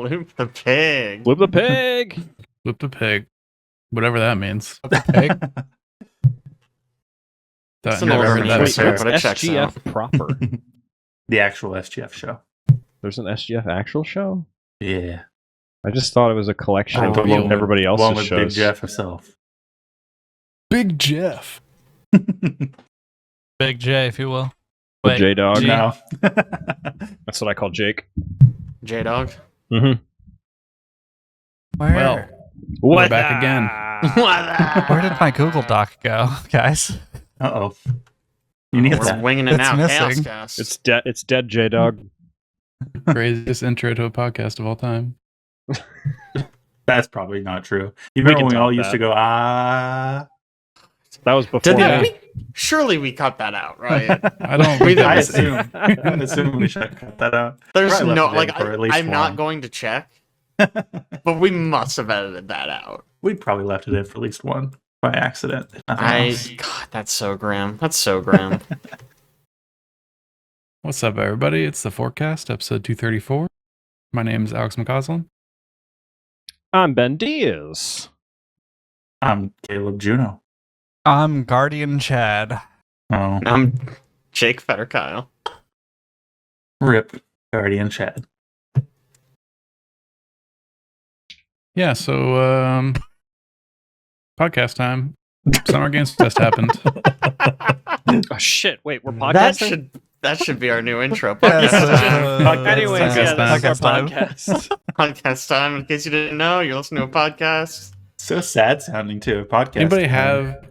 Loop the pig. Flip the pig. Flip the pig. Whatever that means. Pig? It's an Never older heard that name, Wait, sir, before. but what's it checks out. SGF proper? The actual SGF show. There's an SGF actual show? Yeah. I just thought it was a collection of the one with- everybody else's one with Big shows. Jeff himself. Big Jeff. Big J, if you will. The Wait, J-Dog. G? No. That's what I call Jake. J-Dog. Mm-hmm. Where? Well, we're back again. Where did my Google Doc go, guys? Uh-oh. You need We're that. winging it It's now. missing. Chaoscast. It's dead. It's dead, J-Dog. Craziest intro to a podcast of all time. That's probably not true. You remember can when we all top used that. to go, ah? That was before Did me. that? Surely we cut that out, right? I don't. We think I that was- assume. I assume we should cut that out. There's Probably no left it in like for at least I'm not one. going to check, but we must have edited that out. We probably left it in for at least one by accident. if nothing else. God, that's so grim. That's so grim. What's up, everybody? It's the Forecast, episode 234. My name is Alex McCausland. I'm Ben Diaz. I'm Caleb Juno. I'm Guardian Chad. Oh, I'm Jake Fetter Kyle. rip Guardian Chad. Yeah, so podcast time. Summer Games Fest happened. Oh shit! Wait, we're That podcasting. that should be our new intro. Yes, Podcast, Anyways, Podcast yeah, time. this is our Podcast podcast. podcast time. In case you didn't know, you're listening to a podcast. So sad sounding too. Podcast. Anybody have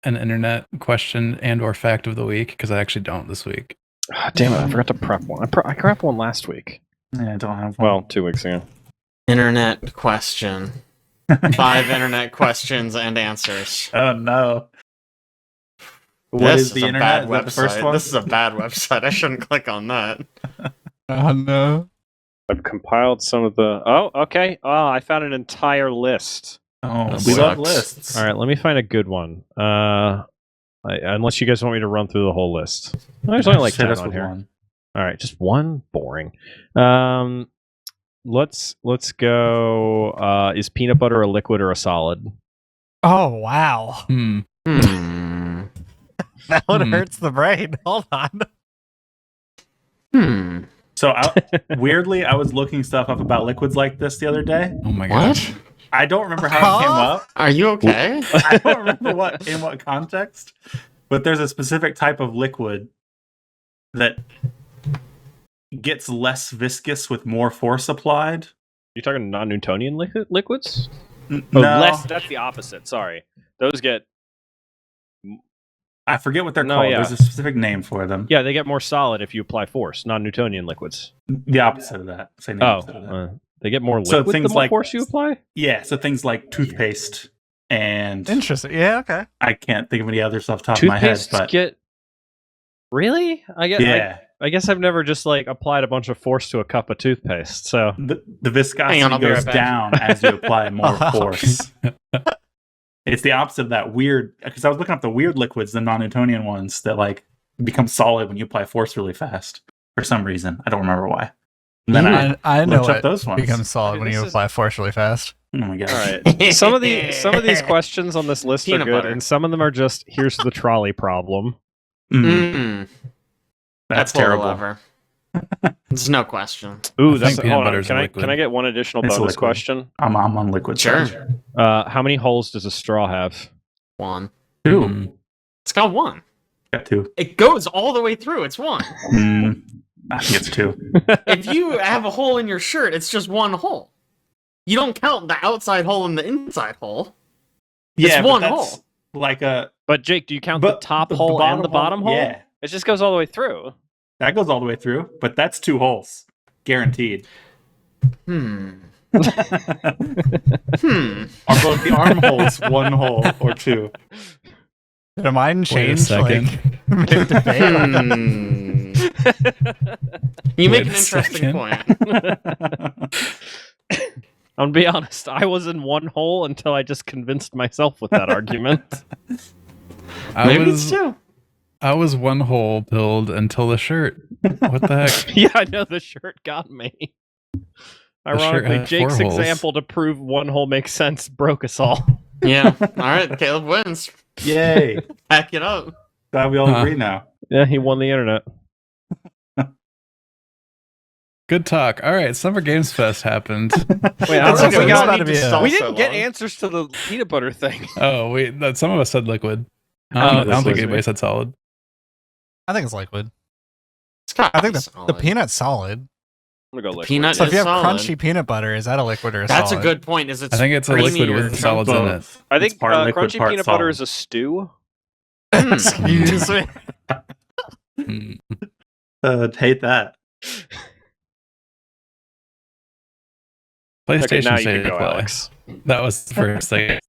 an internet question and or fact of the week? Because I actually don't this week. Ah, damn it! I forgot to prep one. I prepped one last week. Yeah, I don't have one. Well, 2 weeks ago. Internet question. 5 internet questions and answers. Oh no. What This is the a internet? bad Is that the first website. one? This is a bad website. I shouldn't click on that. Oh no. I've compiled some of the. Oh, okay. Oh, I found an entire list. Oh, That we love sucks. lists. All right, let me find a good one. Unless you guys want me to run through the whole list. There's only like Hit 10 us on with here. one. All right, just one. Boring. Let's go. Is peanut butter a liquid or a solid? Oh wow. Hmm. That one Hmm. hurts the brain. Hold on. So weirdly, I was looking stuff up about liquids like this the other day. Oh my What? gosh. I don't remember how it came Huh? up. Are you okay? I don't remember in what context, but there's a specific type of liquid that gets less viscous with more force applied. You talking non-Newtonian liquids? Oh, No, less. That's the opposite. Sorry, those get. I forget what they're No, called. yeah. There's a specific name for them. Yeah, they get more solid if you apply force. Non-Newtonian liquids. The opposite of that. Say the Oh, opposite of that. they get more So liquid things the more like- force you apply. Yeah, so things like toothpaste and Interesting. Yeah, okay. I can't think of any others off the top of my head, Toothpastes but get. Really? yeah, I guess I've never just like applied a bunch of force to a cup of toothpaste. So the viscosity Hang on, I'll be goes right back. down as you apply more Oh. force. It's the opposite of that weird, because I was looking up the weird liquids, the non-Newtonian ones that like become solid when you apply force really fast for some reason. I don't remember why. And then I know looked up it those ones. becomes solid Dude, when this you is- apply force really fast. Oh my god! all right, some of these questions on this list Peanut are good, butter. and some of them are just here's the trolley problem. That's Pull the terrible. lever. There's no question. Ooh, I that's think peanut hold on. butter's Can a I liquid. get one additional It's a bonus liquid. question? I'm on liquid. Sure. side. How many holes does a straw have? 1. Two. Hmm. It's got 1. Got two. It goes all the way through. It's 1. I think it's two. If you have a hole in your shirt, it's just 1 hole. You don't count the outside hole and the inside hole. It's but one that's hole. Like a But Jake, do you count the top hole and the bottom hole? Yeah, It just goes all the way through. that goes all the way through. But that's 2 holes, guaranteed. Hmm. Are both the armholes 1 hole or 2? Did mine Wait a change? second. Like, mid-debate? Hmm. You make Wait an a interesting second. point. I'm gonna be honest, I was in 1 hole until I just convinced myself with that argument. Maybe it's 2. I was 1 hole pilled until the shirt. What the heck? Yeah, I know the shirt got me. Ironically, had Jake's 4 holes. example to prove one hole makes sense broke us all. Yeah. All right, Caleb wins. Yay! Back it up. Glad we all agree now. Yeah, he won the internet. Good talk. All right, Summer Games Fest happened. Wait, I That's don't know okay, if we we don't got. need to stall We so didn't get long. answers to the peanut butter thing. Oh wait, some of us said liquid. Oh, I don't this think was anybody me. said solid. I think it's liquid. It's got I think the peanut's solid. I'm gonna go liquid. Peanut So if you have solid. crunchy peanut butter, is that a liquid or a That's solid? a good point. Is it? I think it's a liquid with solids in it. I It's think part liquid, crunchy part peanut solid. butter is a stew. Excuse me. Mm. Hate that. PlayStation Okay, now you State can go, Play. Alex. That was the first thing.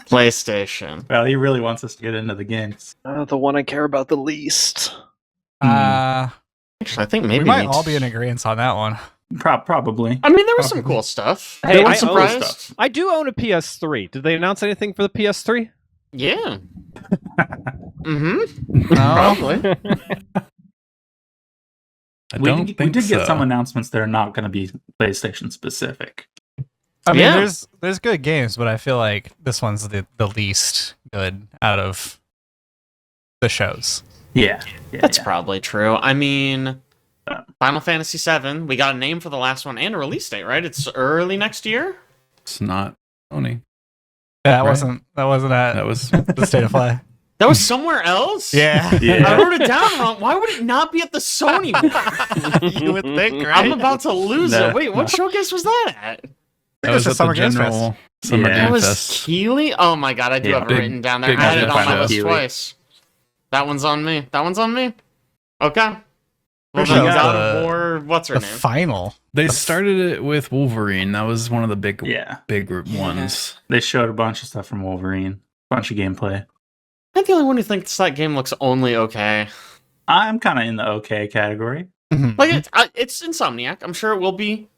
PlayStation. Well, he really wants us to get into the games. The one I care about the least. Uh, Actually, I think maybe we might need- all be in agreement on that one. Probably. I mean, there was some cool stuff. Hey, Hey, I I'm own surprised. stuff. I do own a PS3. Did they announce anything for the PS3? Yeah. Mm-hmm. No. Probably. I We don't did, think we did so. get some announcements that are not going to be PlayStation specific. I mean, Yeah. there's good games, but I feel like this one's the least good out of the shows. Yeah, That's yeah. probably true. I mean, Final Fantasy VII. We got a name for the last one and a release date, right? It's early next year. It's not Sony. That Right. wasn't at That was the State of Play. That was somewhere else. Yeah. I Yeah. wrote it down wrong. Why would it not be at the Sony one? You would think, I'm right? about to lose No, it. Wait, what no. showcase was that at? that was the at the Summer Games general Summer Yeah. That Game was Fest. Keeley? Oh my god, I do Yeah. have it Big- written down there. I big had it on my show. list Keeley. twice. That one's on me. That one's on me. Okay. Well, Pretty then sure God the- of War, what's her The name? final. They started it with Wolverine. That was one of the big Yeah. ones. They showed a bunch of stuff from Wolverine, bunch of gameplay. I'm the only one who thinks that game looks only okay. I'm kind of in the okay category. Like, it's Insomniac. I'm sure it will be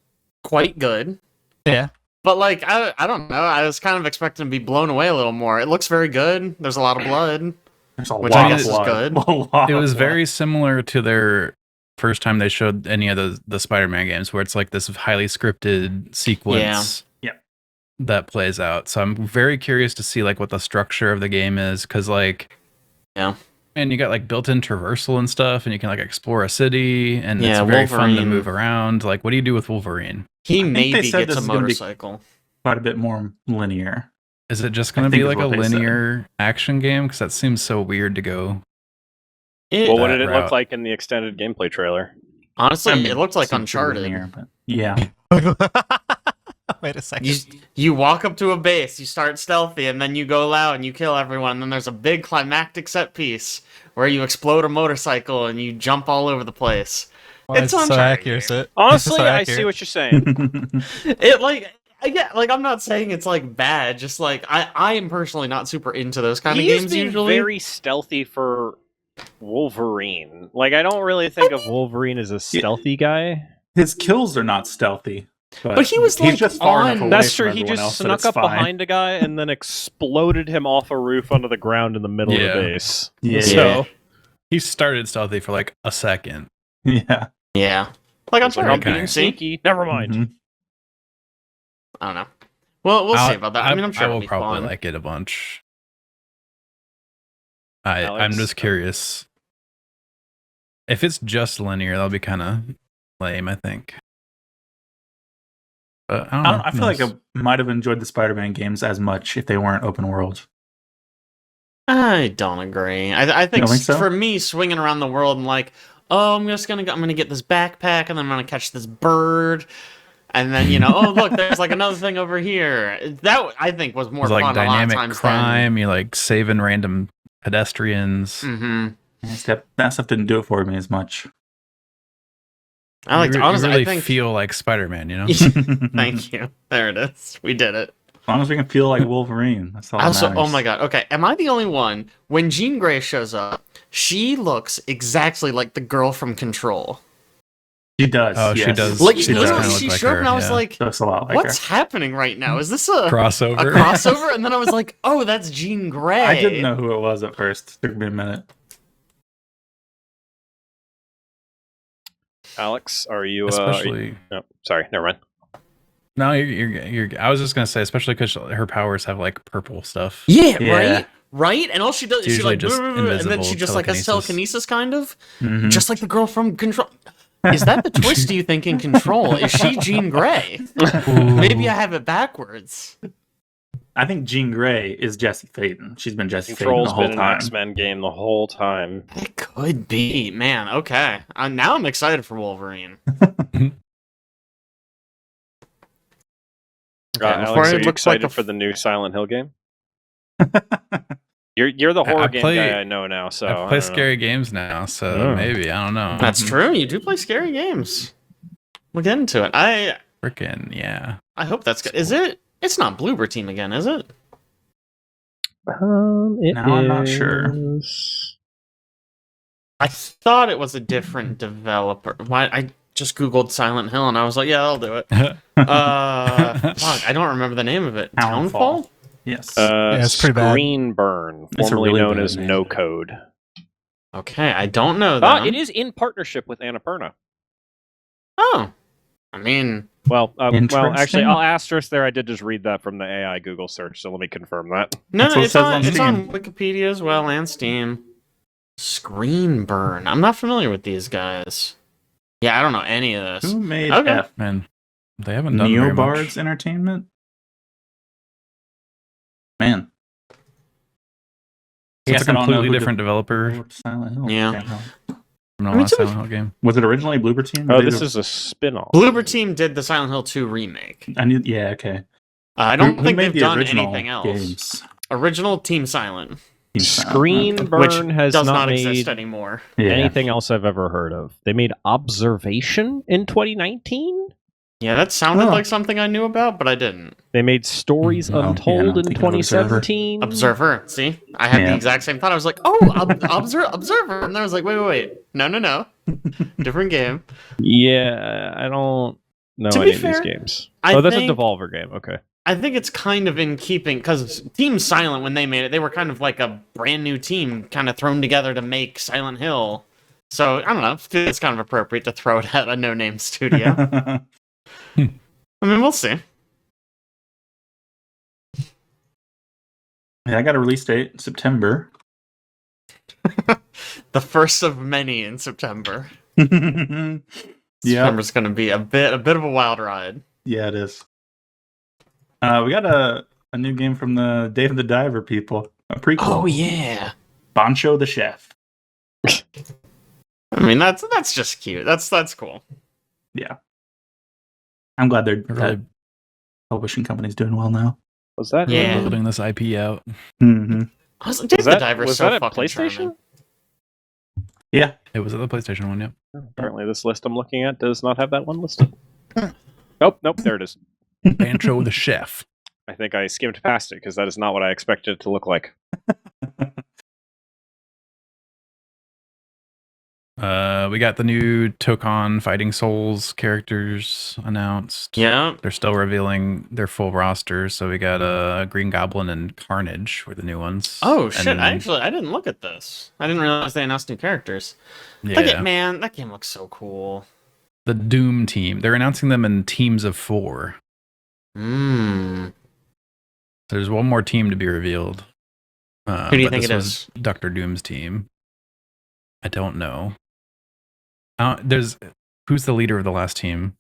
quite good. Yeah. But, like, I don't know. I was kind of expecting to be blown away a little more. It looks very good. There's a lot of blood. There's a Which lot I guess of is blood. good. A lot It of was blood. very similar to their first time they showed any of the Spider-Man games, where it's like this highly scripted sequence Yeah. that plays out. So I'm very curious to see like what the structure of the game is, because like, Yeah. and you got like built-in traversal and stuff, and you can like explore a city, and Yeah, it's very fun to Wolverine. move around. Like, what do you do with Wolverine? He think they maybe said gets this a is gonna be- motorcycle. quite a bit more linear. Is it just I going to think be is like a what they said. linear action game? Because that seems so weird to go. It, Well, what that did it route. look like in the extended gameplay trailer? honestly, I mean, it looked like seems pretty Uncharted. linear, but yeah. Wait a second. You walk up to a base, you start stealthy, and then you go loud and you kill everyone. And then there's a big climactic set piece where you explode a motorcycle and you jump all over the place. Why it's is it so Uncharted. accurate. It's Honestly, so I accurate. see what you're saying. It like I get like I'm not saying it's like bad, just like I am personally not super into those kind of He is games being usually. very stealthy for Wolverine. Like, I don't really think of Wolverine as a stealthy guy. His kills are not stealthy. But he was, like, he's just far enough on- away That's from true. He everyone just else that snuck it's up fine. behind a guy and then exploded him off a roof onto the ground in the middle of Yeah. the base. Yeah. So He started stealthy for like a second. Yeah. Yeah. Like it's like, I'm Uncharted, Okay. being see? sneaky. Never mind. Mhm. I don't know. Well, we'll see about that. I mean, I'm sure I it'll will be probably fun. like it a bunch. I'm Alex? just curious. If it's just linear, that'll be kind of lame, I think. But I don't know. I feel like I might have enjoyed the Spider-Man games as much if they weren't open world. I don't agree. I think, don't think so? for me, swinging around the world and like, oh, I'm gonna get this backpack and then I'm gonna catch this bird, and then oh look, there's like another thing over here. That I think was more It's fun like a lot of dynamic times crime. You like saving random pedestrians. Than, That stuff didn't do it for me as much. I like you, honestly. you really I think. feel like Spider-Man, you know? Thank you. There it is. We did it. As long as we can feel like Wolverine, that's all that Also, matters. oh my god. Okay, am I the only one? When Jean Grey shows up, she looks exactly like the girl from Control. She does. Oh, she yes. does. Like She does literally, kinda look she like showed up her, and I was yeah. like, Looks a lot like "What's her. happening right now? Is this a Crossover. crossover?" And then I was like, "Oh, that's Jean Grey." I didn't know who it was at first. Took me a minute. Alex, are you? Especially, No, sorry, never mind. No, you're. I was just gonna say, especially because her powers have like purple stuff. Yeah, Yeah. right. And all she does It's is she usually like, just and then invisible she just like has telekinesis. telekinesis, kind of, Mhm. just like the girl from Control. Is that the twist? Do you think in Control? Is she Jean Grey? Maybe I have it backwards. I think Jean Grey is Jesse Faden. She's been Jesse Faden the Control's whole been an time. X-Men game the whole time. It could be, man. Okay, now I'm excited for Wolverine. Alex, before are it you looks like excited a for the new Silent Hill game? You're the horror game guy I know now, so I I play don't know. scary games now, so Oh. maybe I don't know. That's true. You do play scary games. We'll get into it. I Freaking yeah. hope that's good. Is it? It's not Bloober Team again, is it? Now I'm not sure. I thought it was a different developer. Why? I just googled Silent Hill and I was like, yeah, I'll do it. Fuck, I don't remember the name of it. Townfall? Townfall? Yes. Yeah, it's pretty bad. Screenburn, It's a formerly really known bad as name. No Code. Okay, I don't know that. It is in partnership with Annapurna. Oh, I mean, Well, actually, Interesting. I'll asterisk there. I did just read that from the AI Google search, so let me confirm that. no, That's what it it's says on on it's on Steam. Wikipedia as well and Steam. Screenburn. I'm not familiar with these guys. Yeah, I don't know any of this. Who made Okay. F? Man, they haven't done very Neobards much. Entertainment? Man. So it's Guess I a don't know completely who different developer developed Silent Hill. Yeah. Can't help. from the I mean, last to be Silent Hill game. Was it originally Bloober Team? Oh, this is a spin-off. Bloober Team did the Silent Hill 2 remake. I knew. Yeah. Okay. I don't Who think made they've the done original anything else. games? Original Team Silent, Team Silent. which Screenburn has does not not made exist anymore. Yeah. anything else I've ever heard of. They made Observation in 2019. Yeah, that sounded Oh. like something I knew about, but I didn't. They made Stories Oh, yeah, Untold I'm in thinking of Observer. 2017. Observer. See, I had Yeah. the exact same thought. I was like, "Oh, Observer," and then I was like, "Wait, no, different game." Yeah, I don't know To any be of fair, these games. I That's think- a Devolver game. Okay. I think it's kind of in keeping because Team Silent, when they made it, they were kind of like a brand new team, kind of thrown together to make Silent Hill. So I don't know. It's kind of appropriate to throw it at a no-name studio. I mean, we'll see. Yeah, I got a release date September. The first of many in September. Yeah. September's going to be a bit of a wild ride. Yeah, it is. We got a new game from the Dave the Diver people. A prequel. Oh yeah. Bancho the Chef. I mean, that's just cute. That's cool. Yeah. I'm glad They're that really publishing company's doing well now. Was that? Yeah. building this IP out. Mm-hmm. Also, Dave Was the that, Diver's was so that a fucking PlayStation? charming. Yeah. It was at the PlayStation one, yep. Apparently, this list I'm looking at does not have that one listed. Nope, there it is. Bancho the Chef. I think I skimmed past it because that is not what I expected it to look like. We got the new Tokon Fighting Souls characters announced. Yeah. They're still revealing their full roster, so we got Green Goblin and Carnage were the new ones. Oh shit! And, I didn't look at this. I didn't realize they announced new characters. yeah, Man, that game looks so cool. the Doom team. They're announcing them in teams of 4. Mmm. There's one more team to be revealed. Who do you but think this it was is? Dr. Doom's team. I don't know. Who's the leader of the last team?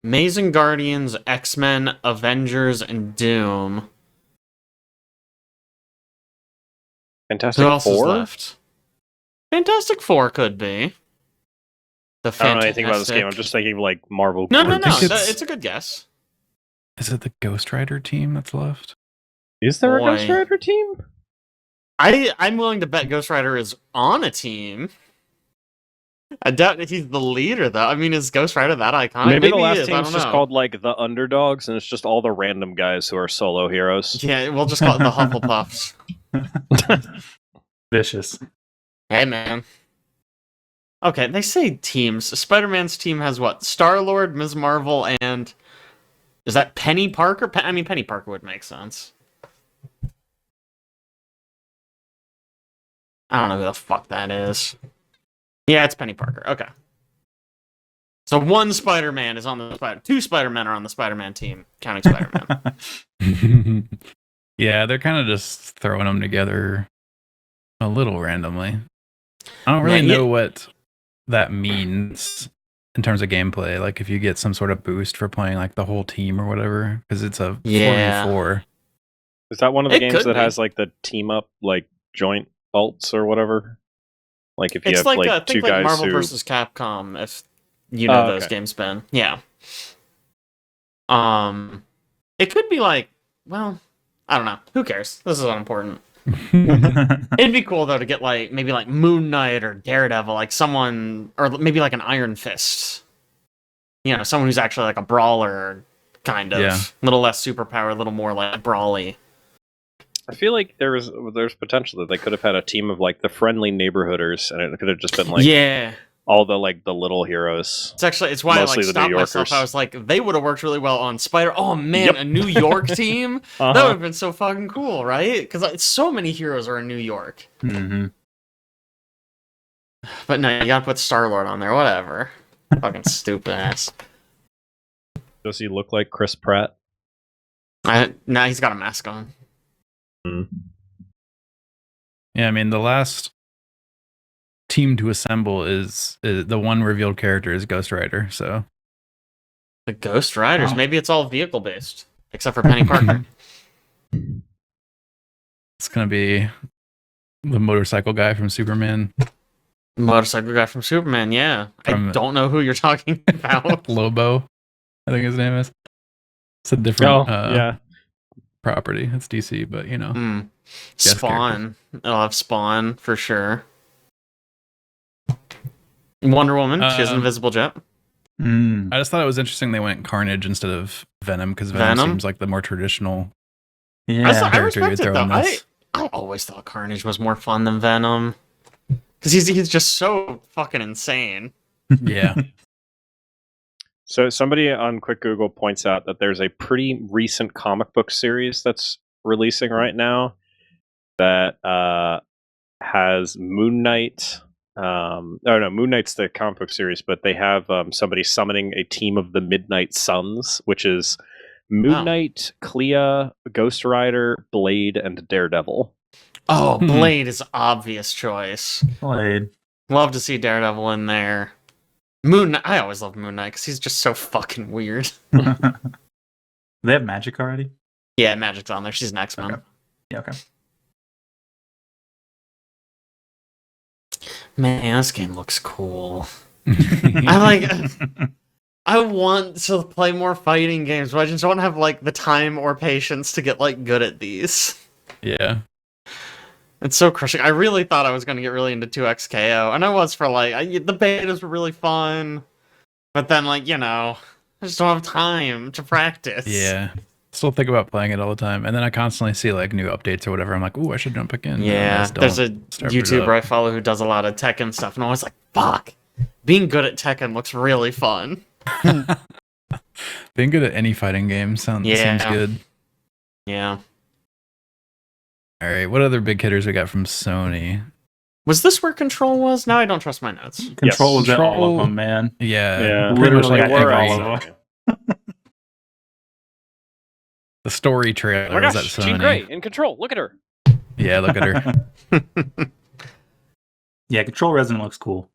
Amazing Guardians, X-Men, Avengers, and Doom. Fantastic Who else is Four? left? Fantastic Four could be. The I don't know anything about this game. I'm Fantastic- just thinking of, like Marvel. No. I think It's a good guess. Is it the Ghost Rider team that's left? Is there Boy. a Ghost Rider team? I'm willing to bet Ghost Rider is on a team. I doubt that he's the leader, though. I mean, is Ghost Rider that iconic? Maybe the he last is, I team's don't just know. called like the Underdogs, and it's just all the random guys who are solo heroes. Yeah, we'll just call it the Hufflepuffs. Vicious. Hey, man. Okay, they say teams. Spider-Man's team has what? Star-Lord, Ms. Marvel, and... Is that Penny Parker? I mean, Penny Parker would make sense. I don't know who the fuck that is. Yeah, it's Penny Parker. Okay. So one Spider-Man is on the two Spider-Men are on the Spider-Man team, counting Spider-Man. Yeah, they're kind of just throwing them together a little randomly. I don't really know what that means in terms of gameplay. Like if you get some sort of boost for playing like the whole team or whatever, because it's a 4v4. Is that one of the It games could that be. has like the team up like joint ults or whatever? Like if you It's have like, like two think like guys Marvel who vs. Capcom, if you know those okay. games, Ben. Yeah. It could be like, well, I don't know. Who cares? This is unimportant. It'd be cool though to get like maybe like Moon Knight or Daredevil, like someone, or maybe like an Iron Fist. You know, someone who's actually like a brawler, kind of. Yeah. A little less superpower, a little more like brawly. I feel like there's potential that they could have had a team of like the friendly neighborhooders, and it could have just been like yeah. all the like the little heroes. It's why Mostly I like the stopped New myself. Yorkers. I was like, they would have worked really well on Spider. Oh man, Yep. a New York team? Uh-huh. That would have been so fucking cool, right? Because so many heroes are in New York. hmm But no, you gotta put Star-Lord on there, whatever. Fucking stupid ass. Does he look like Chris Pratt? Now he's got a mask on. Yeah, I mean the last team to assemble is the one revealed character is Ghost Rider. So The Ghost Riders, Oh. maybe it's all vehicle based. Except for Penny Parker. it's gonna be the motorcycle guy from Superman, Motorcycle guy from Superman, yeah. I From- don't know who you're talking about. Lobo, I think his name is. It's a different yeah. property. It's DC, but you know. Hmm. Guest Spawn. I'll have Spawn for sure. Wonder Woman, she has an invisible jet. Mm. I just thought it was interesting they went Carnage instead of Venom because Venom Venom? seems like the more traditional Yeah. I character respect you'd it throw though. in this. I always thought Carnage was more fun than Venom. Because he's just so fucking insane. Yeah. So somebody on Quick Google points out that there's a pretty recent comic book series that's releasing right now that has Moon Knight. Moon Knight's the comic book series, but they have somebody summoning a team of the Midnight Suns, which is Moon Oh. Knight, Clea, Ghost Rider, Blade, and Daredevil. Oh, Hmm. Blade is obvious choice. Blade. Love to see Daredevil in there. I always love Moon Knight because he's just so fucking weird. They have magic already? Yeah, Magic's on there. She's an X-Men. Okay. Yeah, okay. Man, this game looks cool. I want to play more fighting games, but I just don't have like the time or patience to get like good at these. Yeah. It's so crushing. I really thought I was going to get really into 2XKO, and I was for like the betas were really fun, but then like I just don't have time to practice. Yeah. Still think about playing it all the time. And then I constantly see like new updates or whatever. I'm like, ooh, I should jump back in. And I Yeah, just there's a don't start it YouTuber up. I follow who does a lot of Tekken stuff, and I was like, fuck, being good at Tekken looks really fun. Being good at any fighting game seems Yeah. good. Yeah. All right. What other big hitters we got from Sony? Was this where Control was? Now I don't trust my notes. Control was at all Control- of them, man. Yeah. Yeah. Pretty much Literally, like I think every- all of them. the story Oh trailer my was at gosh, Jean Sony. Grey in Control. Look at her. Yeah, look at her. Yeah, Control Resident looks cool.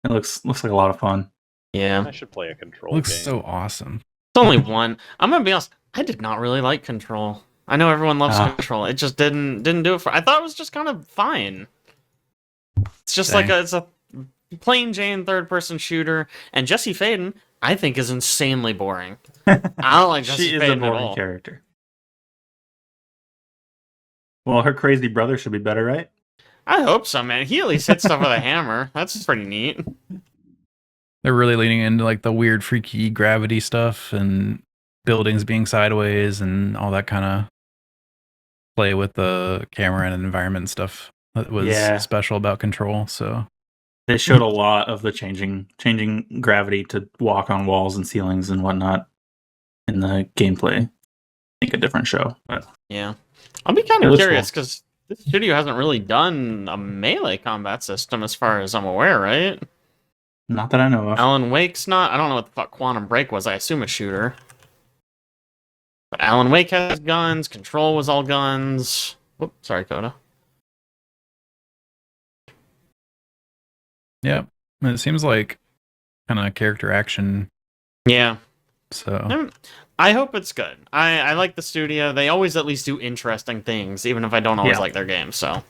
It looks like a lot of fun. Yeah. I should play a Control Looks game. so awesome. It's only one. I'm gonna be honest. I did not really like Control. I know everyone loves Ah. Control. It just didn't do it for. I thought it was just kind of fine. It's just like Dang. it's a plain Jane third-person shooter, and Jesse Faden I think is insanely boring. I don't like Jesse She is a Faden at boring all. character. Well, her crazy brother should be better, right? I hope so, man. He at least hits stuff with a hammer. That's pretty neat. They're really leaning into like the weird, freaky gravity stuff and buildings being sideways and all that kind of play with the camera and environment stuff that was Yeah. special about Control. So They showed a lot of the changing gravity to walk on walls and ceilings and whatnot in the gameplay. I think a different show. But Yeah. I'll be kind It of looks curious because this studio hasn't really done a melee combat system as far as I'm aware, right? Not that I know of. Alan Wake's not. I don't know what the fuck Quantum Break was. I assume a shooter. But Alan Wake has guns. Control was all guns. Whoop, sorry, Coda. Yeah, and it seems like kind of character action. Yeah. So I hope it's good. I like the studio. They always at least do interesting things, even if I don't always Yeah. like their games. So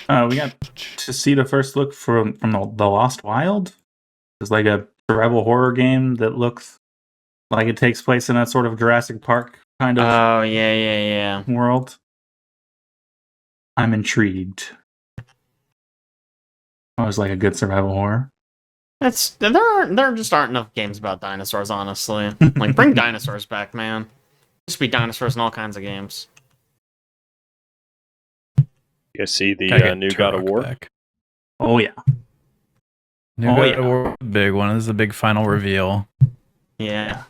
We got to see the first look from the Lost Wild. It's like a survival horror game that looks like it takes place in a sort of Jurassic Park kind of oh yeah. world. I'm intrigued. Always like a good survival horror. There just aren't enough games about dinosaurs, honestly. Like bring dinosaurs back, man. Just be dinosaurs in all kinds of games. You see the gotta get new God of Turok War? back. Oh yeah. New Oh, God yeah. of War, big one. This is the big final reveal. Yeah.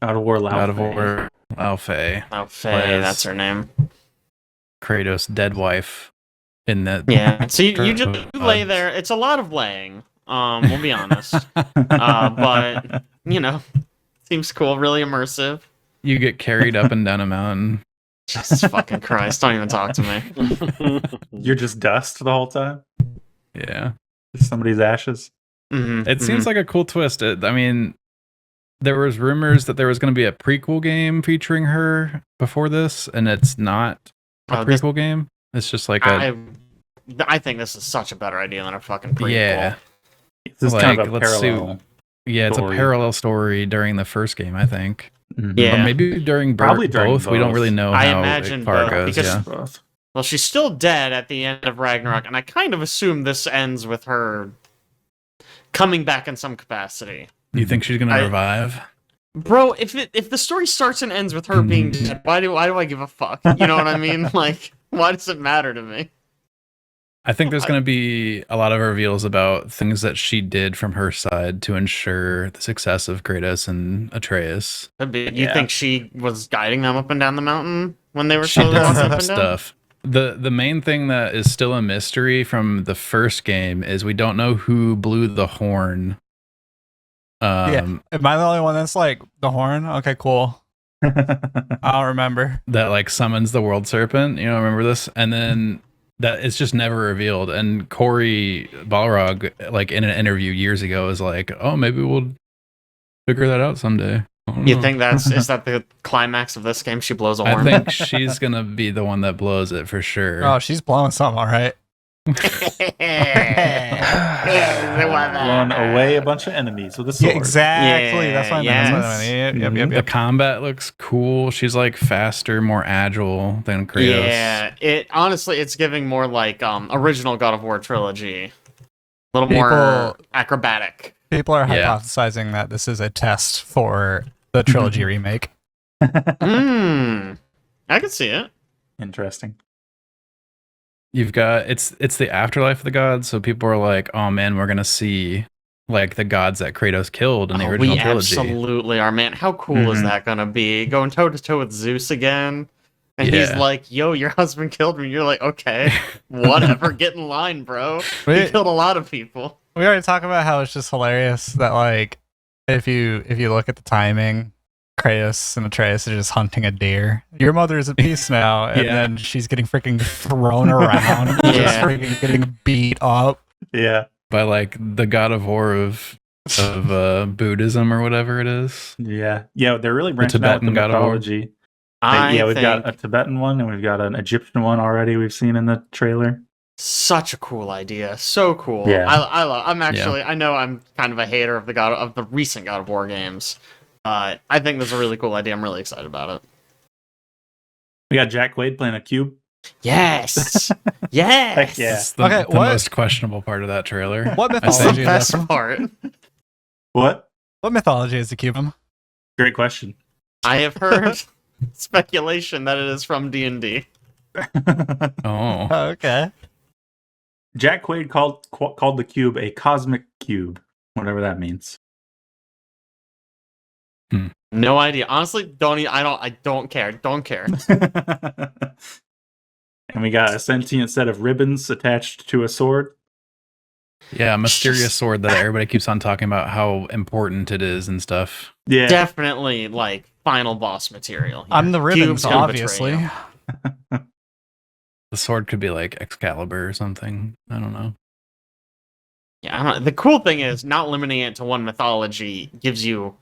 God of War. God of War, Lao Fei, Oh, Faye, Liz. that's her name. Kratos' dead wife. In that, Yeah. So you just Turok. lay there. It's a lot of laying. We'll be honest. But you know, seems cool. Really immersive. You get carried up and down a mountain. Jesus fucking Christ! Don't even talk to me. You're just dust the whole time. Yeah, Just somebody's ashes. it seems like a cool twist. I mean, there was rumors that there was going to be a prequel game featuring her before this, and it's not a this- prequel game. It's just like a I think this is such a better idea than a fucking prequel. yeah, This is Like, kind of a let's see. parallel. yeah. It's story. a parallel story during the first game, I think. Mhm. Yeah. Or maybe during Probably during both. We don't both. really know I how imagine far both, it goes. because- Yeah. Both. Well, she's still dead at the end of Ragnarok, and I kind of assume this ends with her coming back in some capacity. You think she's gonna I- revive? Bro, if the story starts and ends with her being dead, why do I give a fuck? You know what I mean? Like, why does it matter to me? I think there's going to be a lot of reveals about things that she did from her side to ensure the success of Kratos and Atreus. Could be. You Yeah. think she was guiding them up and down the mountain when they were She slowly did walking some up and down? stuff. The main thing that is still a mystery from the first game is we don't know who blew the horn. Am I the only one that's like the horn? Okay, cool. I'll remember. That like summons the world serpent. You know, remember this? And then that it's just never revealed. And Corey Balrog, like in an interview years ago, was like, "Oh, maybe we'll figure that out someday." I don't You know. think is that the climax of this game? She blows a I horn. think she's gonna be the one that blows it for sure. Oh, she's blowing something, all right. Blown away a bunch of enemies with a sword. Yeah, exactly. That's what I meant. That's what I Yes. meant. Yep. The combat looks cool. She's like faster, more agile than Kratos. Yeah, it's giving more like original God of War trilogy. A little more People- acrobatic. People are Yeah. hypothesizing that this is a test for the trilogy remake. I can see it. Interesting. You've got it's the afterlife of the gods, so people are like, "Oh man, we're gonna see like the gods that Kratos killed in the Oh, original we trilogy." absolutely are, man. How cool is Mhm. that gonna be? Going toe to toe with Zeus again. And he's Yeah. like, "Yo, your husband killed me." You're like, "Okay, whatever. Get in line, bro." He We, killed a lot of people. we already talked about how it's just hilarious that like if you look at the timing, Kratos and Atreus are just hunting a deer. Your mother is at peace now, and Yeah. then she's getting freaking thrown around, just Yeah. freaking getting beat up. Yeah. By like the god of war of Buddhism or whatever it is. Yeah. Yeah. They're really branching out with the Tibetan God of War. mythology. I We've got think a Tibetan one and we've got an Egyptian one already. We've seen in the trailer. such a cool idea. So cool. Yeah. I love. I'm actually. I know I'm kind of a hater of the recent God of War games. I think this is a really cool idea. I'm really excited about it. We got Jack Quaid playing a cube. Yes. Yes. Heck yeah. It's the, Okay, the what- most questionable part of that trailer. What That's the mythology is that best from? part. What? What mythology is the cube? Great question. I have heard speculation that it is from D&D. Oh, Oh, okay. Jack Quaid called the cube a cosmic cube, whatever that means. No idea. Honestly, I don't care. Don't care. and we got a sentient set of ribbons attached to a sword. Yeah, a mysterious sword that everybody keeps on talking about how important it is and stuff. Yeah, Definitely like final boss material. here. I'm the ribbons, Cube's gonna betray obviously. you. The sword could be like Excalibur or something. I don't know. Yeah, I don't know. The cool thing is not limiting it to one mythology gives you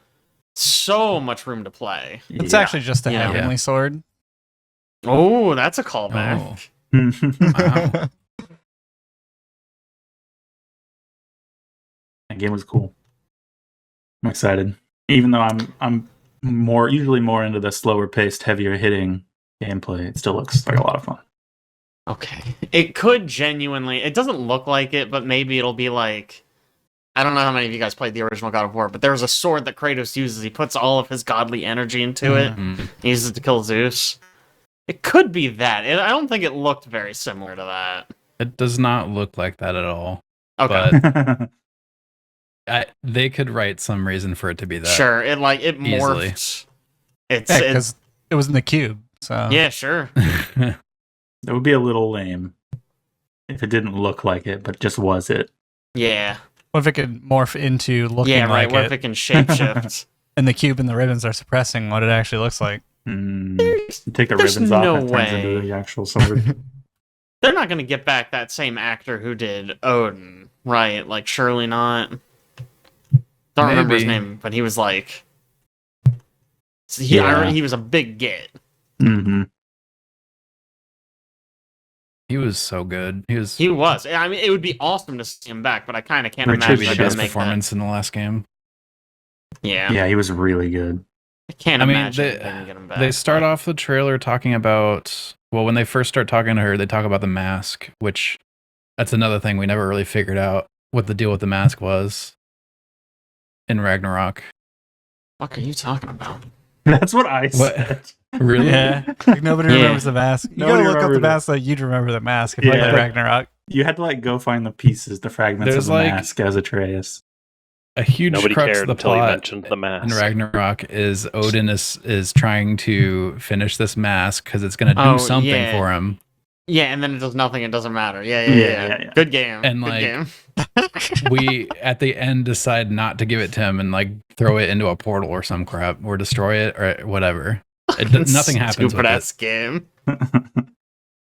so much room to play. It's Yeah. actually just a Yeah. heavenly sword. Oh, that's a callback. Wow. That game was cool. I'm excited, even though I'm usually more into the slower paced, heavier hitting gameplay. It still looks like a lot of fun. Okay. It could genuinely. It doesn't look like it, but maybe it'll be like. I don't know how many of you guys played the original God of War, but there's a sword that Kratos uses. He puts all of his godly energy into it. Mm. He uses it to kill Zeus. It could be that. I don't think it looked very similar to that. It does not look like that at all. Okay. But they could write some reason for it to be that. Sure. It Easily. morphed. It's Yeah, because it was in the cube. So yeah, sure. That would be a little lame if it didn't look like it, but just was it. Yeah. what if it could morph into looking Yeah, right. like What it, if it can shapeshift? and the cube and the ribbons are suppressing what it actually looks like? You take the There's ribbons off, no and it turns into way. the actual sword. They're not going to get back that same actor who did Odin, right? Like, surely not. Don't remember his Maybe. name, but he was like. Yeah. He was a big get. Mm-hmm. He was so good. He was He was. I mean, it would be awesome to see him back, but I kind of can't Richard imagine maybe the they're going best to make performance in the last game. that. Yeah. Yeah, he was really good. I can't I mean, imagine they- they can get him back. They start but- off the trailer talking about, well, when they first start talking to her, they talk about the mask, which that's another thing we never really figured out what the deal with the mask was in Ragnarok. What are you talking about? That's what I said. Really? Like, nobody Yeah. remembers the mask. You Nobody gotta look up the remembers it. mask so you'd remember the mask if you Yeah. played Ragnarok. You had to like go find the pieces, the fragments There's, of the like, mask as Atreus. A huge Nobody crux cared of the until he plot mentioned the in mask. Ragnarok is Odin is trying to finish this mask because it's going to do Oh, something yeah. for him. Yeah, and then it does nothing. It doesn't matter. Yeah. Yeah. Good game. And, Good like, game. We at the end decide not to give it to him and like throw it into a portal or some crap or destroy it or whatever. Nothing happens with Stupid it. ass game.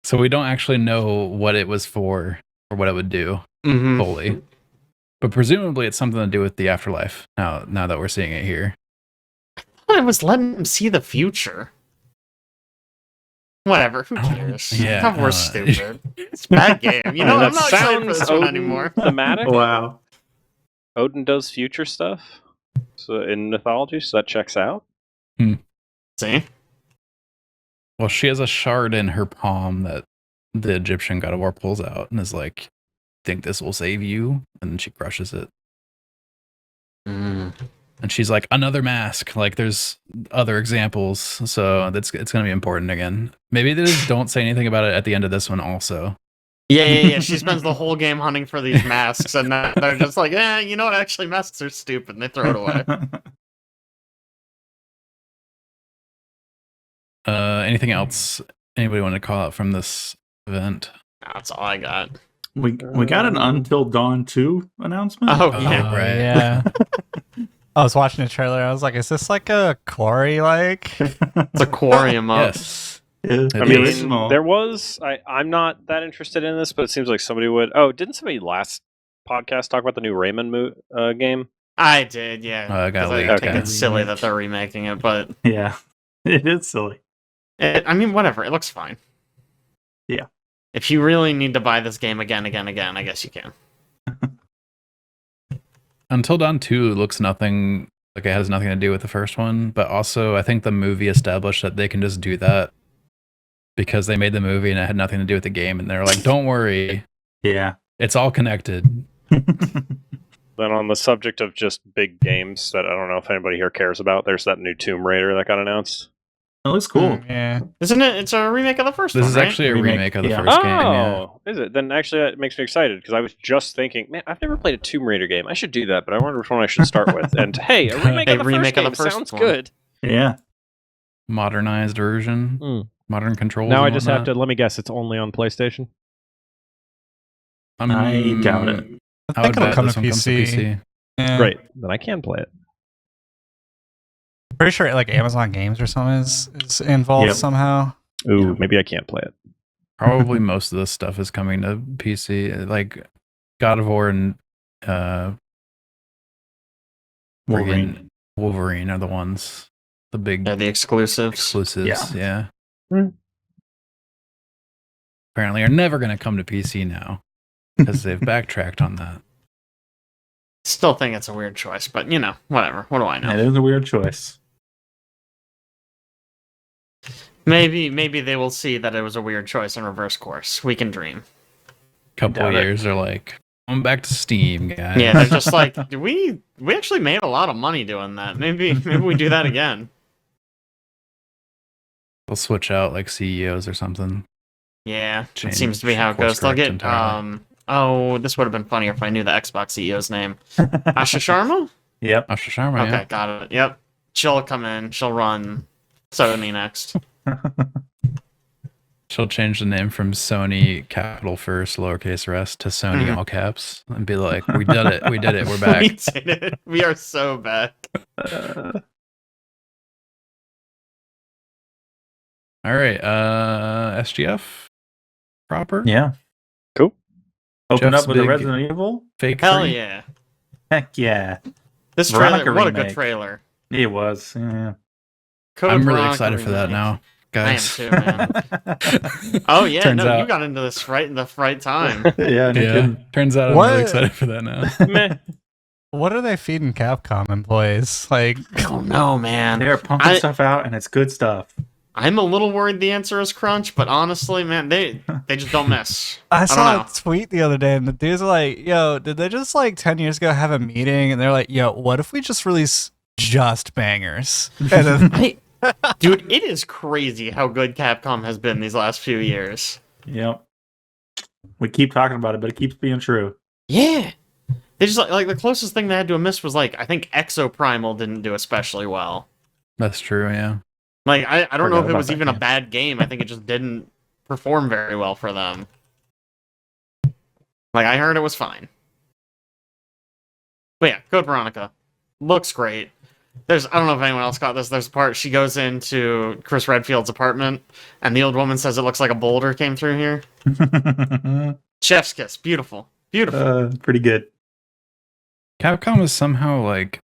So we don't actually know what it was for or what it would do Mm-hmm. fully. But presumably it's something to do with the afterlife now that we're seeing it here. It was letting him see the future. Whatever. Who Oh, cares? yeah, God, we're uh, stupid. It's a bad game. You know, That I'm not excited for sounds this one Odin anymore. thematic. Wow. Odin does future stuff, so in mythology, so that checks out. See? Well, she has a shard in her palm that the Egyptian god of war pulls out and is like, think this will save you? And then she crushes it. Mm. And she's like, another mask. Like, there's other examples. So it's going to be important again. Maybe they just don't say anything about it at the end of this one also. Yeah. She spends the whole game hunting for these masks, and then they're just like, you know what? Actually, masks are stupid, and they throw it away. Anything else anybody want to call out from this event? That's all I got. we got an Until Dawn 2 announcement. Oh, Oh, yeah. right. Yeah. I was watching the trailer. I was like, "Is this like a quarry?" Like, It's aquarium up. Yes. Yeah, I It mean, is. there was. I'm not that interested in this, but it seems like somebody would. Oh, didn't somebody last podcast talk about the new Rayman game? I did, yeah. Oh, I got 'Cause I leaked, think yeah. it's silly that they're remaking it, but yeah, it is silly. I mean, whatever. It looks fine. Yeah. If you really need to buy this game again, I guess you can. Until Dawn 2 looks nothing like it has nothing to do with the first one, but also I think the movie established that they can just do that because they made the movie and it had nothing to do with the game, and they're like, don't worry, Yeah. it's all connected. Then on the subject of just big games that I don't know if anybody here cares about, there's that new Tomb Raider that got announced. It looks cool. Yeah. Isn't it? It's a remake of the first This one, is right? actually a Remake, remake of the yeah. first game. Yeah. Oh, is it? Then actually that makes me excited because I was just thinking, man, I've never played a Tomb Raider game. I should do that, but I wonder which one I should start with. And hey, a remake, A of, the remake first of the game first sounds one. good. Yeah. Modernized version. modern controls. Now I and just have to. whatnot. Let me guess. It's only on PlayStation. I doubt it. I I think would it'll bet come this to one comes to PC. PC. Yeah. Great. Then I can play it. Pretty sure like Amazon Games or something is involved Yep. somehow. Ooh, Yeah. maybe I can't play it. Probably most of this stuff is coming to PC. Like God of War and Wolverine. Wolverine are the ones. The big They're the exclusives. exclusives. Yeah. Hmm. Apparently are never going to come to PC now because they've backtracked on that. Still think it's a weird choice, but you know, whatever. What do I know? It is a weird choice. Maybe they will see that it was a weird choice and reverse course. We can dream. Couple Doubt of it. years are like, I'm back to Steam, guys. Yeah, they're just like, we actually made a lot of money doing that. Maybe we do that again. They'll switch out like CEOs or something. Yeah, it Change seems to be how it goes. They'll course correct get entirely. oh, this would have been funnier if I knew the Xbox CEO's name. Asha Sharma? Yep. Asha Sharma, Okay, got it. Yep. She'll come in, she'll run Sony next. She'll change the name from Sony capital first, lowercase rest to Sony Mhm. all caps and be like, we did it, we're We back. did it. We are so back. All right, SGF proper. Yeah. Cool. Open Jeff's up with a big- Resident Evil. Fake Hell free. yeah. Heck yeah. This Veronica trailer, what a good remake. trailer. It was. Yeah. Code I'm really Veronica excited for that remake. now, I am guys. too, man. Oh yeah, Turns no, you out- got into this right in the right time. yeah. No Yeah, kidding. turns out I'm What? really excited for that now. Meh. What are they feeding Capcom employees? Like, Oh no, man. They're pumping I- stuff out, and it's good stuff. I'm a little worried the answer is crunch, but honestly, man, they just don't miss. I saw know. a tweet the other day, and the dude's like, "Yo, did they just like 10 years ago have a meeting?" And they're like, "Yo, what if we just release just bangers?" And then Dude, it is crazy how good Capcom has been these last few years. Yep. We keep talking about it, but it keeps being true. Yeah. They just like the closest thing they had to a miss was like I think Exoprimal didn't do especially well. That's true, yeah. Like I don't know Forgot if it about was that even a game. bad game. I think it just didn't perform very well for them. Like I heard it was fine. But yeah, Code Veronica looks great. I don't know if anyone else got this. There's a part she goes into Chris Redfield's apartment, and the old woman says it looks like a boulder came through here. Chef's kiss, beautiful, beautiful. Pretty good. Capcom is somehow like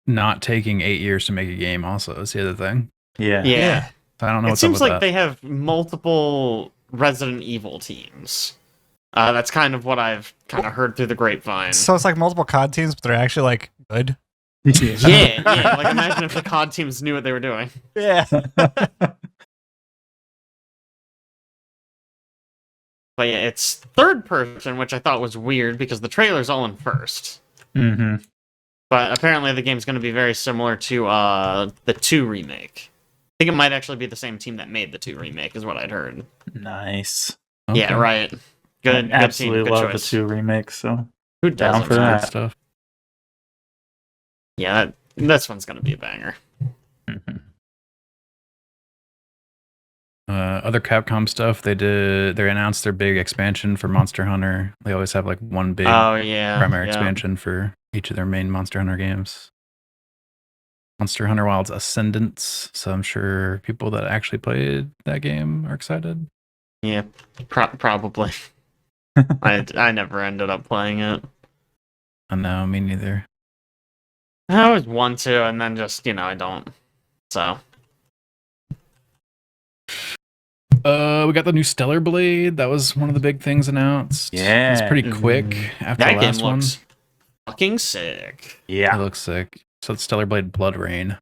not taking 8 years to make a game. Also, is the other thing. Yeah. Yeah. I don't know It what's up seems with like that. they have multiple Resident Evil teams. That's kind of what I've kind of heard through the grapevine. so it's like multiple COD teams, but they're actually like good. Yeah, yeah. Like imagine if the COD teams knew what they were doing. Yeah. But yeah, it's third person, which I thought was weird because the trailer's all in first. Mm-hmm. But apparently the game's going to be very similar to the 2 remake. I think it might actually be the same team that made the 2 remake, is what I'd heard. Nice. Okay. Yeah, right. Good, I good absolutely team, good love choice. the 2 remakes. So Who down doesn't? for Good man? that. stuff. Yeah, this one's going to be a banger. Other Capcom stuff, they announced their big expansion for Monster Hunter. They always have like one big Oh yeah, primary yeah. expansion for each of their main Monster Hunter games. Monster Hunter Wilds Ascendance, so I'm sure people that actually played that game are excited. Yeah, probably. I never ended up playing it. I know, me neither. I always want to, and then just I don't. So We got the new Stellar Blade. That was one of the big things announced. Yeah. It's pretty quick after that the game last one. looks fucking sick. It yeah. looks sick. So it's Stellar Blade Blood Rain.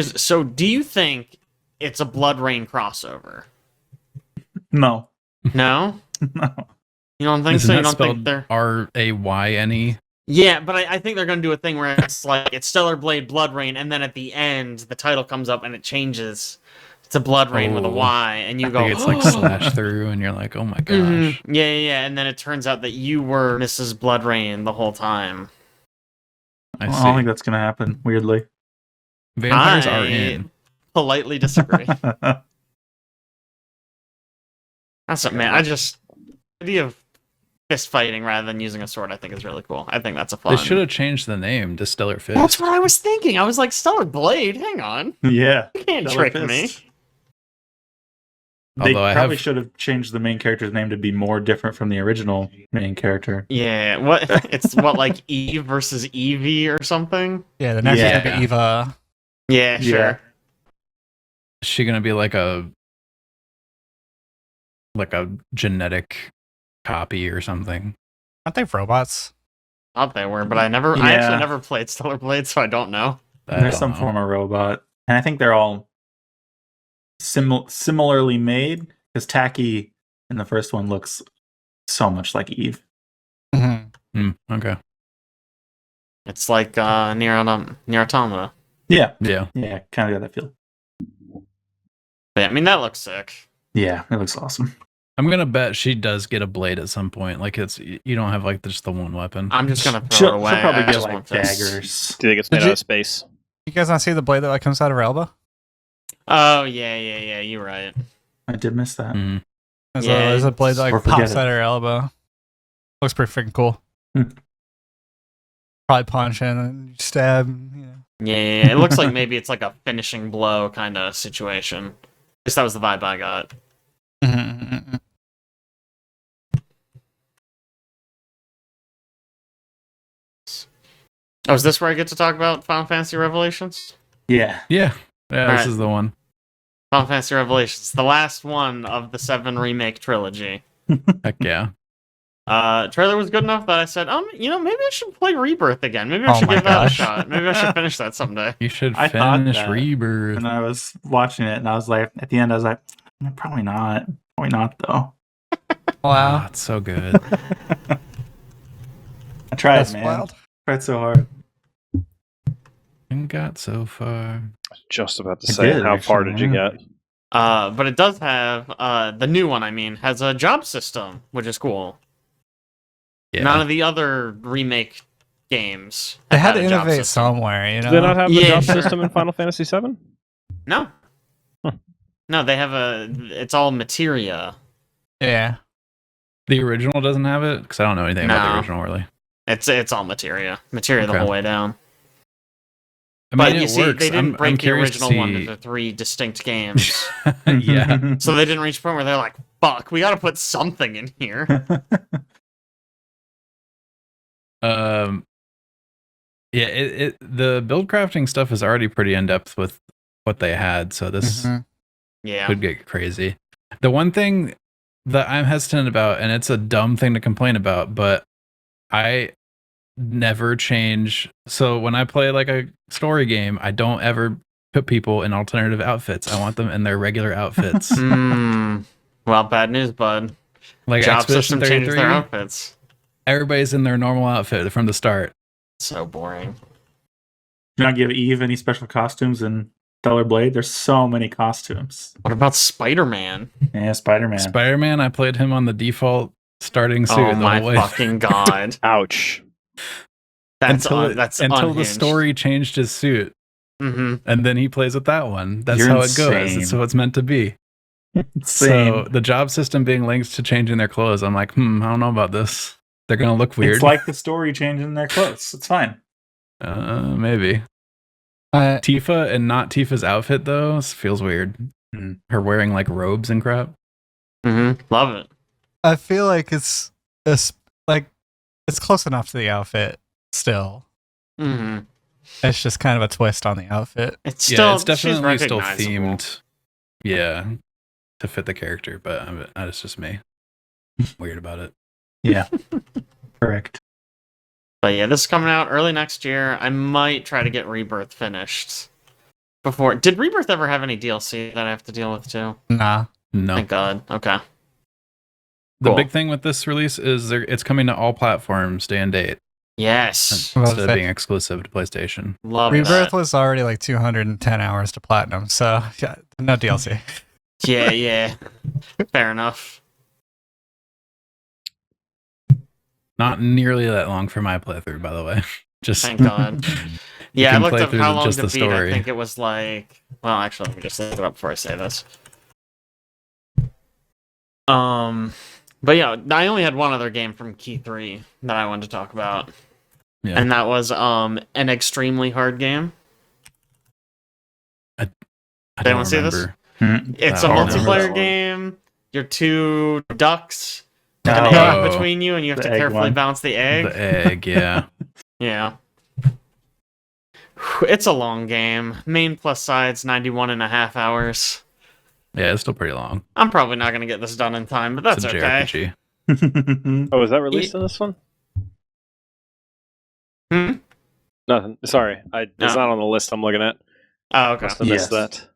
So do you think it's a Blood Rain crossover? No. No, No. you don't think Isn't so. You that don't think spelled they're. RAYNE? Yeah, but I think they're gonna do a thing where it's like it's Stellar Blade Blood Rain, and then at the end the title comes up and it changes to Blood Rain with a Oh. Y, and you I go, think it's like slash through, and you're like, oh my gosh. Mhm. Yeah, and then it turns out that you were Mrs. Blood Rain the whole time. I I see. don't think that's gonna happen. Weirdly. Vampires I- are in. politely disagree. That's what, man. The idea of fist fighting rather than using a sword, I think, is really cool. I think that's a fun. They should have changed the name to Stellar Fist. That's what I was thinking. I was like, Stellar Blade. Hang on, Yeah. you can't Stellar trick me. Fist. They Although I probably have- should have changed the main character's name to be more different from the original main character. Yeah, what? It's what, like Eve versus Eevee or something? Yeah, the next Yeah. is gonna be Eva. Yeah, sure. Yeah. Is she gonna be like a genetic copy or something? Aren't they robots? Thought they were, but I actually Yeah. never played Stellar Blade, so I don't know. I There's don't some know. form of robot. And I think they're all similarly made, because Tacky in the first one looks so much like Eve. Mm-hmm. Okay. It's like Nier Automata. Yeah. Yeah. Yeah, kind of got that feel. But yeah, I mean, that looks sick. Yeah, it looks awesome. I'm gonna bet she does get a blade at some point. Like you don't have like just the one weapon. I'm just gonna throw She'll it away. probably I get just like want this. daggers. Do you think it's made Did out you- of space? You guys not see the blade that like comes out of her elbow? Oh, yeah, you're right. I did miss that. Mhm. There's a blade that Or like forget pops it. out of her elbow. Looks pretty freaking cool. Hmm. Probably punch in and stab. You know. Yeah. It looks like maybe it's like a finishing blow kind of situation. At least that was the vibe I got. Mm-hmm. Oh, is this where I get to talk about Final Fantasy Revelations? Yeah. Yeah. Yeah. This Alright. is the one. Final Fantasy Revelations, the last one of the 7 remake trilogy. Heck yeah. Trailer was good enough that I said, maybe I should play Rebirth again. Maybe I Oh should my give that a gosh. shot. Maybe I should finish that someday. You should I thought finish that. Rebirth. And I was watching it, and I was like, at the end, I was like, probably not. Probably not, though. Oh, Wow. it's so good. I tried, That's man. wild. Tried so hard. And got so far. Just about to I say, did, how far actually, did you yeah. get? But it does have, the new one, has a job system, which is cool. Yeah. None of the other remake games. They have had to a job innovate system. somewhere, you know? Do they not have the Yeah, job sure. system in Final Fantasy VII? No. Huh. No, they have it's all materia. Yeah. The original doesn't have it because I don't know anything about the No. original really. It's all materia. Materia the Okay. whole way down. I mean, But it you see, works. they didn't I'm break the curious to original one see- into 3 distinct games. yeah. So they didn't reach a point where they're like, fuck, we gotta put something in here. Yeah. The build crafting stuff is already pretty in depth with what they had, so this Mhm. Yeah. could get crazy. The one thing that I'm hesitant about, and it's a dumb thing to complain about, but I never change. So when I play like a story game, I don't ever put people in alternative outfits. I want them in their regular outfits. Well, bad news, bud. Like Job Expedition system changes 33, their outfits. everybody's in their normal outfit from the start. So boring. Do not give Eve any special costumes in Stellar Blade. There's so many costumes. What about Spider-Man? Yeah, Spider-Man. Spider-Man, I played him on the default starting suit Oh the my whole way. fucking god. Ouch. That's until the unhinged. story changed his suit, Mm-hmm. and then he plays with that one. That's You're how it goes. insane. It's how it's meant to be. So the job system being linked to changing their clothes, I'm like, I don't know about this. They're gonna look weird. It's like the story changing their clothes. It's fine. Maybe Tifa and not Tifa's outfit though feels weird. Mhm. Her wearing like robes and crap. Mm-hmm. Love it. I feel like it's close enough to the outfit still. Mm-hmm. It's just kind of a twist on the outfit. It's still Yeah, it's she's definitely still recognizable. themed. Yeah, to fit the character, but it's just me. Weird about it. Yeah. Correct. But yeah, this is coming out early next year. I might try to get Rebirth finished before. Did Rebirth ever have any DLC that I have to deal with too? Nah. No. Thank God. Okay. The Cool. big thing with this release is it's coming to all platforms day and date Yes. Well, instead of that- being exclusive to PlayStation. Love Rebirth that. was already like 210 hours to platinum, so yeah, no DLC. Yeah. Fair enough. Not nearly that long for my playthrough, by the way. Just Thank God. Yeah, I can looked play up through how long just to the beat. I story. think it was like. Well, actually, let me just look it up before I say this. But yeah, I only had one other game from Key 3 that I wanted to talk about. Yeah. And that was an extremely hard game. I Anyone don't see this? remember. It's That a one. multiplayer game. You're two ducks with an Oh. egg between you, and you have The to egg carefully one. bounce the egg. The egg, yeah. Yeah. It's a long game. Main plus sides, 91.5 hours. Yeah, it's still pretty long. I'm probably not going to get this done in time, but that's It's a okay. JRPG. Oh, is that released in this one? Hmm? Nothing. Sorry, it's No. not on the list I'm looking at. Oh, okay. Must have missed Yes. that.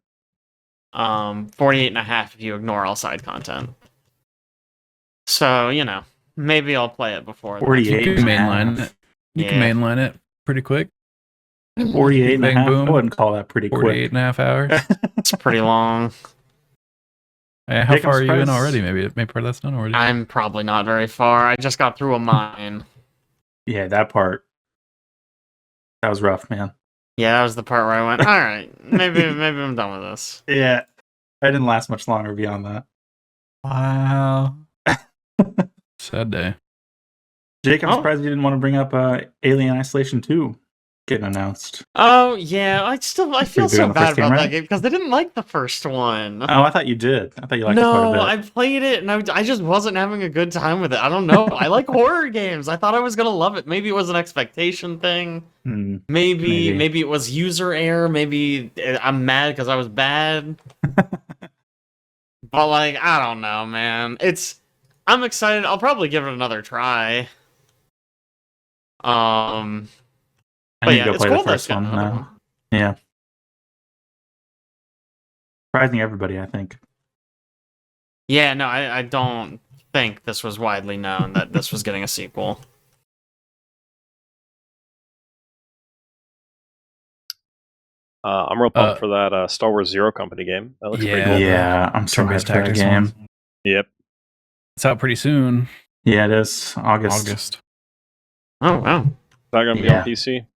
48.5 if you ignore all side content. So, maybe I'll play it before then. 48. You can mainline it. You can Yeah. mainline it pretty quick. 48 and a Bang, half. boom. I wouldn't call that pretty 48 quick. and a half hours. It's pretty long. Hey, how Jake, I'm far are you in surprised- already? Maybe part of that's done already. I'm probably not very far. I just got through a mine. Yeah, that part. That was rough, man. Yeah, that was the part where I went, all right, maybe I'm done with this. Yeah. I didn't last much longer beyond that. Wow. Sad day. Jake, I'm Oh. surprised you didn't want to bring up Alien Isolation 2 getting announced. Oh, yeah, I feel big so on the bad first game, about that right? game because I didn't like the first one. Oh, I thought you did. I thought you liked it No, quite I a bit. played it and I just wasn't having a good time with it. I don't know. I like horror games. I thought I was gonna love it. Maybe it was an expectation thing. Hmm. Maybe it was user error. Maybe I'm mad because I was bad. But like, I don't know, man. I'm excited. I'll probably give it another try. I But need yeah, to go it's play cool the that first it's got one another now. one. Yeah. Surprising everybody, I think. Yeah, no, I don't think this was widely known that this was getting a sequel. I'm real pumped Uh, for that Star Wars Zero Company game. That looks Yeah, pretty cool. Yeah, I'm so turn-based hyped for that tactics game. one. Yep. It's out pretty soon. Yeah, it is. August. Oh wow. Is that gonna be Yeah. on PC?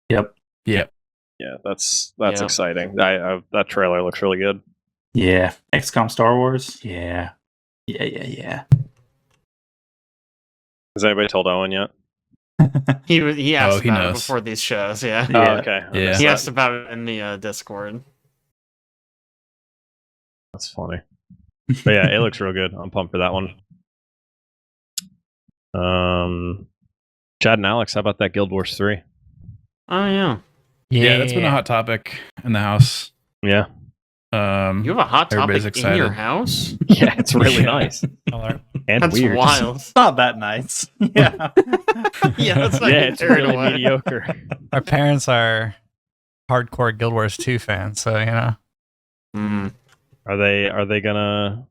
Yep. Yep. Yeah, that's Yeah. exciting. That trailer looks really good. Yeah. XCOM Star Wars. Yeah. Yeah. Has anybody told Owen yet? He asked he about it knows. before these shows, yeah. Yeah. Oh, okay. I Yeah. missed He that. asked about it in the Discord. That's funny. But yeah, it looks real good. I'm pumped for that one. Chad and Alex, how about that Guild Wars 3? Oh yeah. Yeah, that's been a hot topic in the house. Yeah. You have a hot Everybody's topic in your excited. house? Yeah, it's really Yeah. nice. Color. And That's weird. wild. It's not that nice. Yeah. Yeah, that's not Yeah, get it's carried really away. mediocre. Our parents are hardcore Guild Wars 2 fans, so Mm. Are they gonna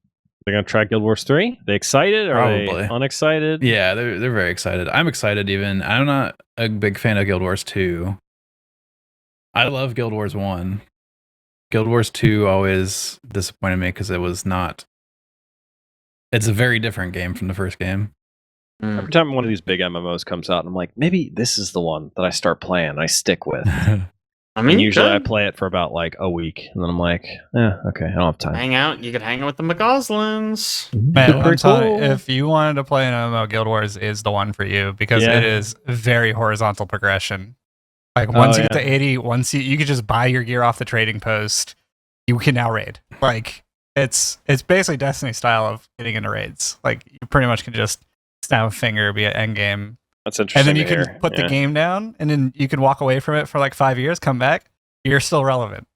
try Guild Wars 3? They excited? Are they Probably. unexcited? Yeah, they're very excited. I'm excited even. I'm not a big fan of Guild Wars 2. I love Guild Wars 1. Guild Wars 2 always disappointed me because it was not. It's a very different game from the first game. Mm. Every time one of these big MMOs comes out, I'm like, maybe this is the one that I start playing and I stick with. I mean, And you usually I could play it for about like a week, and then I'm like, yeah, okay, I don't have time. hang out. You could hang out with the McGoslins. Man, I'm Pretty telling you, cool. if you wanted to play an MMO, Guild Wars is the one for you because Yeah. it is very horizontal progression. Like once Oh, you get yeah. to 80, you could just buy your gear off the trading post. You can now raid. Like it's basically Destiny style of getting into raids. Like you pretty much can just snap a finger, be at end game, That's interesting. and then you to can hear. put Yeah. the game down, and then you can walk away from it for like 5 years, come back, you're still relevant.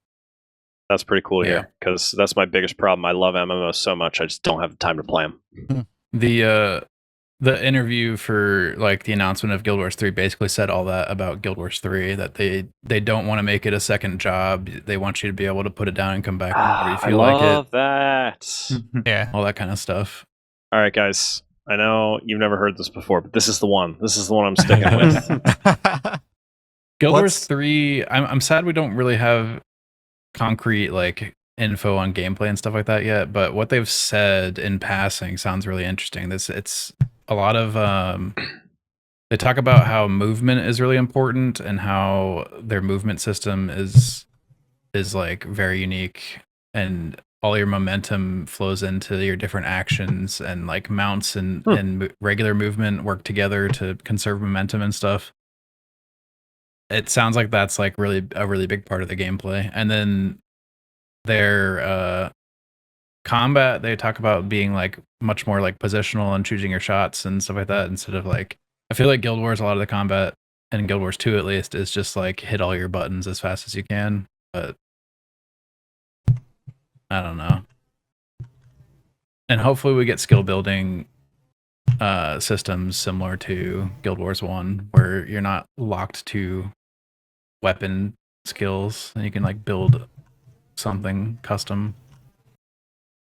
That's pretty cool Yeah. here because that's my biggest problem. I love MMOs so much, I just don't have the time to play them. The interview for like the announcement of Guild Wars 3 basically said all that about Guild Wars 3, that they don't want to make it a second job. They want you to be able to put it down and come back whenever you I feel like love it. that. Yeah. All that kind of stuff. All right, guys. I know you've never heard this before, but this is the one. This is the one I'm sticking with. Guild Wars What's- 3, I'm sad we don't really have concrete like info on gameplay and stuff like that yet, but what they've said in passing sounds really interesting. It's a lot of they talk about how movement is really important and how their movement system is like very unique, and all your momentum flows into your different actions, and like mounts and regular movement work together to conserve momentum and stuff. It sounds like that's like a really big part of the gameplay. And then their combat, they talk about being like much more like positional and choosing your shots and stuff like that, instead of like, I feel like Guild Wars, a lot of the combat, and Guild Wars 2 at least, is just like hit all your buttons as fast as you can. But I don't know. And hopefully we get skill building systems similar to Guild Wars 1, where you're not locked to weapon skills and you can like build something custom.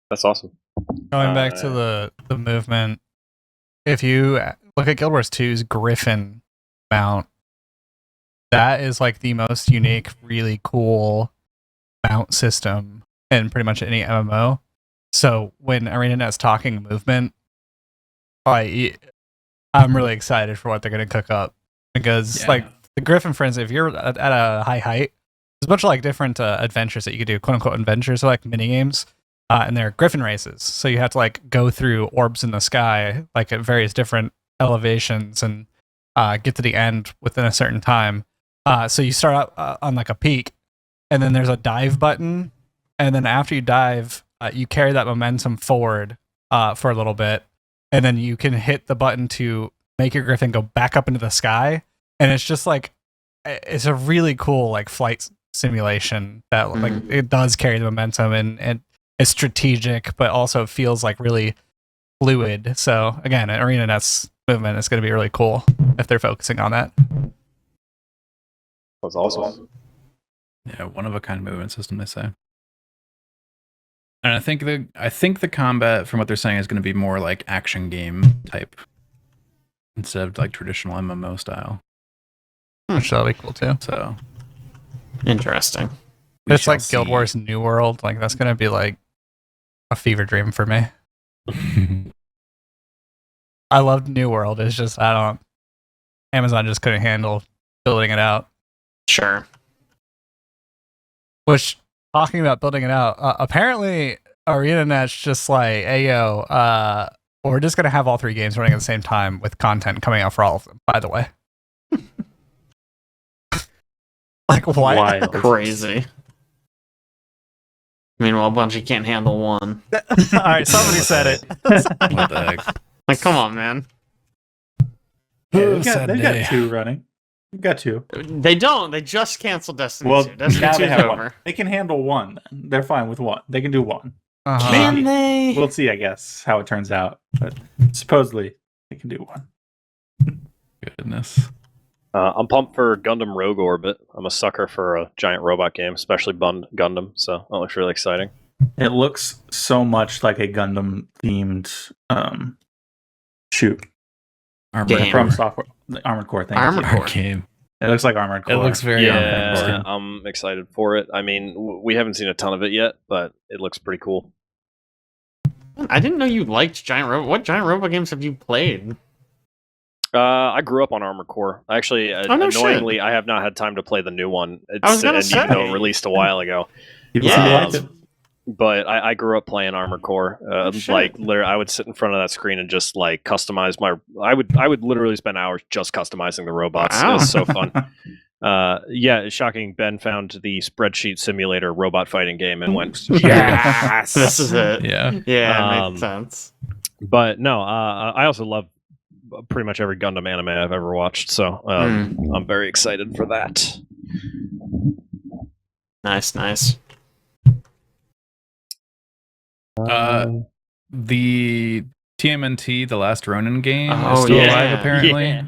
That's awesome. Going back to the movement, if you look at Guild Wars 2's Griffin mount, that is like the most unique, really cool mount system in pretty much any MMO. So when ArenaNet's talking movement, I'm really excited for what they're going to cook up, because like the Griffin, for instance, if you're at a high height, there's a bunch of like different adventures that you could do, quote unquote adventures, so like mini games. And they're Griffin races. So you have to like go through orbs in the sky, like at various different elevations, and get to the end within a certain time. So you start out on like a peak, and then there's a dive button. And then after you dive, you carry that momentum forward for a little bit. And then you can hit the button to make your Griffin go back up into the sky. And it's just like, it's a really cool like flight simulation that like it does carry the momentum, and it's strategic, but also feels like really fluid. So again, ArenaNet's movement is going to be really cool if they're focusing on that. That's awesome. Yeah, one of a kind movement system, they say. And I think the combat, from what they're saying, is going to be more like action game type instead of like traditional MMO style. Which that'll be cool too. So Interesting. It's like Guild Wars New World. Like that's going to be like a fever dream for me. I loved New World. It's just Amazon just couldn't handle building it out. Sure. Which, talking about building it out, apparently ArenaNet's just like, hey yo, we're just gonna have all three games running at the same time with content coming out for all of them. By the way, like what? Wild. Crazy. Meanwhile, Bungie can't handle one. All right, somebody said it. What the heck? Like, come on, man. Yeah, Sad they've day. got two running. We've got two. They don't. They just canceled Destiny Well, 2. Destiny now 2 they is have over. one. They can handle one. They're fine with one. They can do one. Uh-huh. Man, Can they? We'll see, I guess, how it turns out. But supposedly, they can do one. Goodness. I'm pumped for Gundam Rogue Orbit. I'm a sucker for a giant robot game, especially Gundam, so that looks really exciting. It looks so much like a Gundam-themed shoot. Armored Damn. From Core. software, the Armored Core thing. Armored Core. Game. It looks like Armored Core. It looks very Yeah, Armored Core. I'm excited for it. I mean, we haven't seen a ton of it yet, but it looks pretty cool. I didn't know you liked Giant Robot. What Giant Robot games have you played? I grew up on Armored Core. Actually, no annoyingly, I have not had time to play the new one. I was gonna Even though say. it released a while ago. People Yeah. seem to like it. But I grew up playing Armored Core. Shit. Like, literally, I would sit in front of that screen and just like customize my. I would literally spend hours just customizing the robots. Wow. It was so fun. Yeah, it's shocking. Ben found the spreadsheet simulator robot fighting game and went, yes, This is it. Yeah. Yeah, it makes sense. But no, I also love pretty much every Gundam anime I've ever watched, so I'm very excited for that. Nice. The TMNT, the Last Ronin game, is Oh, still yeah. alive apparently. Yeah.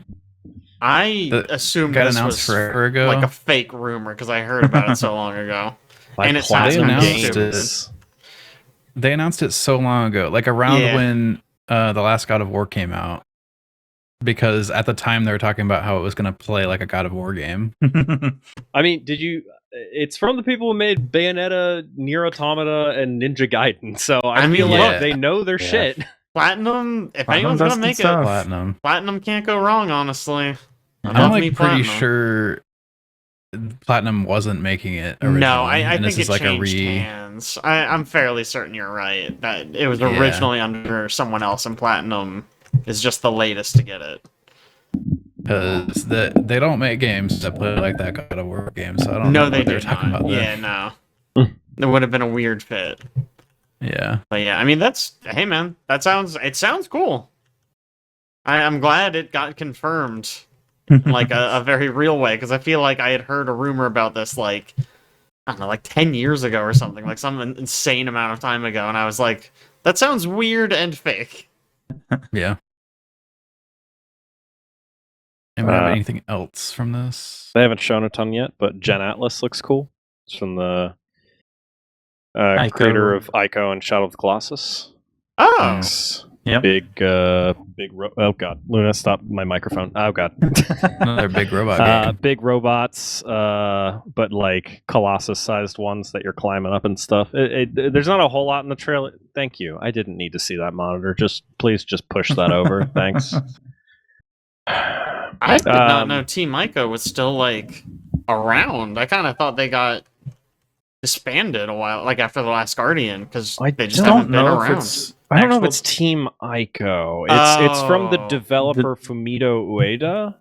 I That assumed got this announced was forever ago. like a fake rumor because I heard about it so long ago. Like And it sounds Platinum announced Games. They announced it so long ago, like around Yeah. when the last God of War came out. Because at the time they were talking about how it was going to play like a God of War game. I mean, did you? It's from the people who made Bayonetta, Nier Automata, and Ninja Gaiden. So I I feel mean, like look. they know their Yeah. shit. Platinum, if Platinum anyone's does gonna good make stuff. Platinum. Platinum can't go wrong, honestly. I I'm love like me pretty Platinum. sure Platinum wasn't making it originally. No, I and think this it is like changed hands. I'm fairly certain you're right. That it was Yeah. originally under someone else, and Platinum is just the latest to get it. because they don't make games that play like that God of War game, so I don't No, know they what they're did talking not. about there. Yeah, no. It would have been a weird fit. Yeah. But yeah, I mean, hey man, it sounds cool. I'm glad it got confirmed in like a very real way, because I feel like I had heard a rumor about this like, I don't know, like 10 years ago or something, like some insane amount of time ago, and I was like, that sounds weird and fake. Yeah. Anybody have anything else from this? They haven't shown a ton yet, but Gen Atlas looks cool. It's from the Ico. creator of Ico and Shadow of the Colossus. Oh, It's Yep. oh god, Luna, stop my microphone. Oh god. Another big robot game. Big robots, but like Colossus-sized ones that you're climbing up and stuff. There's not a whole lot in the trailer. Thank you. I didn't need to see that monitor. Please push that over. Thanks. I did not know Team Ico was still like around. I kind of thought they got disbanded a while, like after the last Guardian, because I they just don't haven't been know if around. it's I don't know if actual- it's Team Ico. It's from the Oh. developer Fumito Ueda.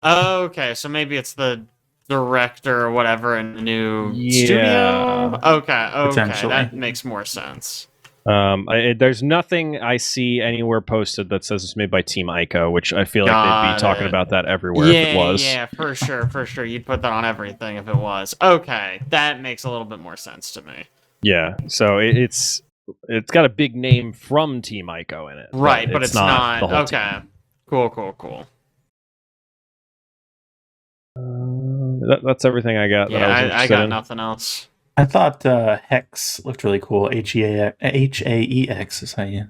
Oh, okay, so maybe it's the director or whatever in the new Yeah. studio. Okay, Potentially. that makes more sense. There's nothing I see anywhere posted that says it's made by Team Ico, which I feel like they'd Got be talking it. about that everywhere if it was. Yeah, for sure. You'd put that on everything if it was. Okay, that makes a little bit more sense to me. Yeah, so it's got a big name from Team Ico in it. Right, but it's not. the whole Okay, team. cool. That's everything I got. that I was Yeah, I interested got in. nothing else. I thought Hex looked really cool. Haex is how you.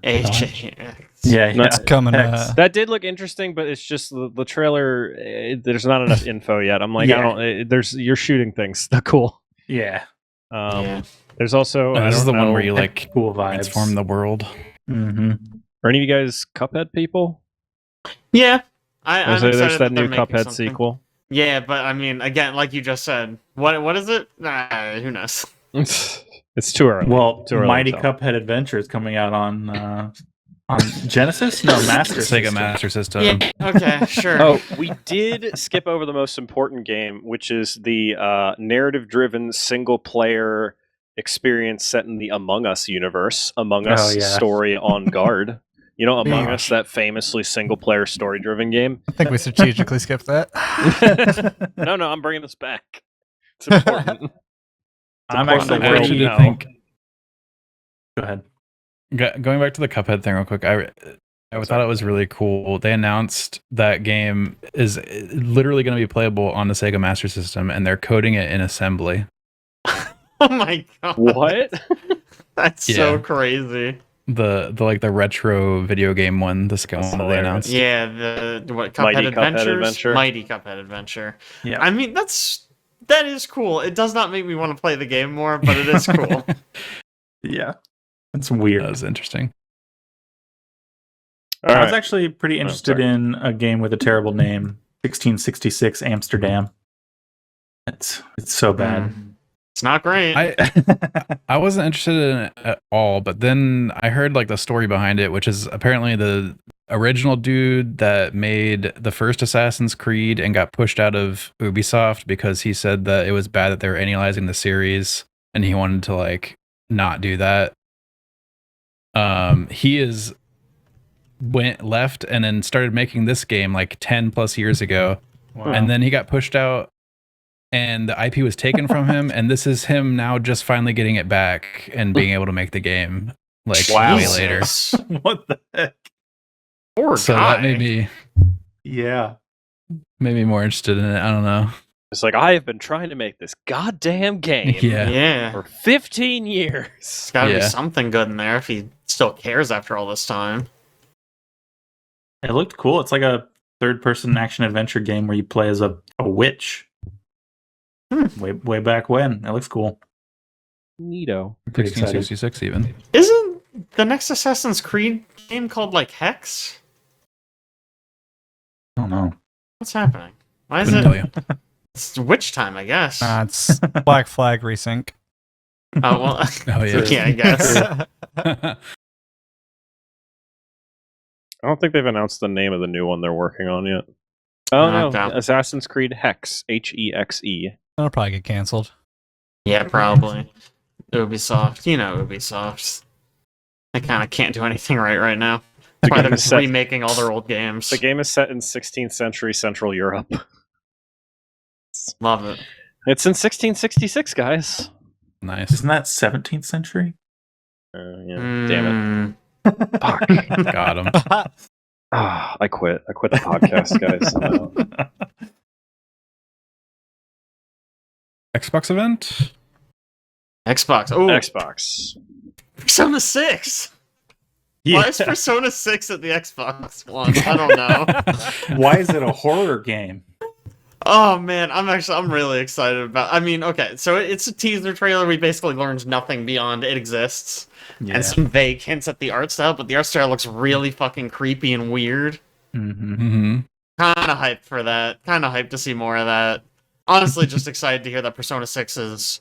Yeah, That's coming, Hex. That did look interesting, but it's just the trailer. There's not enough info yet. I'm like, Yeah. you're shooting things. Cool. yeah, Yeah. There's also this is the one where you know, like cool vibes. transform the world. Mm-hmm. Are any of you guys Cuphead people? Yeah, I'm There's excited that they're new making Cuphead something. sequel. Yeah, but I mean, again, like you just said, what is it? Who knows? It's too early. Well, Too early to Mighty tell. Cuphead Adventure is coming out on Genesis? No, Master Sega System. Master System. Yeah. Okay. Sure. Oh, we did skip over the most important game, which is the narrative-driven single-player experience set in the Among Us universe. Among Us yeah. story on guard. You know, Among Yeah. Us, that famously single-player story-driven game. I think we strategically skipped that. No, I'm bringing this back. It's important. I'm important actually that I we're very. actually you did know. think Go ahead. going back to the Cuphead thing real quick. I thought it was really cool. They announced that game is literally going to be playable on the Sega Master System, and they're coding it in assembly. Oh my god. What? That's so Yeah. crazy. The like the retro video game one, the second That's one that they hilarious. announced. Yeah. The what? Cuphead Mighty Cuphead Adventures. Adventure. Mighty Cuphead Adventure. Yeah. I mean, that is cool. It does not make me want to play the game more, but it is cool. Yeah. That's weird. That was interesting. All I was right. actually pretty interested sorry. in a game with a terrible name, 1666 Amsterdam. It's so bad. It's not great. I wasn't interested in it at all, but then I heard like the story behind it, which is apparently the original dude that made the first Assassin's Creed and got pushed out of Ubisoft because he said that it was bad that they were annualizing the series and he wanted to like not do that. He left and then started making this game like 10 plus years ago. Wow. And then he got pushed out and the IP was taken from him. And this is him now just finally getting it back and being able to make the game like way later. Jesus. What the heck? Poor So guy. that made Yeah. me more interested in it. I don't know. It's like, I have been trying to make this goddamn game Yeah. Yeah. for 15 years. It's got to be Yeah. something good in there if he still cares after all this time. It looked cool. It's like a third-person action adventure game where you play as a witch. Way back when. It looks cool. Neato. I'm pretty excited. 1666 even. Isn't the next Assassin's Creed game called like Hex? I don't know. What's happening? Why is Couldn't it? tell you. It's Witch Time, I guess. It's Black Flag Resync. Oh well. Oh yeah. Yeah, I guess. I don't think they've announced the name of the new one they're working on yet. Oh no, Okay. Assassin's Creed Hex, Hexe. That'll probably get canceled. Yeah, probably. Ubisoft. You know Ubisoft. They kind of can't do anything right now. That's why game they're is set- remaking all their old games. The game is set in 16th century Central Europe. Love it. It's in 1666, guys. Nice. Isn't that 17th century? Yeah, damn it. Fuck. Got him. I quit. I quit the podcast, guys. I'm out. Xbox event? Xbox. Oh, Xbox. Persona 6. Why is Persona 6 at the Xbox One? I don't know. Why is it a horror game? Oh man, I'm really excited about. I mean, okay, so it's a teaser trailer. We basically learned nothing beyond it exists and some vague hints at the art style, but the art style looks really fucking creepy and weird. Mm-hmm. Mm-hmm. Kind of hyped for that. Kind of hyped to see more of that. Honestly, just excited to hear that Persona 6 is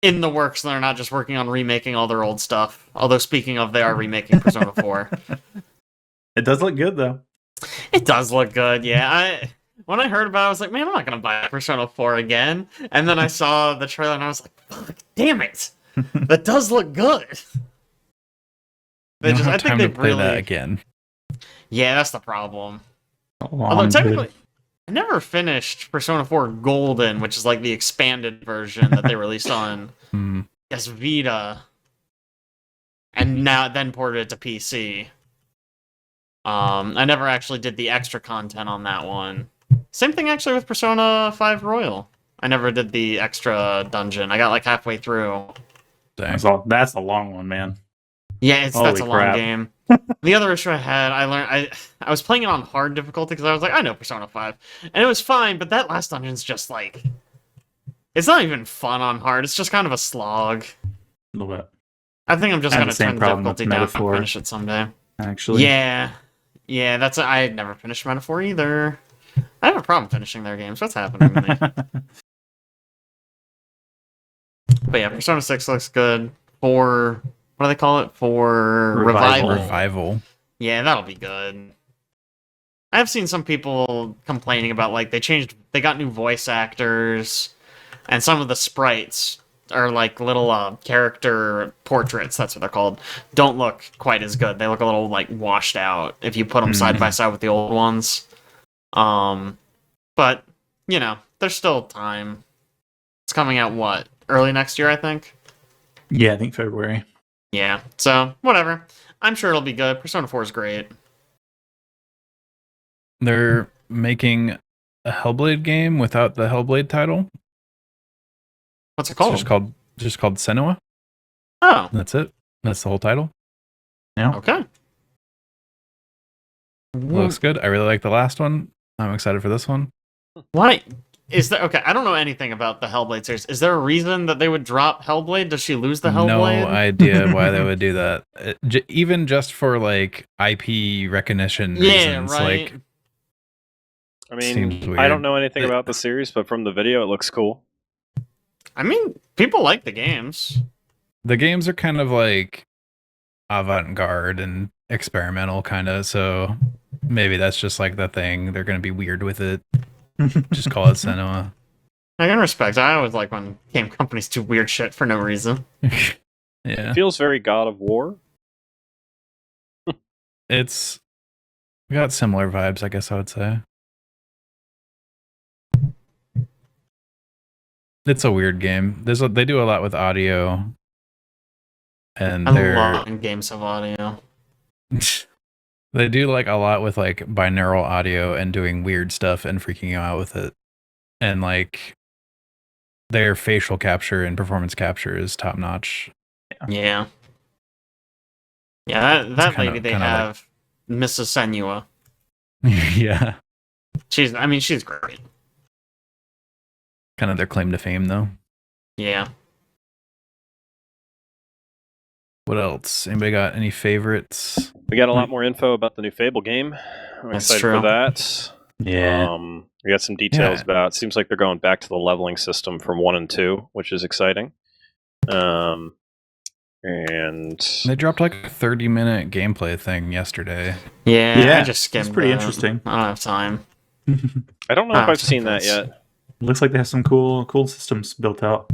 in the works and they're not just working on remaking all their old stuff. Although, speaking of, they are remaking Persona 4. It does look good though. It does look good, yeah. When I heard about it, I was like, man, I'm not going to buy Persona 4 again. And then I saw the trailer and I was like, fuck, damn it. That does look good. They don't have I think time they to play really. that again. Yeah, that's the problem. Although Although technically, I never finished Persona 4 Golden, which is like the expanded version that they released on Hmm. PS Vita, and then ported it to PC. I never actually did the extra content on that one. Same thing actually with Persona 5 Royal. I never did the extra dungeon. I got like halfway through. Dang. that's a long one, man. Yeah, that's Holy a long crap. game. The other issue I had, I was playing it on hard difficulty because I was like, I know Persona 5. And it was fine, but that last dungeon's just like... It's not even fun on hard, it's just kind of a slog. A little bit, I think I'm just I have going the to same turn the problem with difficulty down and Metaphor. finish it someday. actually. Yeah, I had never finished Metaphor either. I have a problem finishing their games. What's happening with me? But yeah, Persona 6 looks good. For what do they call it? For Revival. Revival. Yeah, that'll be good. I've seen some people complaining about like they got new voice actors, and some of the sprites are like little character portraits. That's what they're called. Don't look quite as good. They look a little like washed out if you put them side by side with the old ones. But you know, there's still time. It's coming out what, early next year, I think. Yeah, I think February. Yeah, so whatever. I'm sure it'll be good. Persona 4 is great. They're making a Hellblade game without the Hellblade title. What's it It's called? just called Senua. Oh, That's it. That's the whole title. okay. Looks good. I really like the last one. I'm excited for this one. Why is there? Okay, I don't know anything about the Hellblade series. Is there a reason that they would drop Hellblade? Does she lose the No Hellblade? idea why they would do that. Even just for like IP recognition Yeah, reasons. right. Like, I mean, Seems I weird. don't know anything about the series, but from the video, it looks cool. I mean, people like the games. the games are kind of like avant-garde and experimental kind of, so maybe that's just like the thing. They're going to be weird with it. Just call it Senua. I can respect. I always like when game companies do weird shit for no reason. Yeah. It feels very God of War. It's got similar vibes, I guess I would say. It's a weird game. They do a lot with audio, and I they're love games of audio. they do like a lot with like binaural audio and doing weird stuff and freaking you out with it, and like their facial capture and performance capture is top notch. Yeah. Yeah, that kinda- lady they kinda like- have, Mrs. Senua. Yeah, She's great. kind of their claim to fame though. Yeah. What else? Anybody got any favorites? We got a lot more info about the new Fable game. I'm That's excited true. for that. Yeah. We got some details Yeah. about. Seems like they're going back to the leveling system from 1 and 2, which is exciting. And They dropped like a 30-minute gameplay thing yesterday. Yeah, I just it's skimmed pretty it. interesting. I don't have time. I don't know if I've seen that That's- yet. Looks like they have some cool systems built out.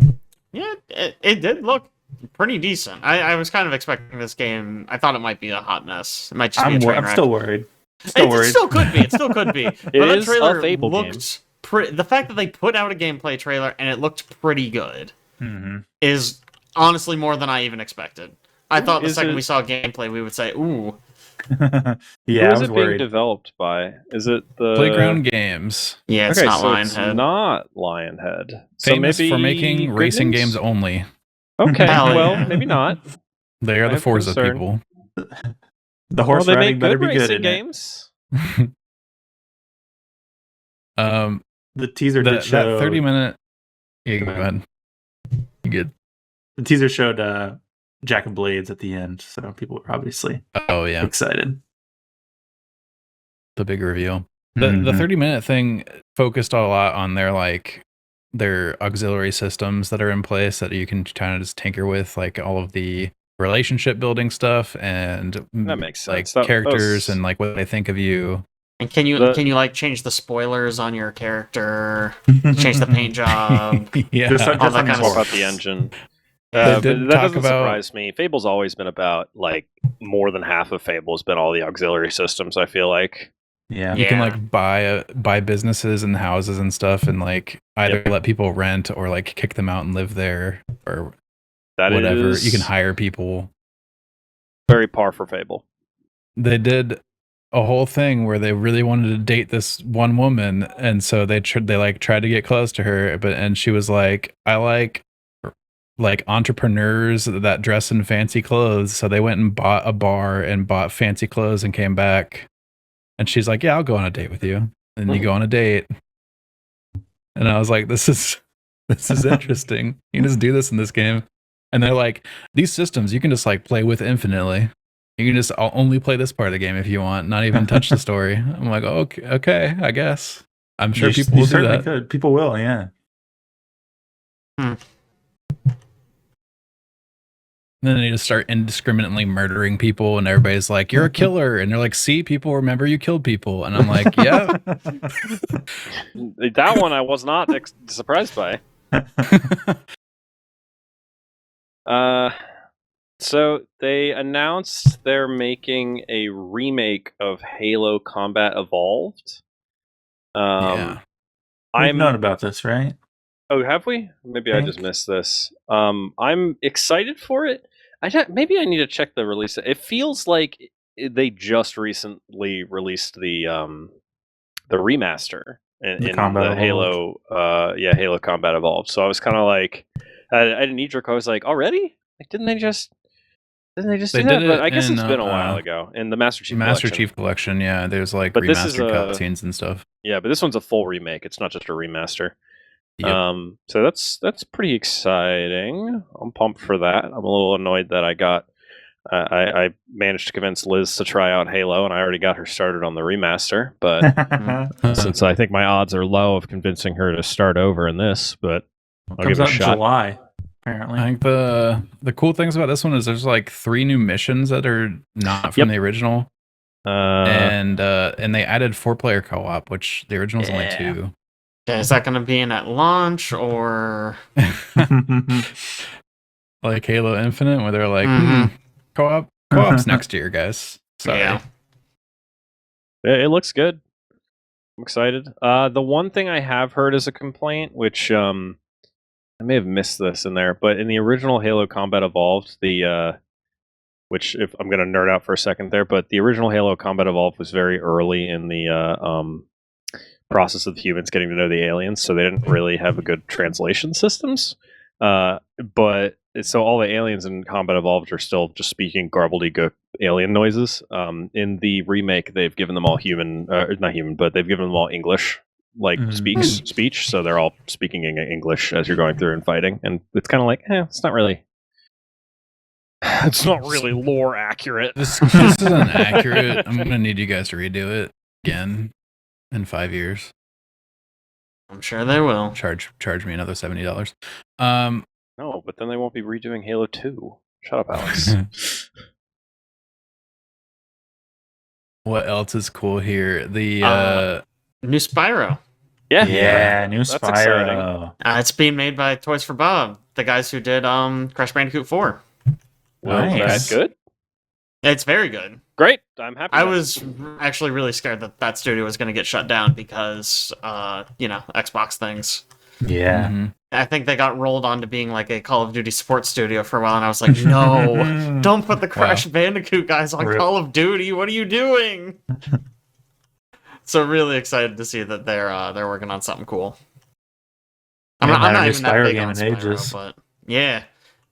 Yeah, it did look pretty decent. I was kind of expecting this game. I thought it might be a hot mess. It might just be a train I'm wreck. still worried. It Still worried. still could be. It still could be. But It that is a trailer Fable looked the fact that they put out a gameplay trailer and it looked pretty good Mm-hmm. is honestly more than I even expected. I thought the Is second it- we saw gameplay, we would say, "Ooh, Yeah, Who I is was it being worried. developed by? Is it the Playground Games. yeah, it's okay, not so Lionhead." it's not Lionhead. So Famous maybe for making racing Goodnans? games only. Okay, Hell well, yeah. maybe not. They are I the have Forza concern. people. The horse well, they riding make better good be good racing in games. Um, it. The teaser that did show 30-minute. Yeah, Go go ahead. ahead. You good? the teaser showed Jack of Blades at the end, so people were obviously Oh yeah, excited. the big reveal. The Mhm. 30-minute thing focused a lot on their auxiliary systems that are in place that you can kind of just tinker with, like all of the relationship building stuff and That makes like sense. That characters was- and like what they think of you. And can you like change the spoilers on your character, change the paint job? Yeah, Just- all just that on kind your of More horse. about the engine. They But did that talk doesn't about- surprise me. Fable's always been about like more than half of Fable's been all the auxiliary systems. I feel like Yeah. you can Yeah. like buy businesses and houses and stuff, and like either let people rent or like kick them out and live there or that whatever. is You can hire people. very par for Fable. They did a whole thing where they really wanted to date this one woman, and so they tried to get close to her, and she was like, I like entrepreneurs that dress in fancy clothes. So they went and bought a bar and bought fancy clothes and came back, and she's like, yeah, I'll go on a date with you. And you go on a date, and I was like, this is interesting. You can just do this in this game. And they're like, these systems you can just like play with infinitely. You can just only play this part of the game if you want, not even touch the story. I'm like, okay, I guess. I'm sure people will do certainly that. could. People will, yeah. And then they just start indiscriminately murdering people, and everybody's like, you're a killer. And they're like, see, people remember you killed people. And I'm like, yeah. That one I was not surprised by. So they announced they're making a remake of Halo Combat Evolved. Yeah. I've known about this, right? Oh, have we? Maybe I Think. just missed this. I'm excited for it. Maybe I need to check the release. It feels like they just recently released the remaster in The the Combat Halo. Halo Combat Evolved. So I was kind of like, I didn't knee jerk. I was like, already? Like, didn't they just They do that? did But it I guess in, it's been a while ago in the Master Chief Master Collection. Chief Collection, yeah. There's like But this is remastered a- cutscenes and stuff. Yeah, but this one's a full remake. It's not just a remaster. Yep. So that's pretty exciting. I'm pumped for that. I'm a little annoyed that I managed to convince Liz to try out Halo, and I already got her started on the remaster. But since I think my odds are low of convincing her to start over in this, but I'll Comes give it a out in shot. July, apparently. I think the cool things about this one is there's like 3 new missions that are not from Yep. the original, and they added 4-player co-op, which the original's only Yeah. 2. Okay, is that going to be in at launch or? Like Halo Infinite, where they're like, Mhm. co-op's next year, guys. Sorry. Yeah. It looks good. I'm excited. The one thing I have heard as a complaint, which I may have missed this in there, but in the original Halo Combat Evolved, which if I'm going to nerd out for a second there, but the original Halo Combat Evolved was very early in the process of the humans getting to know the aliens, so they didn't really have a good translation systems. But so all the aliens in Combat Evolved are still just speaking garbledy-gook alien noises. In the remake, they've given them all human, not human, but they've given them all English like Mhm. speech, so they're all speaking in English as you're going through and fighting, and it's kind of like, it's not really. It's not really lore accurate. This isn't accurate. I'm gonna need you guys to redo it again in 5 years. I'm sure they will. Charge me another $70. No, but then they won't be redoing Halo 2. Shut up, Alex. What else is cool here? The New Spyro. Yeah, new That's Spyro. It's being made by Toys for Bob, the guys who did Crash Bandicoot 4. Well, Nice. that's good. It's very good. Great. I'm happy. I about was actually really scared that that studio was going to get shut down because, Xbox things. Yeah. Mhm. I think they got rolled onto being like a Call of Duty support studio for a while, and I was like, no, don't put the Crash Bandicoot guys on Rip. Call of Duty. What are you doing? So really excited to see that they're working on something cool. I'm Haven't not had a new even that Spyro big game on in Spyro, ages. but yeah.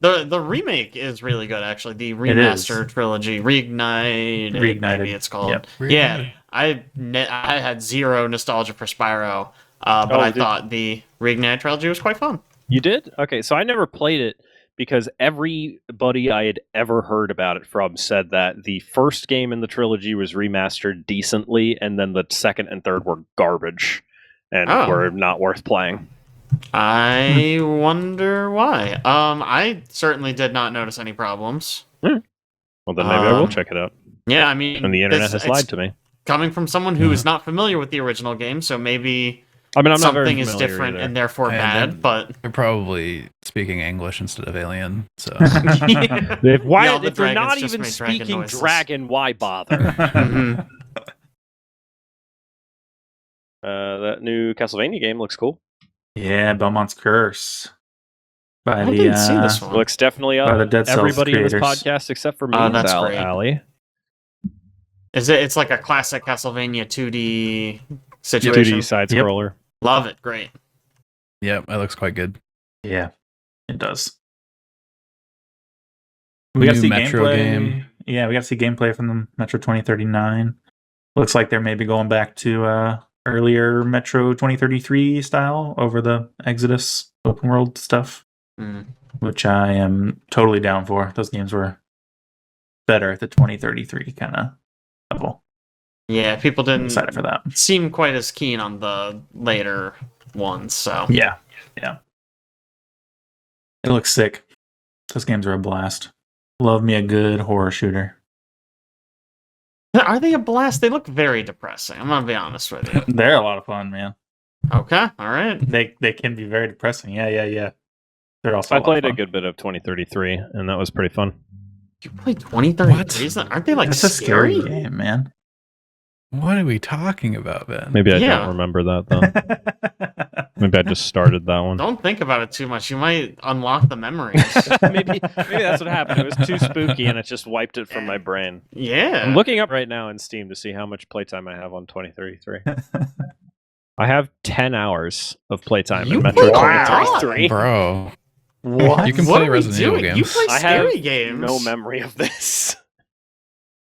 The remake is really good, actually. The is. remaster trilogy, Reignited, Reignited. maybe it's called. Yep. Yeah, I had zero nostalgia for Spyro, but I thought the Reignited trilogy was quite fun. You did? Okay, so I never played it because everybody I had ever heard about it from said that the first game in the trilogy was remastered decently, and then the second and third were garbage and were not worth playing. I wonder why. I certainly did not notice any problems. Well, then maybe I will check it out. Yeah, I mean, And the internet has it's lied to me. coming from someone who is not familiar with the original game, so maybe I mean, I'm not very something is familiar different either. and therefore And bad. then- But They're probably speaking English instead of alien. So If, why, Yeah, all the if they're not dragons just even make dragon speaking noises. dragon, why bother? Mhm. That new Castlevania game looks cool. Yeah, Belmont's Curse. By I the didn't see this one. Looks definitely by up. the Dead Cells Everybody in this creators. podcast except for me Oh, and that's Val great. Alley. Is it? It's like a classic Castlevania 2D situation. 2D side scroller. Love it. Great. yep, that looks quite good. Yeah, it does. We got to New see Metro gameplay. game. Yeah, we got to see gameplay from the Metro 2039. Looks like they're maybe going back to earlier Metro 2033 style over the Exodus open world stuff, Mm. which I am totally down for. Those games were better at the 2033 kind of level. Yeah, people I'm didn't excited for that. seem quite as keen on the later ones. So Yeah. It looks sick. Those games are a blast. Love me a good horror shooter. are they a blast? They look very depressing. I'm gonna be honest with you. They're a lot of fun, man. Okay, all right. They can be very depressing. Yeah. They're also I a lot of played a fun. good bit of 2033, and that was pretty fun. You play 2033? Aren't they like It's a scary? scary game, man. What are we talking about, Ben? Maybe I Yeah. don't remember that, though. Maybe I just started that one. Don't think about it too much. You might unlock the memories. maybe that's what happened. It was too spooky, and it just wiped it from my brain. Yeah. I'm looking up right now in Steam to see how much playtime I have on 2033. I have 10 hours of playtime You in Metro play 2033. Bro, What? you can What play are we Resident Evil doing? games. You play I have scary games. No memory of this.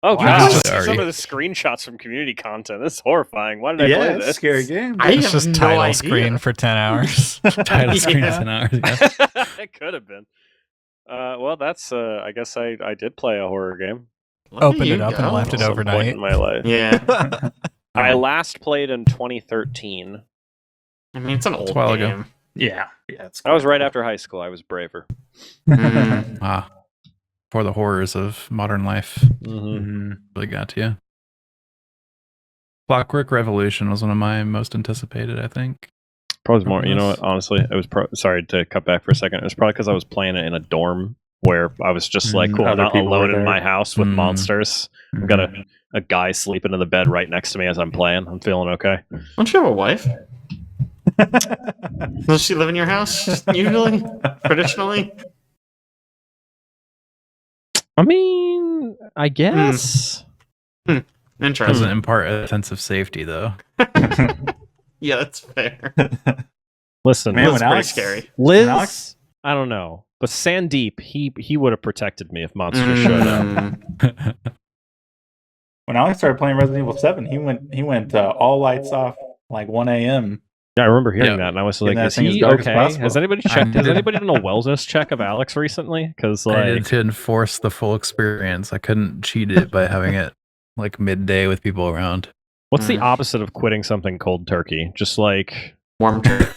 Oh, Wow. God. Actually, See are some you? of the screenshots from community content. This is horrifying. Why did I Yeah, play it's a this? scary game. I It's have just no title idea. screen for 10 hours. title screen Yeah. is an hour. Yeah. It could have been. Well, that's. I guess I did play a horror game Look at Opened you it up and go. left at it some overnight. point in my life. Yeah. I last played in 2013. I mean, it's an old a while game. ago. Yeah. It's That was right after high school. I was braver. Mm. Ah, for the horrors of modern life, Mm-hmm. Mhm. really got to you. Clockwork Revolution was one of my most anticipated, I think. Probably more. You know what? Honestly, it was. Sorry to cut back for a second. It was probably because I was playing it in a dorm where I was just like, cool, I'm Other not people were alone in there. my house with Mm. monsters. I've got a guy sleeping in the bed right next to me as I'm playing. I'm feeling okay. Don't you have a wife? Does she live in your house usually? Traditionally? I mean, I guess. Doesn't Interesting. impart a sense of safety, though. Yeah, that's fair. Listen, Man, That's when pretty Alex- scary. Liz. Alex- I don't know, but Sandeep, he would have protected me if monsters showed up. Mm. When Alex started playing Resident Evil 7, he went all lights off like 1 a.m. Yeah, I remember hearing Yeah. that, and I was Yeah, like, that "Is thing as he dark as okay? possible. Has anybody I checked? Has did- anybody done a wellness check of Alex recently? Because I did like, to enforce the full experience. I couldn't cheat it by having it like midday with people around. what's the Mm. opposite of quitting something cold turkey? Just like, Warm turkey.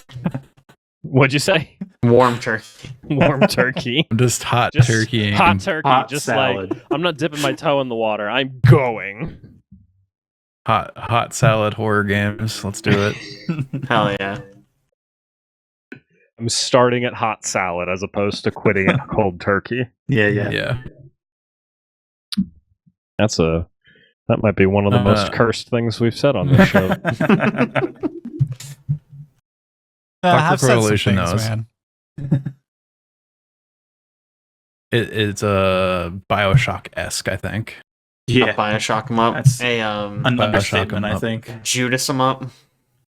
what'd you say? Warm turkey. Warm turkey. I'm just hot Just turkeying. hot turkey. Hot just salad. like I'm not dipping my toe in the water. I'm going. hot salad horror games. Let's do it. Hell yeah. I'm starting at hot salad as opposed to quitting at cold turkey. Yeah. Yeah. That might be one of the most cursed things we've said on this show. I've said some Revolution things, knows. man. It's a Bioshock-esque, I think. Yeah. Bioshock 'em up. That's A An Bioshock understatement, 'em I up. think. Judas 'em up.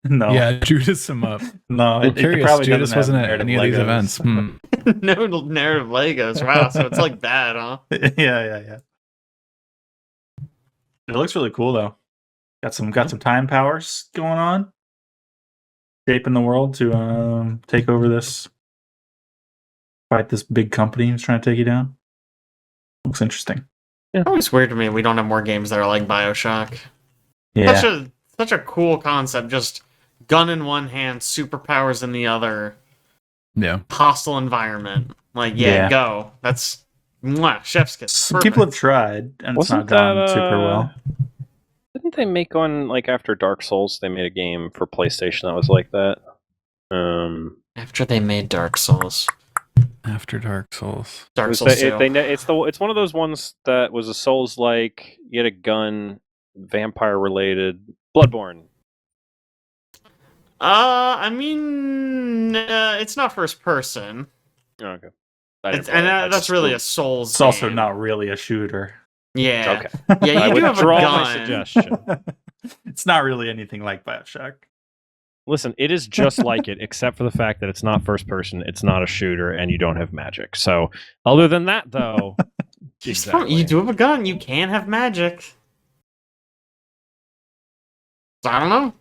No. Yeah, Judas him up. No. I'm curious, probably Judas doesn't have wasn't at narrative any of these Legos. events. No narrative Legos. Wow, so it's like bad, huh? yeah. It looks really cool though. Got some time powers going on. Shaping the world to take over this fight this big company who's trying to take you down. Looks interesting. It's always weird to me we don't have more games that are like Bioshock. Yeah. Such a cool concept. Just gun in one hand, superpowers in the other, Yeah. hostile environment. Like, Yeah. go. That's chef's kiss. Some people have tried and it's not gone super well. Didn't they make one like after Dark Souls? They made a game for PlayStation that was like that. After they made Dark Souls. After Dark Souls. Dark Souls 2. It's one of those ones that was a Souls like. You had a gun, vampire related, Bloodborne. I mean, it's not first person. Oh, okay, That's really a Souls. It's also game. not really a shooter. Yeah. Okay. Yeah, I you do have a withdraw my gun. suggestion. It's not really anything like Bioshock. Listen, it is just like it, except for the fact that it's not first person, it's not a shooter, and you don't have magic. So, other than that, though, You do have a gun. You can have magic. So, I don't know.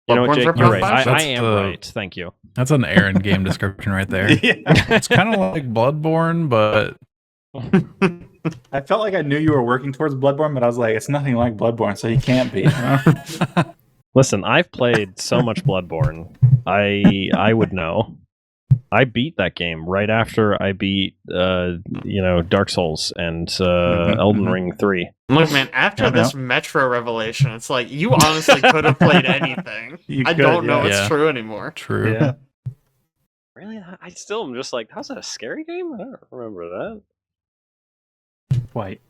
You know what, Bloodborne's Jake? ripping You're off right. Bioshock. I am right. Thank you. That's an Aaron game description right there. Yeah. It's kind of like Bloodborne, but I felt like I knew you were working towards Bloodborne, but I was like, it's nothing like Bloodborne, so he can't be. Listen, I've played so much Bloodborne. I would know. I beat that game right after I beat Dark Souls and Elden Ring 3. Look, man, after this Metro revelation, it's like, you honestly could have played anything. I don't know yeah. it's true anymore. true. Yeah. Really? I still am just like, how's that a scary game? I don't remember that. White.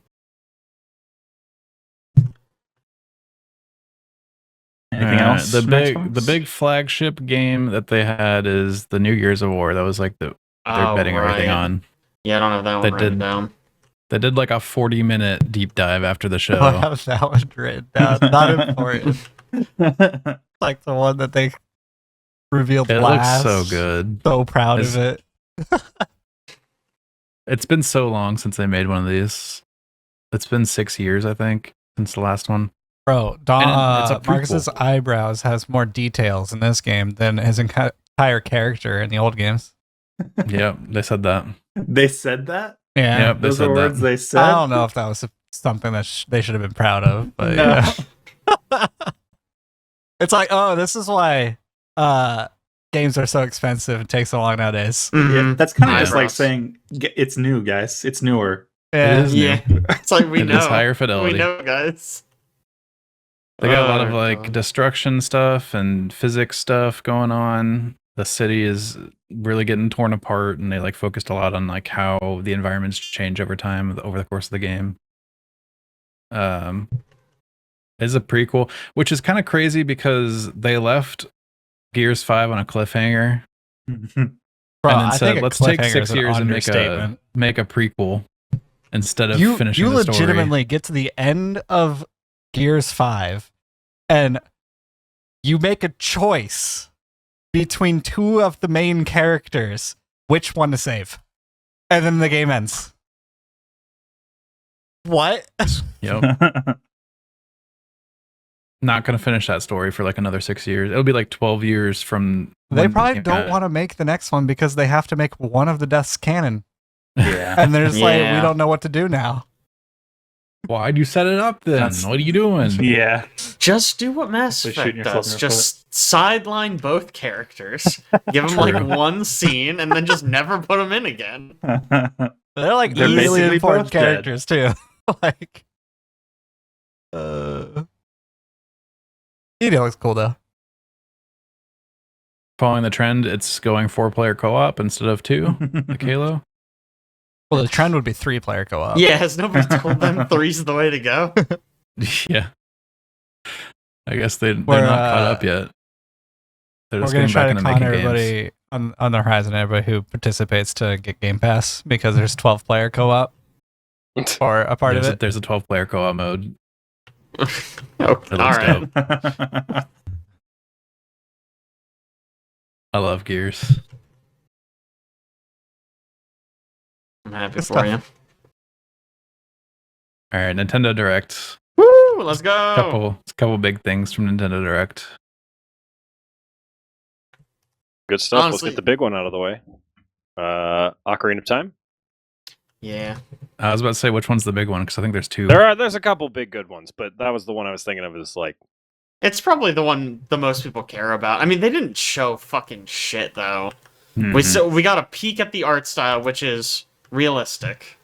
Anything else? The from big Xbox? flagship game that they had is the New Gears of War. That was like they're betting everything on. Yeah, I don't have that one They written did. down. They did like a 40-minute deep dive after the show. Oh, I have that one written down. Not important. Like the one that they revealed It last. looks so good. So proud It's- of it. It's been so long since they made one of these. It's been 6 years, I think, since the last one. Bro, it's a prequel. Marcus's eyebrows has more details in this game than his entire character in the old games. Yep, they said that. They said that? Yeah. Yep, they Those are said words that. they said? I don't know if that was something that they should have been proud of, but No. yeah. It's like, oh, this is why games are so expensive and take so long nowadays. Yeah, Mhm. that's kind of just like Eyebrows. saying, it's new, guys. It's newer. Yeah. It is new. Yeah. It's like, we It know. is higher fidelity. We know, guys. They got a lot of Oh, like God. destruction stuff and physics stuff going on. The city is really getting torn apart, and they like focused a lot on like how the environments change over time over the course of the game. It's a prequel, which is kind of crazy because they left Gears 5 on a cliffhanger Bro, and then I said, think a "Let's take cliffhanger 6 is an years and understatement. make a prequel instead of You finishing the story." legitimately get to the end of Gears 5 and you make a choice between two of the main characters, which one to save. And then the game ends. What? Yep. not going to finish that story for like another 6 years. It'll be like 12 years from. They when probably it came don't out. want to make the next one because they have to make one of the deaths canon. Yeah. And they're just like, Yeah. we don't know what to do now. Why'd you set it up then? That's- What are you doing? Yeah. Just do what Mass Like shooting Effect yourself does. in your Just sideline both characters, give them like True. one scene, and then just never put them in again. They're like They're really basically important both dead. characters too. Like, Edie looks cool though. Following the trend, it's going 4-player co-op instead of 2, like Halo. Well, the trend would be 3-player co-op. Yeah, has nobody told them 3's the way to go? Yeah. I guess they're We're, not caught up yet. They're We're just gonna getting try back to into con making games. everybody on the horizon, everybody who participates to get Game Pass because there's 12-player co-op or a part of it. There's a 12-player co-op mode. Oh, looks all right. dope. I love Gears. I'm happy Good for stuff. you. All right, Nintendo Direct. Woo! Let's go. Couple big things from Nintendo Direct. Good stuff. Honestly- Let's get the big one out of the way. Ocarina of Time. Yeah. I was about to say which one's the big one because I think there's 2. There's a couple big good ones, but that was the one I was thinking of. Is like It's probably the one the most people care about. I mean, they didn't show fucking shit though. Mhm. We got a peek at the art style, which is realistic.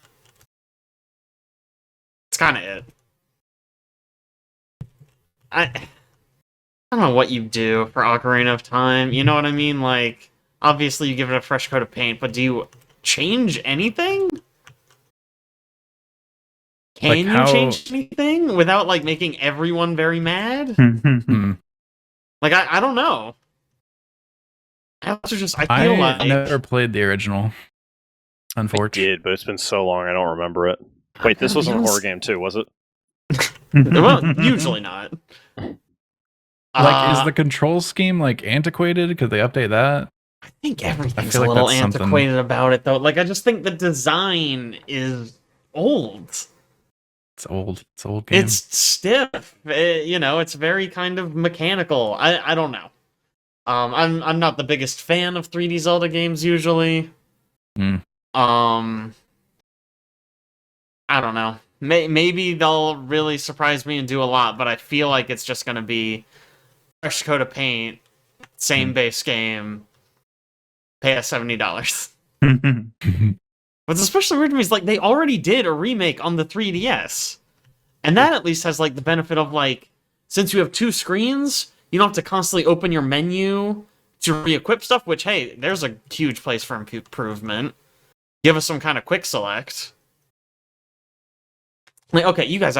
It's kind of it. I don't know what you do for Ocarina of Time. You know what I mean? Like, obviously you give it a fresh coat of paint, but do you change anything? Can Like you how- change anything without like making everyone very mad? Hmm. Like, I don't know. I also just I I feel like never played the original. I Unfortunately, did, but it's been so long I don't remember it. Wait, this wasn't a horror game too, was it? well, usually not. like, is the control scheme like antiquated? Could they update that? I think everything's feel a like little that's something- antiquated about it, though. Like, I just think the design is old. It's old. It's an old game. It's stiff. You know, it's very kind of mechanical. I don't know. I'm not the biggest fan of 3D Zelda games usually. Hmm. I don't know. Maybe they'll really surprise me and do a lot, but I feel like it's just gonna be fresh coat of paint, same base game, pay us $70. What's especially weird to me is like they already did a remake on the 3DS. And that at least has like the benefit of like, since you have 2 screens, you don't have to constantly open your menu to re-equip stuff, which hey, there's a huge place for improvement. Give us some kind of quick select. Like, okay, you guys,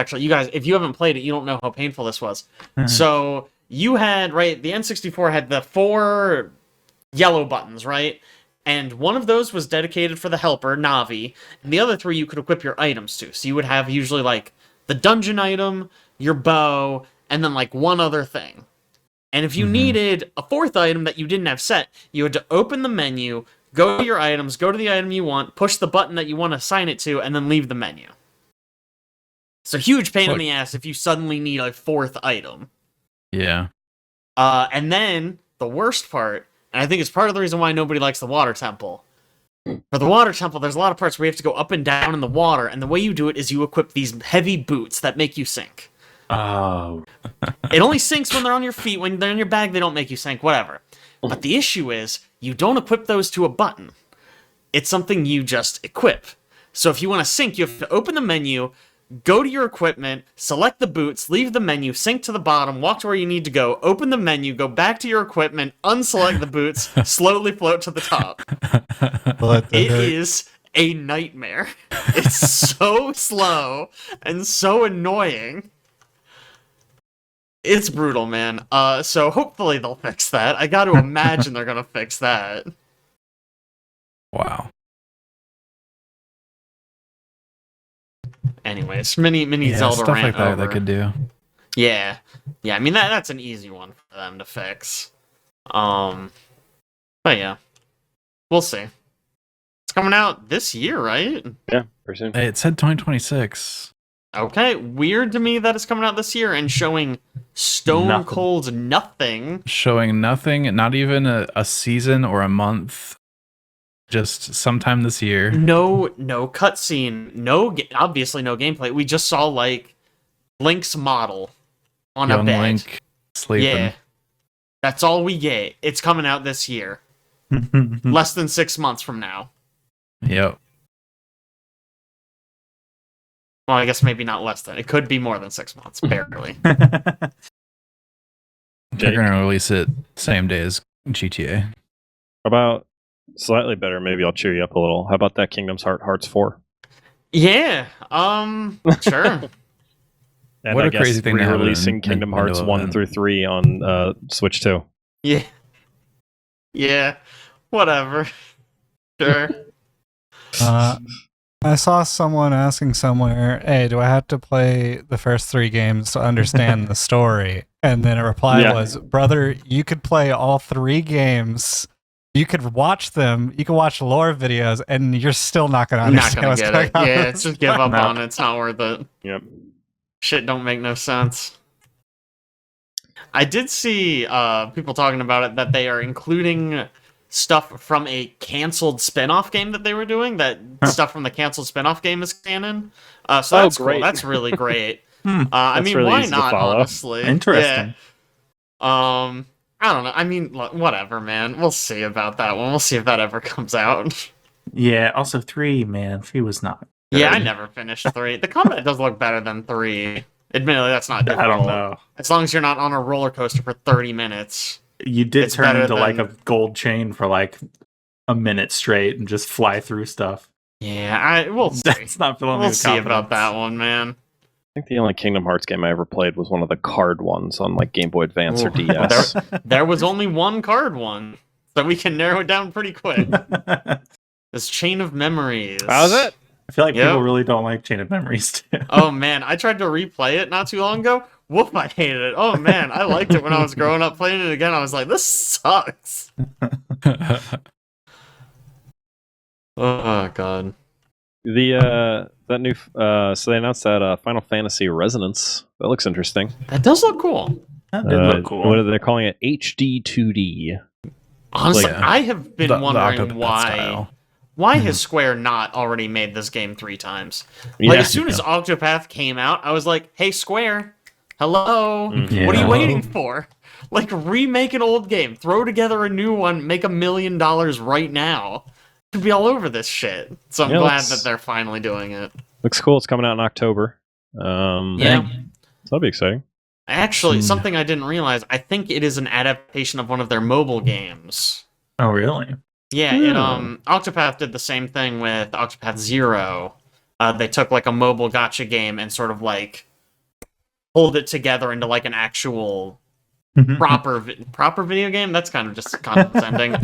if you haven't played it, you don't know how painful this was. So you had, right, the N64 had the 4 yellow buttons, right? And one of those was dedicated for the helper, Navi, and the other 3 you could equip your items to. So you would have usually like the dungeon item, your bow, and then like one other thing. And if you needed a 4th item that you didn't have set, you had to open the menu, go to your items, go to the item you want, push the button that you want to assign it to, and then leave the menu. It's a huge pain in Look. the ass if you suddenly need a 4th item. Yeah. And then the worst part, and I think it's part of the reason why nobody likes the water temple. For the water temple, there's a lot of parts where you have to go up and down in the water, and the way you do it is you equip these heavy boots that make you sink. Oh. It only sinks when they're on your feet. When they're in your bag, they don't make you sink, whatever. But the issue is, you don't equip those to a button. It's something you just equip. So if you want to sink, you have to open the menu, go to your equipment, select the boots, leave the menu, sink to the bottom, walk to where you need to go, open the menu, go back to your equipment, unselect the boots, slowly float to the top. It is a nightmare. It's so slow and so annoying. It's brutal, man. So hopefully they'll fix that. I got to imagine they're gonna fix that. Wow. Anyways, mini Yeah, Zelda stuff rant like that over. they could do. Yeah. I mean that's an easy one for them to fix. But yeah, we'll see. It's coming out this year, right? Yeah, pretty soon. It said 2026. Okay, weird to me that it's coming out this year and showing Stone Nothing. cold nothing. Showing nothing, not even a season or a month. Just sometime this year. No cutscene. Obviously no gameplay. We just saw like Link's model on a Young bed. Link sleeping. Yeah, that's all we get. It's coming out this year, less than 6 months from now. Yep. Well, I guess maybe not less than. It could be more than 6 months, barely. They're Jake. gonna release it same day as GTA. How about slightly better? Maybe I'll cheer you up a little. How about that Kingdom's Hearts 4? Yeah. Sure. And What I a guess crazy thing to have re-releasing in Kingdom Nintendo Hearts 1 event. through 3 on Switch 2. Yeah. Yeah. Whatever. Sure. I saw someone asking somewhere, "Hey, do I have to play the first 3 games to understand the story?" And then a reply Yeah. was, "Brother, you could play all 3 games. You could watch them. You could watch lore videos, and you're still not going to I'm not understand gonna what's get going it. on." Yeah, it's just give up No. on it. It's not worth it. Yep. Shit don't make no sense. I did see people talking about it that they are including stuff from a canceled spin-off game that they were doing. That stuff from the canceled spin-off game is canon. So Oh, that's cool. great. That's really great. Hmm. I That's mean, really why easy to not? follow. Honestly, Interesting. Yeah. I don't know. I mean, look, whatever, man. We'll see about that one. We'll see if that ever comes out. Yeah. Also, 3, man. 3 was not. Yeah, I good. never finished 3. The combat does look better than 3. Admittedly, that's not I difficult. don't know. As long as you're not on a roller coaster for 30 minutes. You did It's turn better into like than- a gold chain for like a minute straight and just fly through stuff. Yeah, we'll see. That's not filling me We'll with see about confidence. that one, man. I think the only Kingdom Hearts game I ever played was one of the card ones on like Game Boy Advance or Ooh. DS. There was only one card one, so we can narrow it down pretty quick. This Chain of Memories. How's it? I feel like Yep. people really don't like Chain of Memories too. Oh man, I tried to replay it not too long ago. Whoop, I hated it. Oh man, I liked it when I was growing up. Playing it again, I was like, this sucks. Oh god. The that new so they announced that Final Fantasy Resonance. That looks interesting. That does look cool. That did look cool. What are they calling it? HD 2D. Honestly, Like, I have been the wondering Octopath why. style. Why Hmm. has Square not already made this game 3 times? Like, as soon as Octopath came out, I was like, hey, Square, hello, Mhm. what are you Yeah. waiting for? Like, remake an old game, throw together a new one, make $1 million right now. Could be all over this shit. So I'm Yeah, glad let's- that they're finally doing it. Looks cool. It's coming out in October. Yeah. So that'll be exciting. Actually, Hmm. something I didn't realize, I think it is an adaptation of one of their mobile games. Oh, really? Yeah, Hmm. Octopath did the same thing with Octopath Zero. They took like a mobile gacha game and sort of like pulled it together into like an actual proper video game. That's kind of just condescending.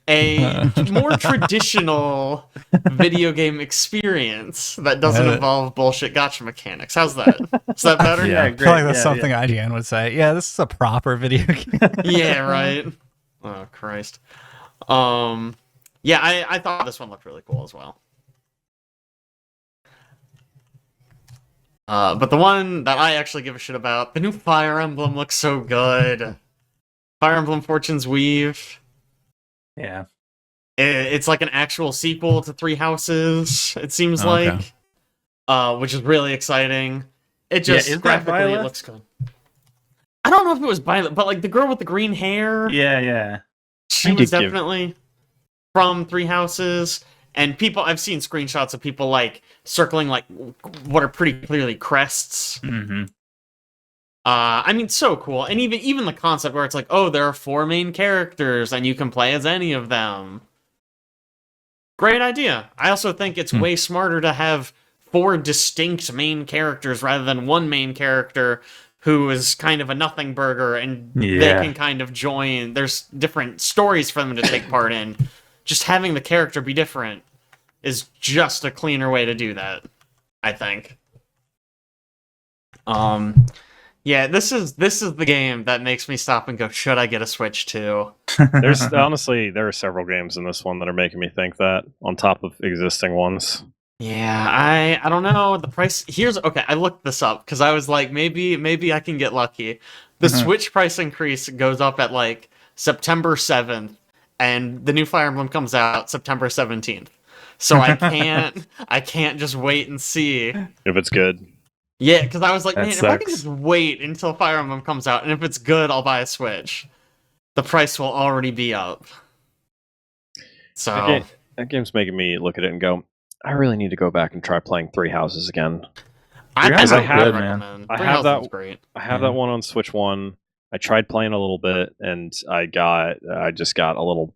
A more traditional video game experience that doesn't involve bullshit gacha mechanics. How's that? Is that better? Yeah. I feel like that's something IGN would say. Yeah, this is a proper video game. Yeah, right. Oh Christ. Yeah, I thought this one looked really cool as well. But the one that I actually give a shit about, the new Fire Emblem looks so good. Fire Emblem Fortune's Weave. Yeah. It's like an actual sequel to Three Houses, it seems Oh, okay. like. Which is really exciting. It just is that graphically it Violet? looks good. I don't know if it was Violet, but like the girl with the green hair. Yeah, yeah. She I was did give- definitely from Three Houses, and I've seen screenshots of people like circling like what are pretty clearly crests. Mm-hmm. I mean, so cool, and even the concept where it's like, oh, there are 4 main characters, and you can play as any of them. Great idea. I also think it's way smarter to have 4 distinct main characters rather than one main character who is kind of a nothing burger, and they Yeah. can kind of join. There's different stories for them to take part in. Just having the character be different is just a cleaner way to do that, I think. Yeah, this is the game that makes me stop and go, should I get a Switch too? There's honestly there are several games in this one that are making me think that on top of existing ones. Yeah, I don't know. The price here's okay. I looked this up because I was like, maybe I can get lucky. The Mhm. Switch price increase goes up at like September 7th, and the new Fire Emblem comes out September 17th. So I can't just wait and see. If it's good. Yeah, because I was like, That man, if I can sucks. just wait until Fire Emblem comes out, and if it's good, I'll buy a Switch. The price will already be up. So That game's making me look at it and go, I really need to go back and try playing Three Houses again. I Houses are highly good, man. recommend. I Three have Houses is that- great. I have Yeah. that one on Switch 1. I tried playing a little bit, and I just got a little.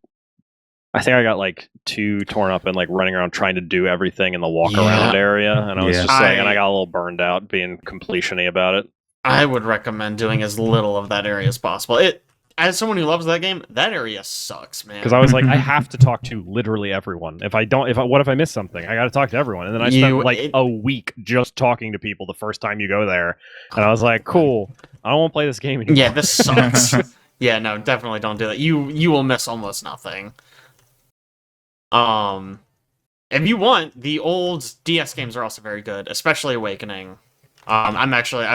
I think I got like too torn up and like running around trying to do everything in the walk around Yeah. area, and I was Yeah. just like, and I got a little burned out being completiony about it. I would recommend doing as little of that area as possible. It, as someone who loves that game, that area sucks, man. Because I was like, I have to talk to literally everyone. What if I miss something? I got to talk to everyone. And then I spent a week just talking to people the first time you go there, and I was like, cool, I don't want to play this game anymore. Yeah, this sucks. Yeah, no, definitely don't do that. You will miss almost nothing. If you want, the old DS games are also very good, especially Awakening. I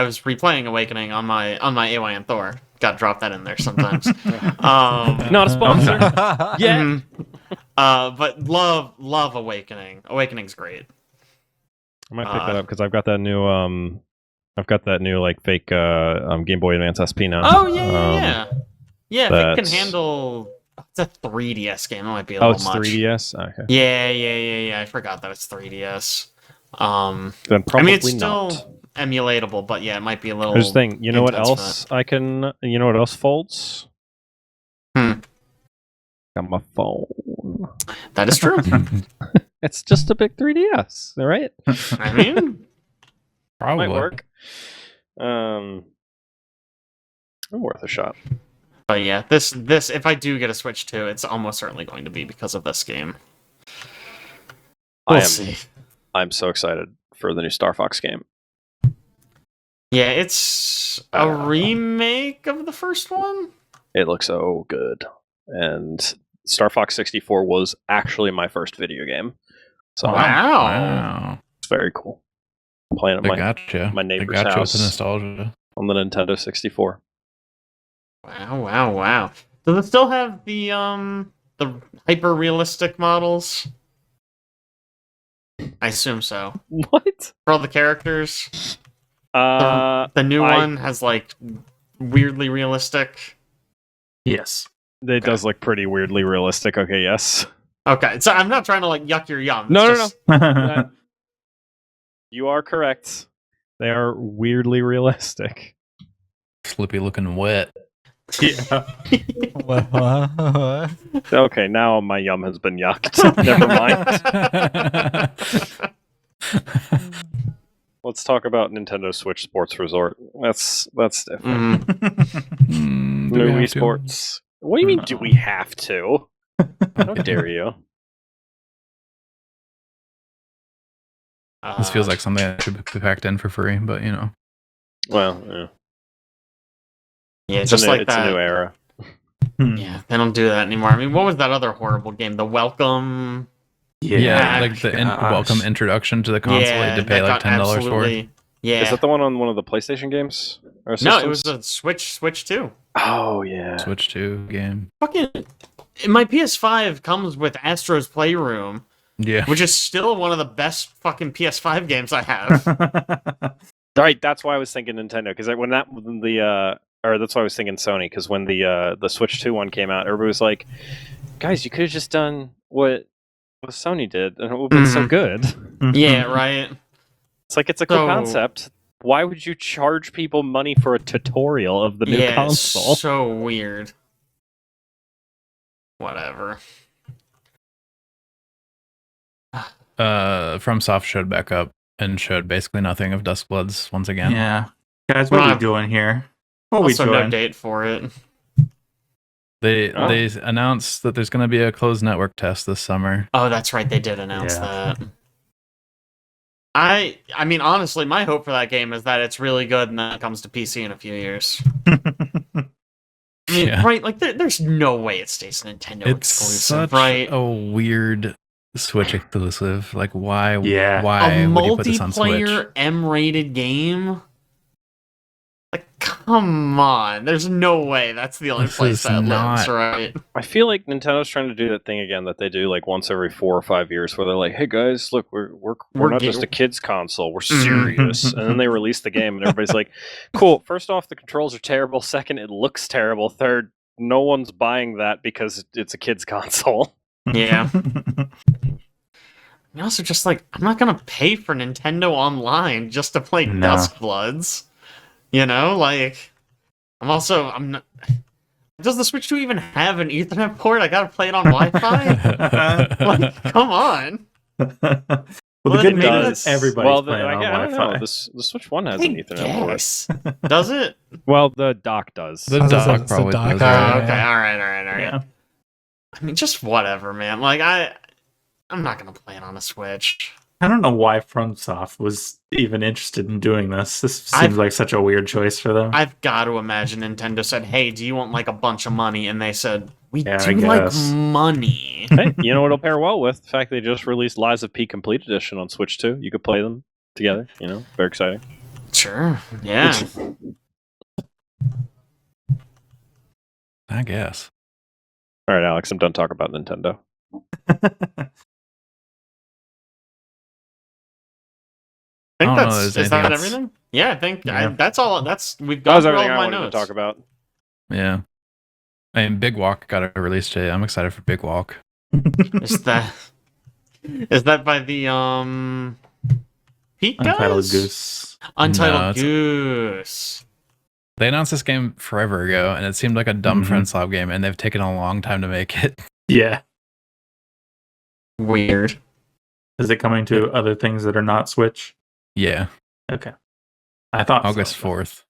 was replaying Awakening on my AYN Thor. Got to drop that in there sometimes. Not a sponsor. Yeah. Mhm. But love Awakening. Awakening's great. I might pick that up because I've got that new like fake Game Boy Advance SP now. Oh yeah. Yeah, if it can that's- handle. It's a 3DS game. It might be a Oh, little it's much. 3DS. Okay, Yeah. I forgot that it's 3DS. then probably I mean, it's still not. emulatable, but yeah, it might be a little. Here's the thing. You know what intense for else I can? You know what else folds? Hmm. Got my phone. That is true. It's just a big 3DS. All right, I mean, Probably. might work. Worth a shot. but yeah, this if I do get a Switch 2, it's almost certainly going to be because of this game. We'll see. I'm so excited for the new Star Fox game. Yeah, it's a remake of the first one. It looks so good, and Star Fox 64 was actually my first video game, so Wow. Wow. it's very cool. Playing They at gotcha. my They neighbor's gotcha with the house. nostalgia. on the Nintendo 64. Wow. Does it still have the hyper realistic models? I assume so. What? For all the characters. Uh, The new I- one has like weirdly realistic. Yes. it does look pretty weirdly realistic. Okay, yes. Okay, so I'm not trying to like yuck your yum. No, It's no, just- You are correct. They are weirdly realistic. Slippy looking wet. Yeah. What? Okay, now my yum has been yucked. Never mind. Let's talk about Nintendo Switch Sports Resort. That's different. Mhm. Do we No have Wii to? Sports. What do you mean? Do we have to? How dare you? This feels like something that should be packed in for free, but you know. Well, yeah. yeah, It's just a new, like it's that. a new era. Yeah, they don't do that anymore. I mean, what was that other horrible game? The Welcome. Yeah, like the gosh. welcome introduction to the console. You had to that pay like got $10 for. absolutely- Yeah. Is that the one on one of the PlayStation games? Or No, it was systems? the Switch 2. Oh yeah. Switch 2 game. Fucking. My PS5 comes with Astro's Playroom, Yeah. which is still one of the best fucking PS5 games I have. Right, that's why I was thinking Nintendo because that's why I was thinking Sony because when the Switch 2 one came out, everybody was like, "Guys, you could have just done what Sony did, and it would have been so Mhm. good." Yeah, right. It's like it's a cool So- concept. Why would you charge people money for a tutorial of the new Yeah, console? it's so weird. Whatever. FromSoft showed back up and showed basically nothing of Duskbloods once again. Yeah. Guys, what are we Well, doing here? What are we Also, no doing? date for it. They Oh. they announced that there's going to be a closed network test this summer. Oh, that's right. They did announce Yeah. that. I mean, honestly, my hope for that game is that it's really good and that it comes to PC in a few years. I mean, Yeah. right? Like, there's no way it stays Nintendo It's exclusive, such right? a weird Switch exclusive. Like, why? Yeah. Why a would you put this on Switch? multiplayer M-rated game? Like, come on. There's no way that's the only This place is that lives, not- right? I feel like Nintendo's trying to do that thing again that they do like once every 4 or 5 years, where they're like, "Hey guys, look, we're not ga- just a kids console, we're Mhm. serious." And then they release the game, and everybody's like, "Cool. First off, the controls are terrible. Second, it looks terrible. Third, no one's buying that because it's a kids console." Yeah. And also just like, I'm not gonna pay for Nintendo Online just to play No. Duskbloods. You know, like, I'm not. Does the Switch 2 even have an Ethernet port? I gotta play it on Wi-Fi? Like, come on. Well, the Well, good it news does. is everybody's well, playing on I don't know. Wi-Fi. The Switch One has I an Ethernet port. guess. Does it? Well, the dock does. The I was gonna say, dock it's the probably dock. does. Oh, Right? okay. All right. Yeah. I mean, just whatever, man. Like, I'm not gonna play it on a Switch. I don't know why FromSoft was even interested in doing this. This seems like such a weird choice for them. I've got to imagine Nintendo said, "Hey, do you want like a bunch of money?" And they said, "We Yeah, I do like guess. money." Hey, you know what'll pair well with the fact they just released Lies of P Complete Edition on Switch 2. You could play them together. You know, very exciting. Sure. Yeah. I guess. All right, Alex, I'm done talking about Nintendo. I think I don't know that's if is there's that anything else. everything? Yeah, I think Yeah. that's all. That's we've That gone was through all everything of I my wanted to notes. talk about. Yeah. I mean, Big Walk got a release date. I'm excited for Big Walk. Is that by the Pete guys? Untitled Goose. Untitled No, it's- Goose. They announced this game forever ago, and it seemed like a dumb Mhm. FriendSlab game, and they've taken a long time to make it. Yeah. Weird. Is it coming to other things that are not Switch? Yeah, Okay. I thought August so. 4th.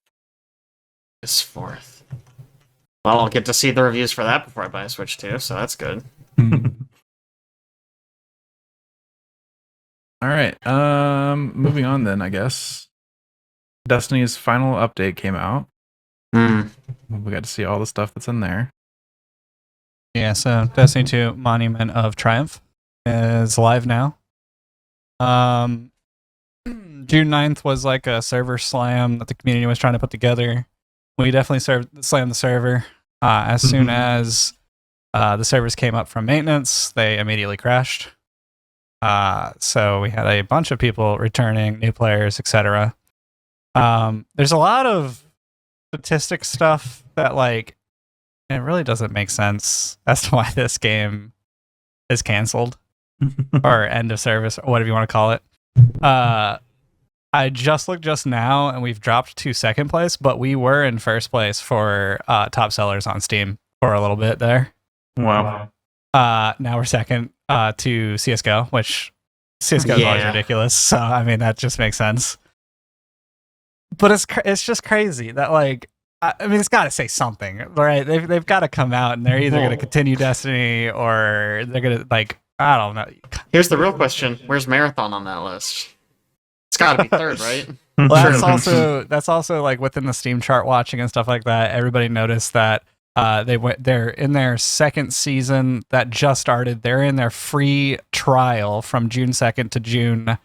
This 4th. Well, I'll get to see the reviews for that before I buy a Switch 2, so that's good. All right. Moving on then, I guess. Destiny's final update came out. We got to see all the stuff that's in there. Yeah, so Destiny 2 Monument of Triumph is live now. June 9th was like a server slam that the community was trying to put together. We definitely slammed the server. As soon as the servers came up from maintenance, they immediately crashed. So we had a bunch of people returning, new players, etc. There's a lot of statistic stuff that like it really doesn't make sense as to why this game is canceled or end of service or whatever you want to call it. I just looked just now and we've dropped to second place, but we were in first place for top sellers on Steam for a little bit there. Wow. Now we're second to CSGO, which CSGO is always Yeah. ridiculous. So I mean that just makes sense. But it's just crazy that like I mean it's got to say something, right? They've got to come out and they're either going to Well- continue Destiny or they're going to like I don't know. Here's the real question: where's Marathon on that list? It's got to be third, right? Well, Sure. that's also like within the Steam chart watching and stuff like that. Everybody noticed that they're in their second season that just started. They're in their free trial from June 2nd to June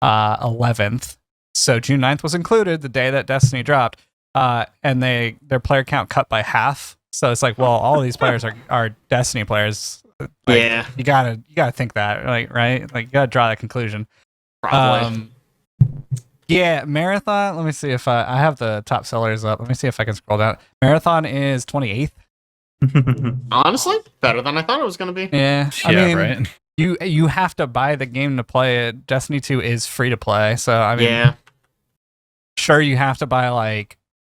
11th. So June 9th was included, the day that Destiny dropped. And their player count cut by half. So it's like, well, all of these players are Destiny players. Like, Yeah, you gotta think that, like, right? Like you gotta draw that conclusion. probably. Yeah, Marathon. Let me see if I have the top sellers up. Let me see if I can scroll down. Marathon is 28th. Honestly, better than I thought it was going to be. Yeah, I Yeah, mean, right. You have to buy the game to play it. Destiny 2 is free to play, so I mean, Yeah, sure you have to buy like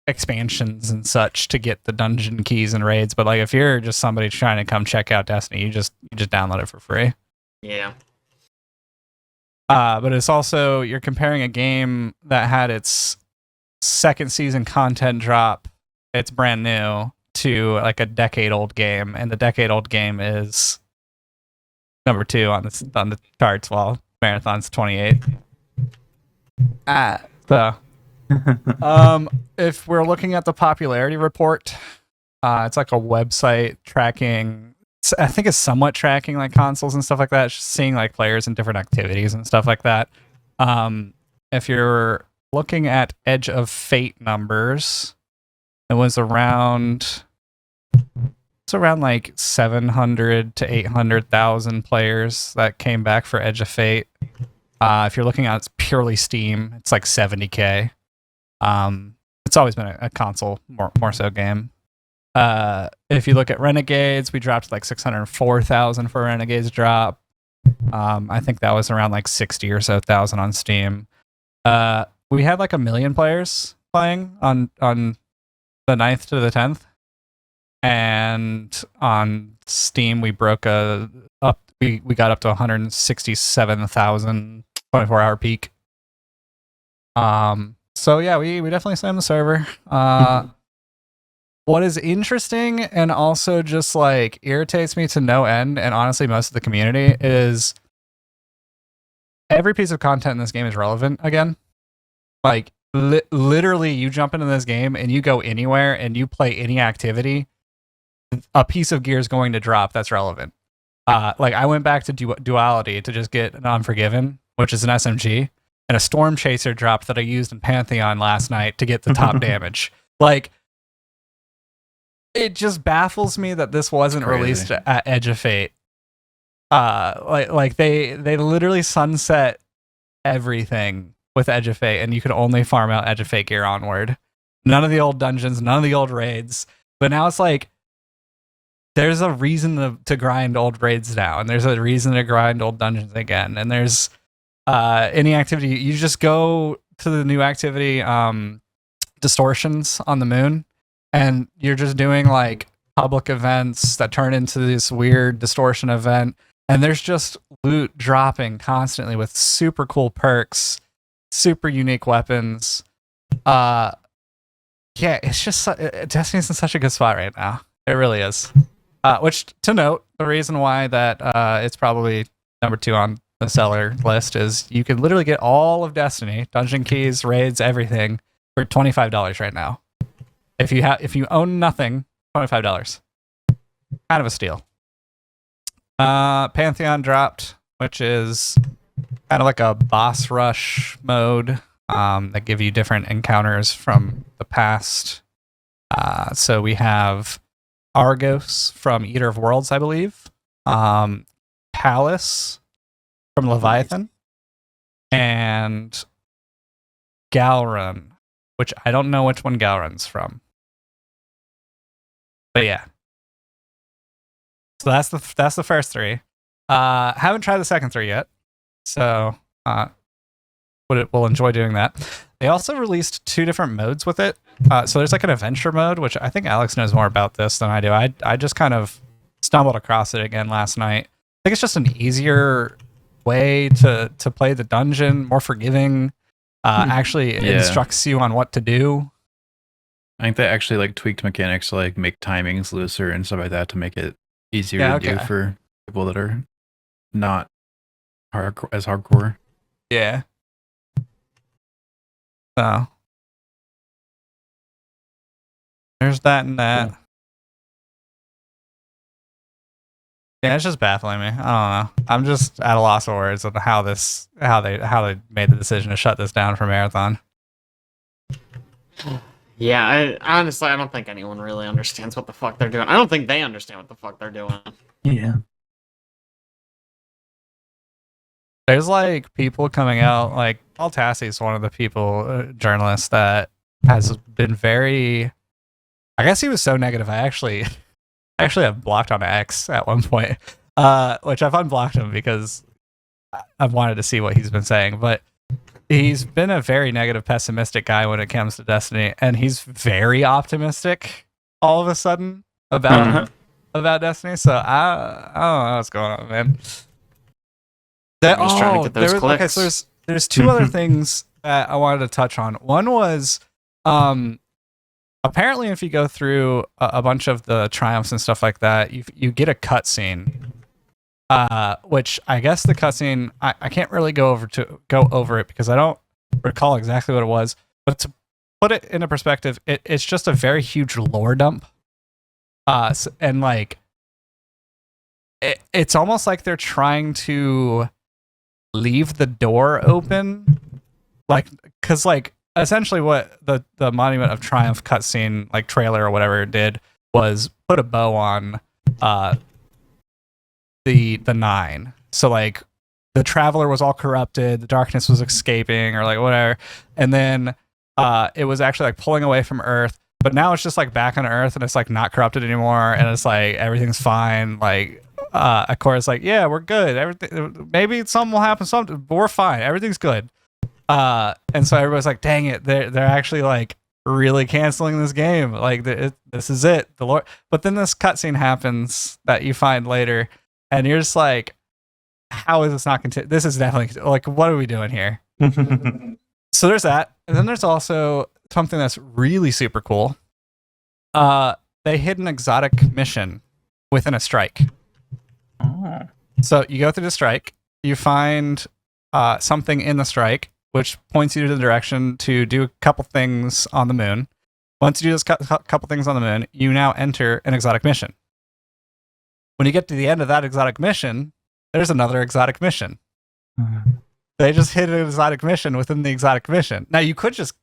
expansions and such to get the dungeon keys and raids, but like if you're just somebody trying to come check out Destiny, you just download it for free. yeah. But it's also you're comparing a game that had its second season content drop. It's brand new to like a decade old game, and the decade old game is number 2 on the charts, while Marathon's 28. So if we're looking at the popularity report, it's like a website tracking I think it's somewhat tracking like consoles and stuff like that. It's just seeing like players in different activities and stuff like that. If you're looking at Edge of Fate numbers, it was around like 700 to 800,000 players that came back for Edge of Fate. If you're looking at purely Steam, it's like 70K. It's always been a console more so game. If you look at Renegades, we dropped like 604,000 for Renegades drop. I think that was around like 60 or so thousand on Steam. We had like 1 million players playing on the 9th to the 10th. And on Steam, we broke we got up to 167,000 24-hour peak. So yeah, we definitely slammed the server. What is interesting and also just like irritates me to no end, and honestly most of the community, is every piece of content in this game is relevant again. Like literally, you jump into this game and you go anywhere and you play any activity, a piece of gear is going to drop that's relevant. Like I went back to Duality to just get an Unforgiven, which is an SMG, and a Storm Chaser dropped that I used in Pantheon last night to get the top damage. Like, it just baffles me that this wasn't released at Edge of Fate. Like they literally sunset everything with Edge of Fate, and you could only farm out Edge of Fate gear onward. None of the old dungeons, none of the old raids. But now it's like, there's a reason to grind old raids now, and there's a reason to grind old dungeons again, and there's any activity, you just go to the new activity, Distortions on the Moon, and you're just doing like public events that turn into this weird distortion event, and there's just loot dropping constantly with super cool perks, super unique weapons. Yeah, it's just Destiny's in such a good spot right now. It really is. Which, to note, the reason why that it's probably number 2 on the seller list is you can literally get all of Destiny, dungeon keys, raids, everything for $25 right now. If you own nothing, $25. Kind of a steal. Pantheon dropped, which is kind of like a boss rush mode that give you different encounters from the past. So we have Argos from Eater of Worlds, I believe. Palace from Leviathan. And Galrun, which I don't know which one Galrun's from. But yeah. So that's the first 3. Haven't tried the second 3 yet. So we'll enjoy doing that. They also released 2 different modes with it. So there's like an adventure mode, which I think Alex knows more about this than I do. I just kind of stumbled across it again last night. I think it's just an easier way to play the dungeon, more forgiving. Actually instructs you on what to do. I think they actually like tweaked mechanics to like make timings looser and stuff like that to make it easier to do for people that are not as hardcore. Yeah. So there's that and that. Cool. Yeah, it's just baffling me. I don't know. I'm just at a loss of words on how they made the decision to shut this down for Marathon. Yeah, honestly, I don't think anyone really understands what the fuck they're doing. I don't think they understand what the fuck they're doing. Yeah. There's like people coming out, like Paul Tassi is one of the people, journalists that has been very, I guess he was so negative. I actually have blocked on X at one point, which I've unblocked him because I've wanted to see what he's been saying, but he's been a very negative, pessimistic guy when it comes to Destiny, and he's very optimistic all of a sudden about Destiny. So I don't know what's going on, man. I'm just trying to get those clicks. Okay, so there's 2 other things that I wanted to touch on. One was apparently if you go through a bunch of the triumphs and stuff like that, you get a cutscene. Which I guess the cutscene I can't really go over it because I don't recall exactly what it was. But to put it into perspective, it's just a very huge lore dump. And like it's almost like they're trying to leave the door open, like, because like essentially what the Monument of Triumph cutscene, like trailer or whatever it did, was put a bow on the 9. So like the Traveler was all corrupted, the darkness was escaping, or like whatever, and then it was actually like pulling away from Earth. But now it's just like back on Earth, and it's like not corrupted anymore, and it's like everything's fine. Like Ikora's like, yeah, we're good. Everything, maybe something will happen, but we're fine. Everything's good. And so everybody's like, dang it, they're actually like really canceling this game. Like this is it, the Lord. But then this cutscene happens that you find later, and you're just like, how is this not continue? This is definitely like, what are we doing here? So there's that, and then there's also something that's really super cool. They hid an exotic mission within a strike. Oh. So you go through the strike, you find something in the strike, which points you to the direction to do a couple things on the moon. Once you do those couple things on the moon, you now enter an exotic mission. When you get to the end of that exotic mission, there's another exotic mission. They just hit an exotic mission within the exotic mission. Now, you could just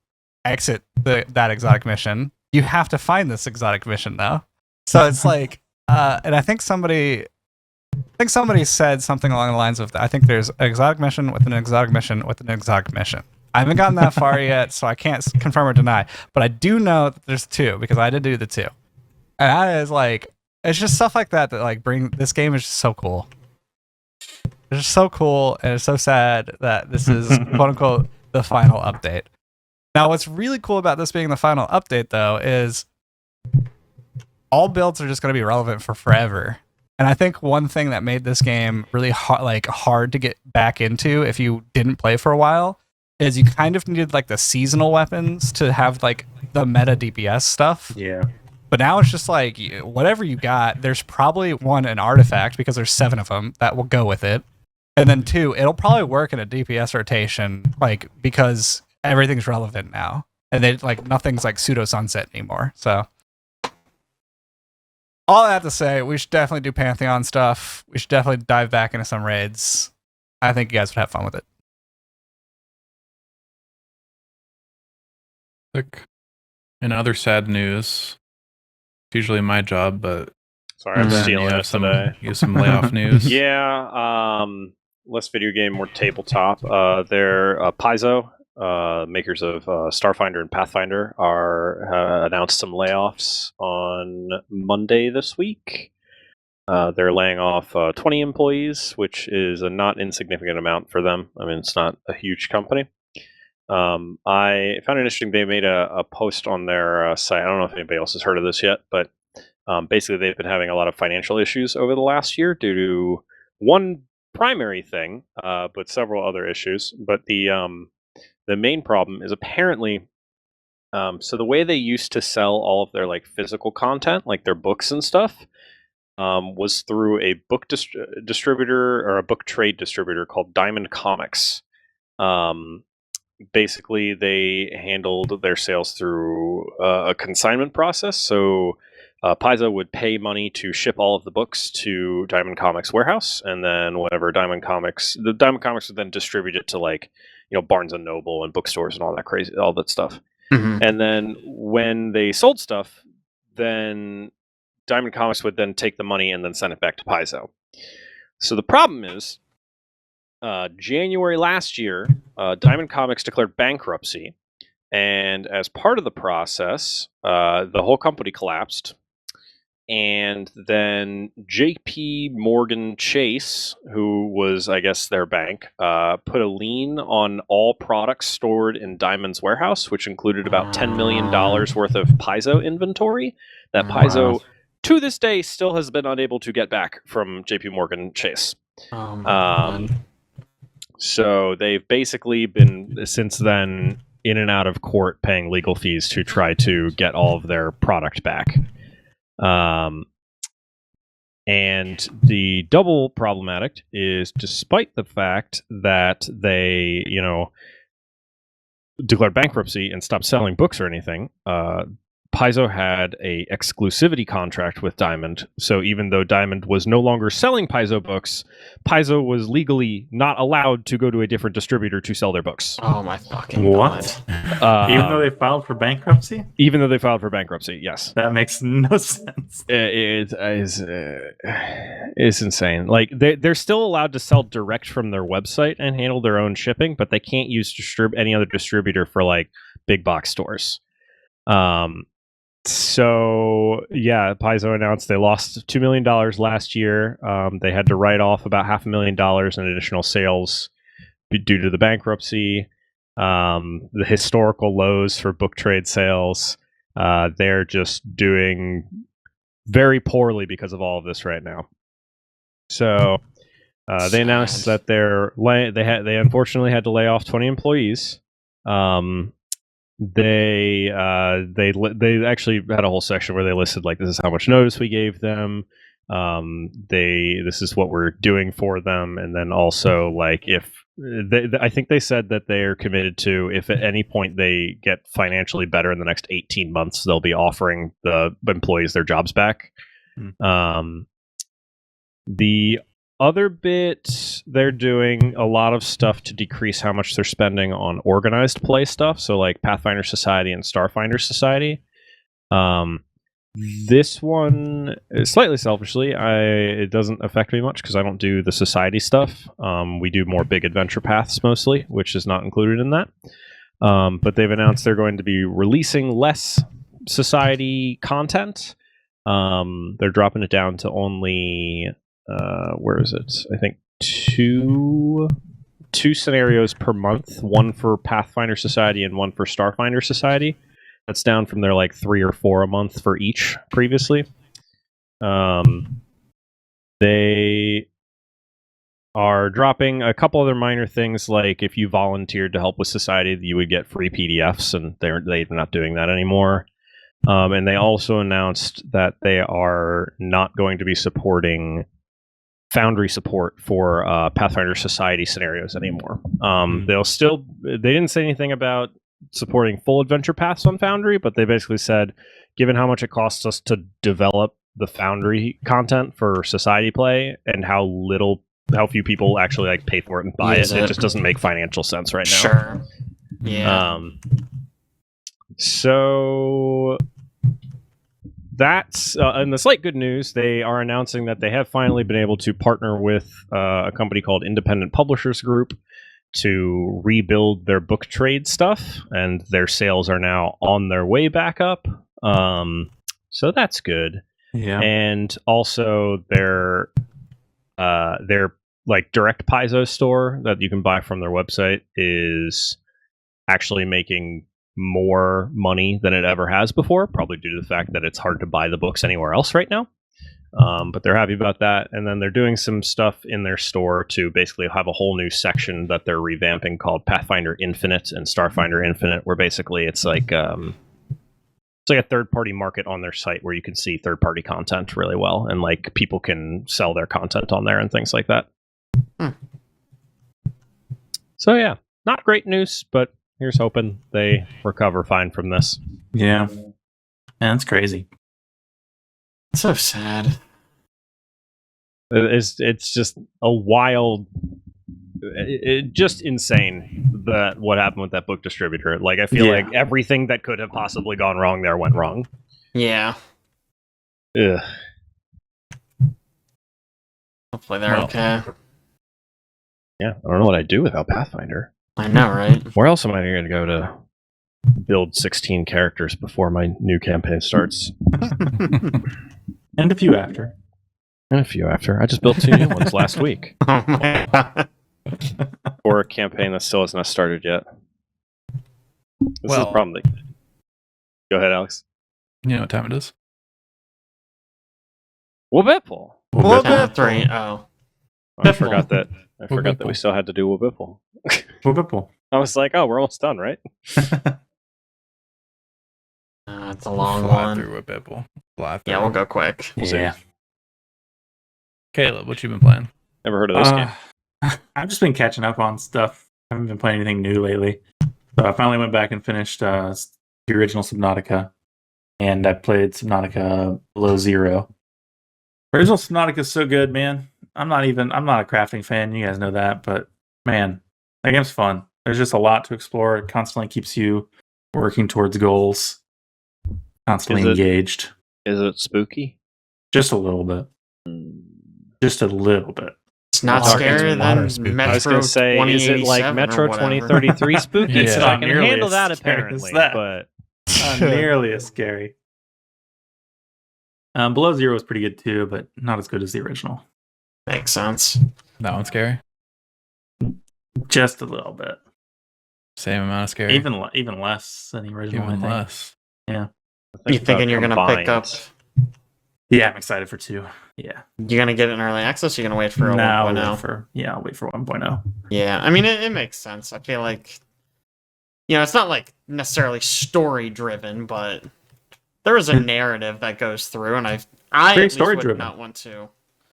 exit that exotic mission. You have to find this exotic mission, though. So it's like, and I think somebody said something along the lines of, I think there's an exotic mission with an exotic mission with an exotic mission. I haven't gotten that far yet, so I can't confirm or deny. But I do know that there's 2, because I did do the 2. And that is like, it's just stuff like that like this game is just so cool. It's just so cool, and it's so sad that this is quote unquote the final update. Now, what's really cool about this being the final update, though, is all builds are just going to be relevant for forever. And I think one thing that made this game really hard to get back into if you didn't play for a while is you kind of needed like the seasonal weapons to have like the meta DPS stuff. Yeah. But now it's just like whatever you got, there's probably an artifact, because there's 7 of them that will go with it. And then 2, it'll probably work in a DPS rotation, like, because everything's relevant now. And they like nothing's like pseudo sunset anymore. So all I have to say, we should definitely do Pantheon stuff. We should definitely dive back into some raids. I think you guys would have fun with it. In other sad news, it's usually my job, but Sorry, I'm then stealing you it have today. you have some layoff news. Yeah, less video game, more tabletop. They're Paizo, makers of Starfinder and Pathfinder, are announced some layoffs on Monday this week. They're laying off 20 employees, which is a not insignificant amount for them. I mean, it's not a huge company. I found it interesting. They made a post on their site. I don't know if anybody else has heard of this yet, but basically they've been having a lot of financial issues over the last year due to one primary thing, but several other issues. But the main problem is apparently, so the way they used to sell all of their like physical content, like their books and stuff, was through a book distributor or a book trade distributor called Diamond Comics. Basically, they handled their sales through a consignment process. So Paizo would pay money to ship all of the books to Diamond Comics warehouse, and then whatever Diamond Comics would then distribute it to like, Barnes and Noble and bookstores and all that stuff. Mm-hmm. And then when they sold stuff, then Diamond Comics would then take the money and then send it back to Paizo. So the problem is, January last year, Diamond Comics declared bankruptcy, and as part of the process, the whole company collapsed. And then JP Morgan Chase, who was, I guess, their bank, put a lien on all products stored in Diamond's warehouse, which included about $10 million worth of Paizo inventory that Paizo, to this day, still has been unable to get back from JP Morgan Chase. So they've basically been, since then, in and out of court paying legal fees to try to get all of their product back. And the double problematic is, despite the fact that they, declared bankruptcy and stopped selling books or anything, Paizo had a exclusivity contract with Diamond. So even though Diamond was no longer selling Paizo books, Paizo was legally not allowed to go to a different distributor to sell their books. Oh my fucking What? god. Even though they filed for bankruptcy? Even though they filed for bankruptcy, yes. That makes no sense. It's insane. Like they're still allowed to sell direct from their website and handle their own shipping, but they can't use any other distributor for like big box stores. So yeah, Paizo announced they lost $2 million last year. They had to write off about $500,000 in additional sales due to the bankruptcy. The historical lows for book trade sales. They're just doing very poorly because of all of this right now. So they announced that they unfortunately had to lay off 20 employees. They actually had a whole section where they listed like, this is how much notice we gave them. This is what we're doing for them, and then also like I think they said that they're committed to, if at any point they get financially better in the next 18 months, they'll be offering the employees their jobs back. The other bit, they're doing a lot of stuff to decrease how much they're spending on organized play stuff. So like Pathfinder Society and Starfinder Society. This one, slightly selfishly, it doesn't affect me much because I don't do the Society stuff. We do more big adventure paths mostly, which is not included in that. But they've announced they're going to be releasing less Society content. They're dropping it down to only... where is it? I think two scenarios per month, one for Pathfinder Society and one for Starfinder Society. That's down from their like 3 or 4 a month for each previously. They are dropping a couple other minor things, like if you volunteered to help with Society, you would get free PDFs, and they're not doing that anymore. And they also announced that they are not going to be supporting Foundry support for Pathfinder Society scenarios anymore. They didn't say anything about supporting full adventure paths on Foundry, but they basically said, given how much it costs us to develop the Foundry content for Society play and how few people actually like pay for it and buy it just doesn't make financial sense right now. Sure. Yeah. So that's and the slight good news, they are announcing that they have finally been able to partner with a company called Independent Publishers Group to rebuild their book trade stuff, and their sales are now on their way back up. So that's good. Yeah. And also their like direct Paizo store that you can buy from their website is actually making more money than it ever has before, probably due to the fact that it's hard to buy the books anywhere else right now. But they're happy about that. And then they're doing some stuff in their store to basically have a whole new section that they're revamping called Pathfinder Infinite and Starfinder Infinite, where basically it's like a third-party market on their site where you can see third-party content really well, and like people can sell their content on there and things like that. So yeah, not great news, but here's hoping they recover fine from this. Yeah. Man, that's crazy. So sad. It's just a wild, just insane that what happened with that book distributor. Like I feel like everything that could have possibly gone wrong there went wrong. Yeah. Ugh. Hopefully they're okay. Yeah, I don't know what I'd do without Pathfinder. I know, right? Where else am I going to go to build 16 characters before my new campaign starts? And a few after. And a few after. I just built 2 new ones last week. Oh my god. For a campaign that still hasn't started yet. This is the problem. Go ahead, Alex. You know what time it is? Wabipple. Wabipple. 3. Oh. I forgot that. I forgot that we still had to do Wabipple. Wabipple. I was like, oh, we're almost done, right? It's a long Fly one. through Wabipple. Fly through. Yeah, we'll go quick. Yeah. Caleb, what you been playing? Never heard of this game. I've just been catching up on stuff. I haven't been playing anything new lately. So I finally went back and finished the original Subnautica. and I played Subnautica Below Zero. Original Subnautica is so good, man. I'm not a crafting fan. You guys know that, but man, that game's fun. There's just a lot to explore. It constantly keeps you working towards goals, constantly engaged. Is it spooky? Just a little bit. Just a little bit. It's not Water- scarier water than spooky. Metro I was going to say, is it like 2087 or Metro whatever? 2033 spooky? Yeah. Because It's I not can nearly handle as that scary as apparently, that. but Not nearly as scary. Below Zero was pretty good too, but not as good as the original. Makes sense. That one's scary. Just a little bit. Same amount of scary. Even less than the original. I Even think. less. Yeah. You thinking you're gonna pick up? Yeah, I'm excited for 2. Yeah. You're gonna get it in early access. You're gonna wait for a Now 1.0. I'll wait for 1.0. Yeah, I mean it makes sense. I feel like it's not like necessarily story driven, but there is a narrative that goes through, and I Very at least would story-driven. not want to.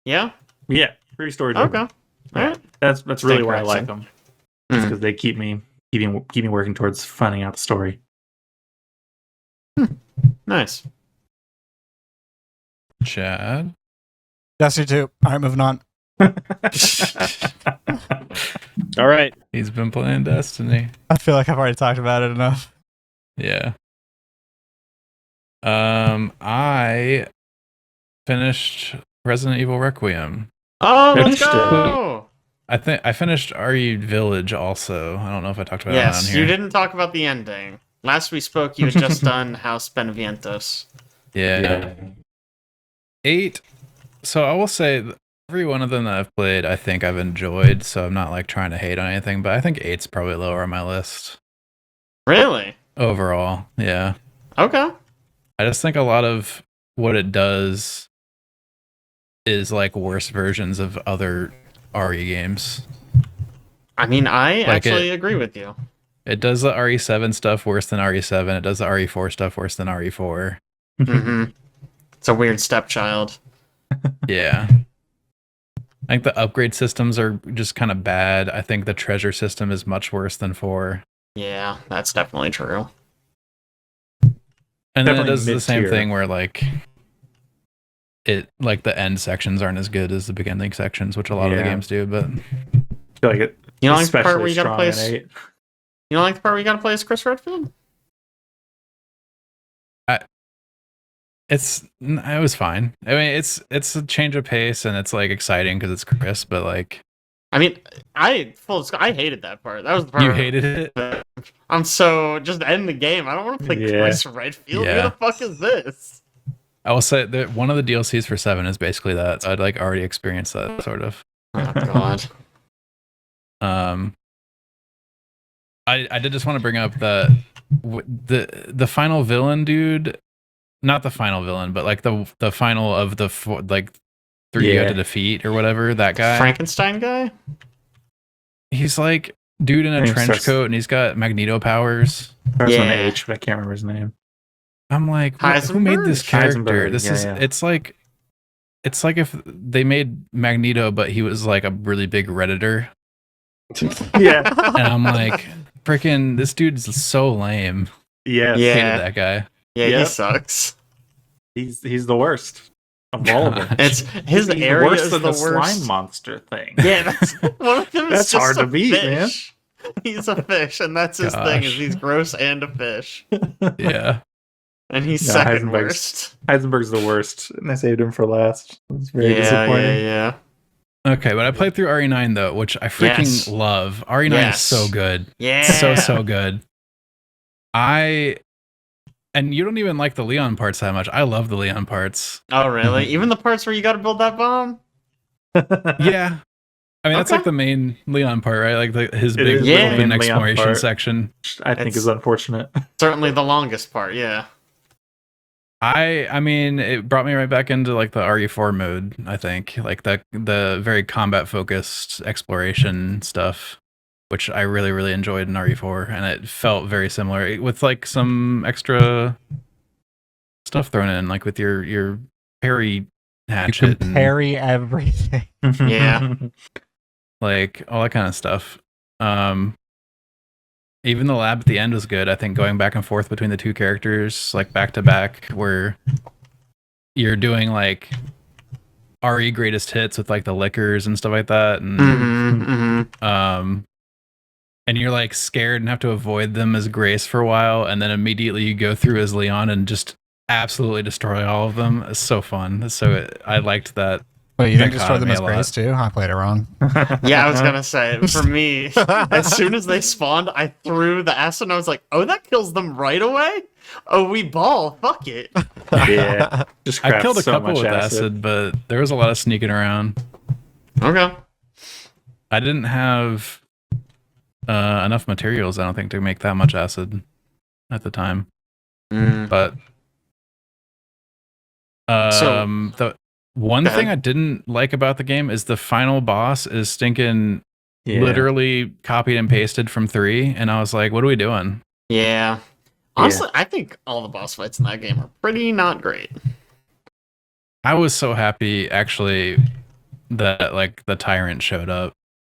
Yeah. Yeah, pretty story Okay. driven. All right. That's really Stay why I correction. like them. Mhm. Because they keep me working towards finding out the story. Nice. Chad. Destiny 2. All right, moving on. All right. He's been playing Destiny. I feel like I've already talked about it enough. Yeah. I finished Resident Evil Requiem. Oh, let's Finished it. go. I think I finished RE Village also. I don't know if I talked about that Yes, on here. you didn't talk about the ending. Last we spoke, you had just done House Benevientos. Yeah. 8. So I will say every one of them that I've played, I think I've enjoyed. So I'm not like trying to hate on anything, but I think 8's probably lower on my list Really? overall. Yeah. Okay. I just think a lot of what it does is like worse versions of other RE games. I mean, I Like actually agree with you. It does the RE7 stuff worse than RE7. It does the RE4 stuff worse than RE4. Hmm. It's a weird stepchild. Yeah. I think the upgrade systems are just kind of bad. I think the treasure system is much worse than 4. Yeah, that's definitely true. And then it Definitely does the same mid-tier. thing where like the end sections aren't as good as the beginning sections, which a lot of the Yeah. games do, but I feel like it. You don't like the part especially where you gotta strong play? in 8. You don't like the part where you gotta play as Chris Redfield? it was fine. I mean, it's a change of pace and it's like exciting because it's Chris, but like I mean, I hated that part. That was the part you hated it. I'm so just end the game. I don't want to play Yeah. Chris Redfield. Yeah. Who the fuck is this? I will say that one of the DLCs for 7 is basically that. So I'd like already experienced that sort of. Oh god. I did just want to bring up that the final villain dude, not the final villain, but like the final of the 3 you Yeah. have to defeat or whatever, that guy. Frankenstein guy? He's like dude in I a think trench starts- coat and he's got Magneto powers. Starts with an Yeah. H, but I can't remember his name. I'm like, who made this Heisenberg? character? Heisenberg, This yeah, is yeah. it's like if they made Magneto, but he was like a really big Redditor. Yeah. And I'm like, freaking, this dude's so lame. Yes. Yeah. Hated that guy. Yeah, he Yep. sucks. He's the worst of all of them. It's his He's area worse is than the the worst. slime monster thing. Yeah, that's one of them. That's is just hard a to beat, man. fish. He's a fish, and that's his thing. Is Gosh. he's gross and a fish, Yeah. and he's Yeah, second Heisenberg's- worst. Heisenberg's the worst, and I saved him for last. It's very Yeah, disappointing. yeah. Okay, but I played through RE9 though, which I freaking Yes. love. RE9 Yes. is so good. Yeah. So good. And you don't even like the Leon parts that much. I love the Leon parts. Oh, really? Even the parts where you got to build that bomb? Yeah. I mean, that's Okay. like the main Leon part, right? Like his It big is the open main Leon exploration part. section. I think It's- is unfortunate. Certainly the longest part. Yeah. I mean, it brought me right back into like the RE4 mode, I think. Like the very combat focused exploration stuff, which I really, really enjoyed in RE4, and it felt very similar with like some extra stuff thrown in, like with your parry You hatchet can and parry everything. Yeah. like all that kind of stuff. even the lab at the end was good. I think going back and forth between the two characters, like back to back, where you're doing like RE greatest hits with like the liquors and stuff like that, and and you're like scared and have to avoid them as Grace for a while, and then immediately you go through as Leon and just absolutely destroy all of them. It's so fun. I liked that. Wait, you didn't destroy them dichotomy as a lot. Grace too? I played it wrong. Yeah, I was gonna say, for me, as soon as they spawned, I threw the acid and I was like, oh, that kills them right away? Oh, we ball. Fuck it. Yeah. Just I killed a craft so couple much with acid, but there was a lot of sneaking around. Okay. I didn't have enough materials, I don't think, to make that much acid at the time. But the one thing I didn't like about the game is the final boss is stinking literally copied and pasted from 3, and I was like, what are we doing? Yeah. Honestly, I think all the boss fights in that game are pretty not great. I was so happy actually that like the tyrant showed up.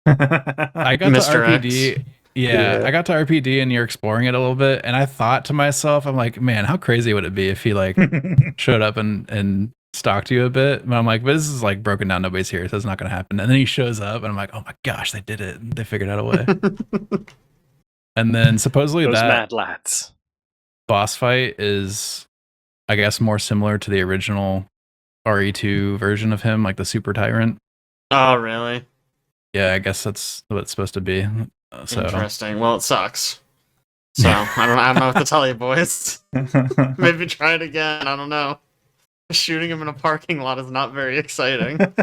I got to Mr. RPD. X. Yeah, I got to RPD and you're exploring it a little bit, and I thought to myself, I'm like, man, how crazy would it be if he like showed up and stalked you a bit? But I'm like, but this is like broken down, nobody's here, so it's not gonna happen. And then he shows up, and I'm like, oh my gosh, they did it! They figured out a way. And then supposedly Those that mad lads. boss fight is, I guess, more similar to the original RE2 version of him, like the Super Tyrant. Oh, really? Yeah, I guess that's what it's supposed to be. So Interesting. Well, it sucks. So, I don't know what to tell you, boys. Maybe try it again. I don't know. Shooting him in a parking lot is not very exciting. Yeah,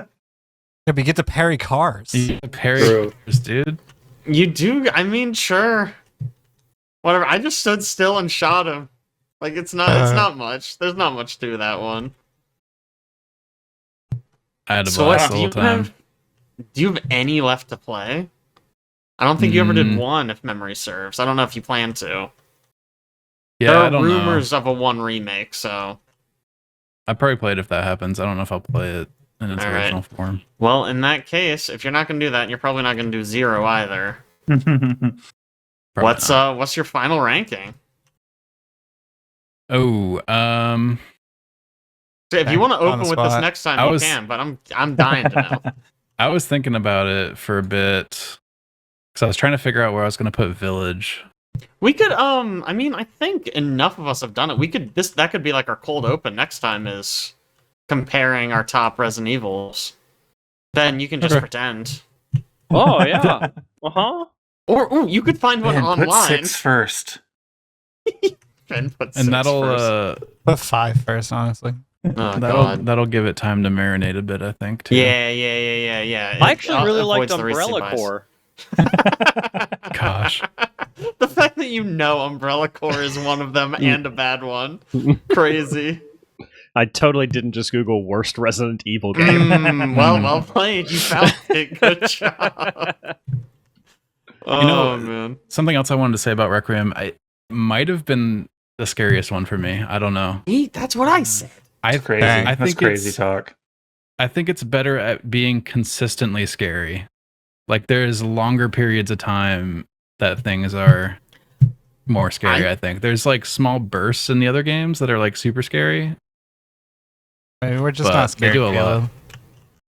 but you get to parry cars. Parry, dude. You do? I mean, sure. Whatever. I just stood still and shot him. Like, it's not much. There's not much to that one. I had a So blast what, the whole time. do you have any left to play? I don't think you ever did one, if memory serves. I don't know if you plan to. Yeah, There I are don't rumors know. of a 1 remake, so... I probably play it if that happens. I don't know if I'll play it in its All right. original form. Well, in that case, if you're not going to do that, you're probably not going to do 0 either. Probably What's not. what's your final ranking? Oh, So if you Okay, want to on open the with this spot. next time, I you was- can, but I'm dying to know. I was thinking about it for a bit because I was trying to figure out where I was going to put Village. We could I mean, I think enough of us have done it. We could that could be like our cold open next time is comparing our top Resident Evils. Ben, you can just Okay. pretend. Oh yeah. Uh-huh. Or ooh, you could find one Man, put online. 6 first. Ben put And 6 that'll first. Put 5 first, honestly. Oh god. that'll give it time to marinate a bit, I think. Too. Yeah. I actually really liked avoids the recency Umbrella bias. Corps. Gosh. The fact that you know Umbrella Corps is one of them and a bad one. Crazy. I totally didn't just Google worst Resident Evil game. Well played. You found it. Good job. Oh, know, man. Something else I wanted to say about Requiem, I might have been the scariest one for me. I don't know. That's what I said. That's crazy. Dang. I That's think crazy it's- talk. I think it's better at being consistently scary. Like there's longer periods of time that things are more scary, I think. There's like small bursts in the other games that are like super scary. Maybe we're just But not they scared. do a lot. Caleb.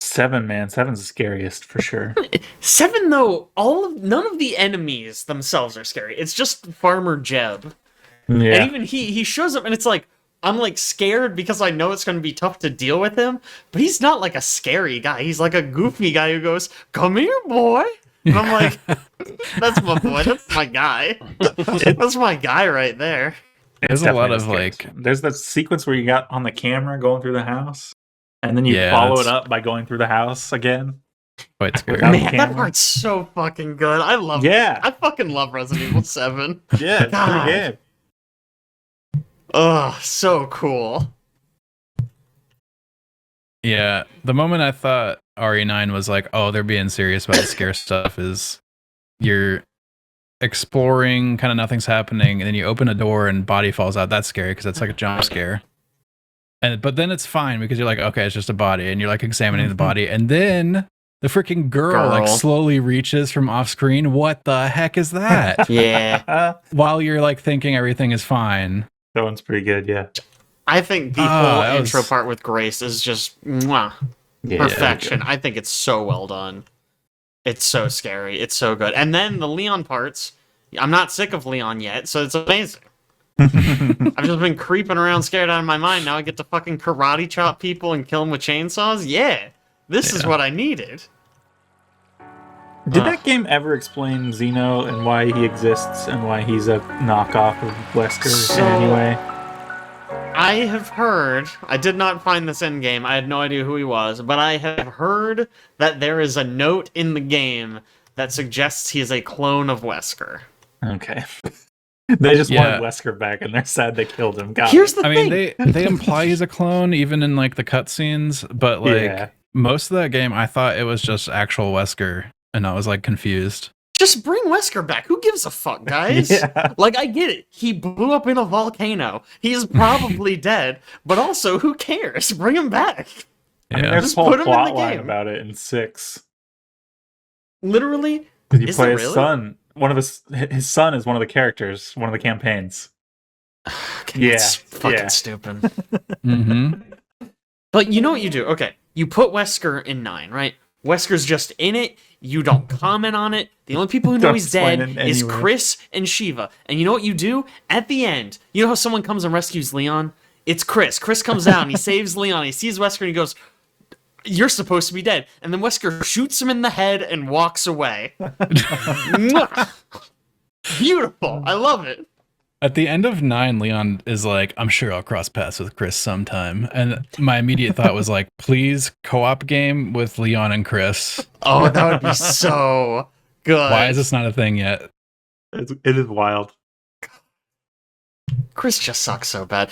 7, man. 7's the scariest for sure. 7 though, none of the enemies themselves are scary. It's just Farmer Jeb. And Yeah. even he shows up and it's like I'm like scared because I know it's going to be tough to deal with him, but he's not like a scary guy. He's like a goofy guy who goes, "Come here, boy." And I'm like, "That's my boy. That's my guy. That's my guy right there." There's It's a lot definitely of, the scariest like- one. There's that sequence where you got on the camera going through the house, and then you Yeah, follow it that's- up by going through the house again. Quite scary. Without- Man, that camera. part's so fucking good. I love Yeah. I fucking love Resident Evil 7. Yeah, it's God. pretty good. Ugh, so cool. Yeah, the moment I thought RE9 was like, oh, they're being serious about the scare stuff is you're exploring, kind of nothing's happening, and then you open a door and body falls out. That's scary because that's like a jump scare. But then it's fine because you're like, okay, it's just a body, and you're like examining the body, and then The freaking girl like Girl. slowly reaches from off screen. What the heck is that? Yeah. While you're like thinking everything is fine. That one's pretty good. Yeah. I think the Ah, whole that intro was- part with Grace is just mwah, Yeah. perfection. I think it's so well done. It's so scary. It's so good. And then the Leon parts. I'm not sick of Leon yet, so it's amazing. I've just been creeping around scared out of my mind. Now I get to fucking karate chop people and kill them with chainsaws? Yeah. This is Yeah. what I needed. Did that game ever explain Xeno and why he exists and why he's a knockoff of Wesker in any way? I have heard, I did not find this in game, I had no idea who he was, but I have heard that there is a note in the game that suggests he is a clone of Wesker. Okay. They just Yeah. wanted Wesker back and they're sad they killed him. Got Here's it. the I thing. mean, they imply he's a clone even in like the cutscenes, but like Yeah. most of that game, I thought it was just actual Wesker, and I was like confused. Just bring Wesker back. Who gives a fuck, guys? Yeah. Like, I get it. He blew up in a volcano. He's probably dead, but also, who cares? Bring him back. I mean, Yeah, there's Just a whole put him in the plot line game. about it in 6. Literally, Because you Is play there his really? son. One of his son is one of the characters, one of the campaigns. Yeah, it's fucking yeah. stupid. hmm But you know what you do? Okay, you put Wesker in 9, right? Wesker's just in it. You don't comment on it. The only people who know Don't he's explain dead it is anyway. Chris and Shiva. And you know what you do? At the end, you know how someone comes and rescues Leon? It's Chris. Chris comes out and he saves Leon. He sees Wesker and he goes, "You're supposed to be dead." And then Wesker shoots him in the head and walks away. Mwah! Beautiful. I love it. At the end of 9, Leon is like, I'm sure I'll cross paths with Chris sometime. And my immediate thought was like, please co-op game with Leon and Chris. Oh, that would be so good. Why is this not a thing yet? It is wild. Chris just sucks so bad.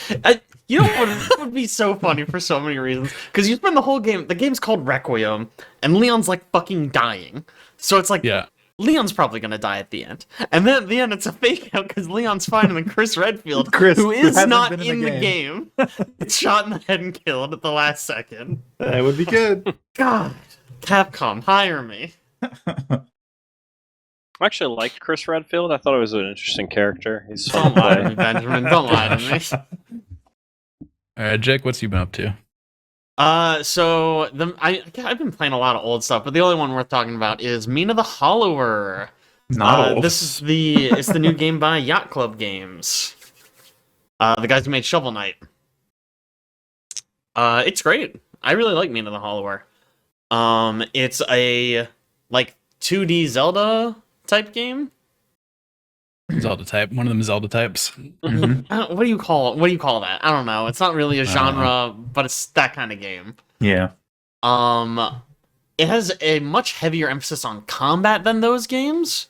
You know what would be so funny for so many reasons? Because you spend the whole game, the game's called Requiem, and Leon's like fucking dying. So it's like, Yeah. Leon's probably gonna die at the end. And then at the end, it's a fake out because Leon's fine, and then Chris Redfield, Chris, who who is hasn't not been in the game, gets shot in the head and killed at the last second. That would be good. God, Capcom, hire me. I actually liked Chris Redfield. I thought it was an interesting character. He's fun Don't to lie to play. me, Benjamin. Don't lie to me. All right, Jake, what's you been up to? So I've been playing a lot of old stuff, but the only one worth talking about is Mina the Hollower. Not old. This is it's the new game by Yacht Club Games. The guys who made Shovel Knight. It's great. I really like Mina the Hollower. It's a like 2D Zelda type game. Zelda type. One of them Zelda types. Mhm. What do you call it? What do you call that? I don't know. It's not really a I don't genre, but it's that kind of game. Yeah. It has a much heavier emphasis on combat than those games,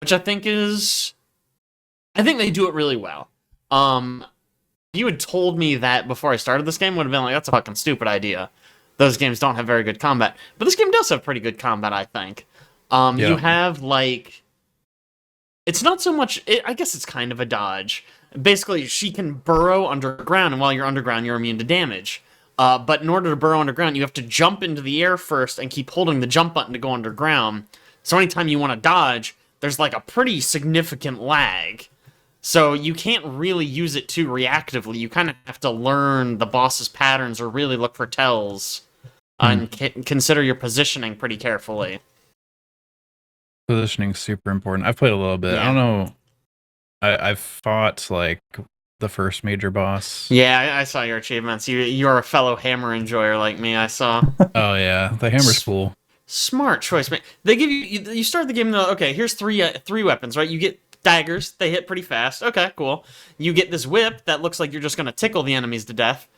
which I think they do it really well. If you had told me that before I started this game, would have been like, that's a fucking stupid idea. Those games don't have very good combat, but this game does have pretty good combat, I think. Yeah. You have like, it's not so much. I guess it's kind of a dodge. Basically, she can burrow underground, and while you're underground, you're immune to damage. But in order to burrow underground, you have to jump into the air first and keep holding the jump button to go underground. So anytime you want to dodge, there's like a pretty significant lag. So you can't really use it too reactively. You kind of have to learn the boss's patterns or really look for tells and consider your positioning pretty carefully. Positioning's super important. I've played a little bit. Yeah. I don't know. I've fought like the first major boss. Yeah, I saw your achievements. You're a fellow hammer enjoyer like me, I saw. Oh yeah, the hammer's cool. Smart choice, man. They give you start the game though. Okay, here's three weapons, right? You get daggers. They hit pretty fast. Okay, cool. You get this whip that looks like you're just gonna tickle the enemies to death,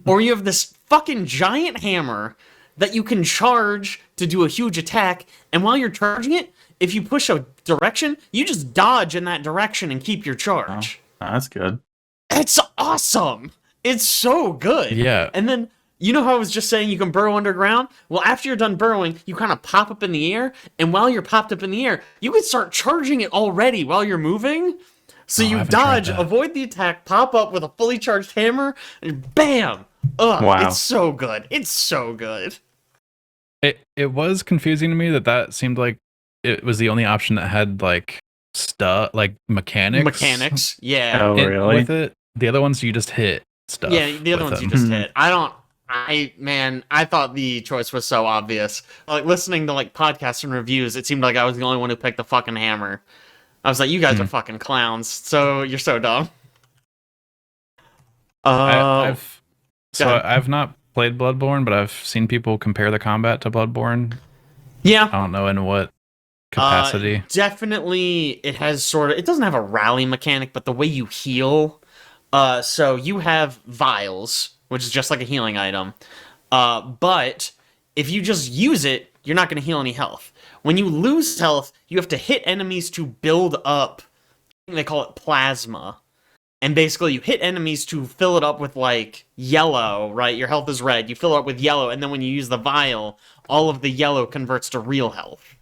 or you have this fucking giant hammer that you can charge to do a huge attack. And while you're charging it, if you push a direction, you just dodge in that direction and keep your charge. Oh, that's good. It's awesome. It's so good. Yeah. And then, you know how I was just saying you can burrow underground? Well, after you're done burrowing, you kind of pop up in the air, and while you're popped up in the air, you can start charging it already while you're moving. So Oh, I you haven't tried dodge, that. avoid the attack, pop up with a fully charged hammer, and bam! Ugh, Wow. it's so good. It's so good. It was confusing to me that seemed like it was the only option that had like stuff like mechanics. Yeah. Oh, really? With it. The other ones you just hit stuff. Yeah, the other with ones you them. just hit. I thought the choice was so obvious. Like listening to like podcasts and reviews, it seemed like I was the only one who picked the fucking hammer. I was like, you guys are fucking clowns. So you're so dumb. I've ahead. I've not played Bloodborne, but I've seen people compare the combat to Bloodborne. Yeah. I don't know in what capacity. Definitely, it has sort of. It doesn't have a rally mechanic, but the way you heal. So you have vials, which is just like a healing item. But if you just use it, you're not going to heal any health. When you lose health, you have to hit enemies to build up. I think they call it plasma. And basically, you hit enemies to fill it up with, like, yellow, right? Your health is red. You fill it up with yellow, and then when you use the vial, all of the yellow converts to real health.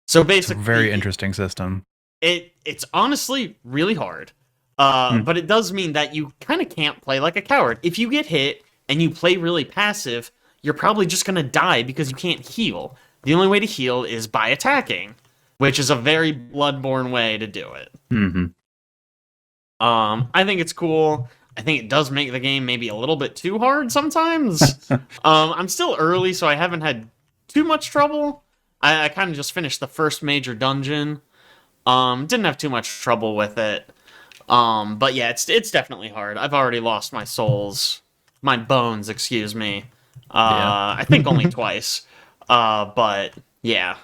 So It's a basically, very interesting system. it's honestly really hard. But it does mean that you kind of can't play like a coward. If you get hit and you play really passive, you're probably just going to die because you can't heal. The only way to heal is by attacking, which is a very Bloodborne way to do it. Mm-hmm. I think it's cool. I think it does make the game maybe a little bit too hard sometimes. I'm still early, so I haven't had too much trouble. I kind of just finished the first major dungeon. Didn't have too much trouble with it. But yeah, it's definitely hard. I've already lost my bones, excuse me. I think only twice. But yeah.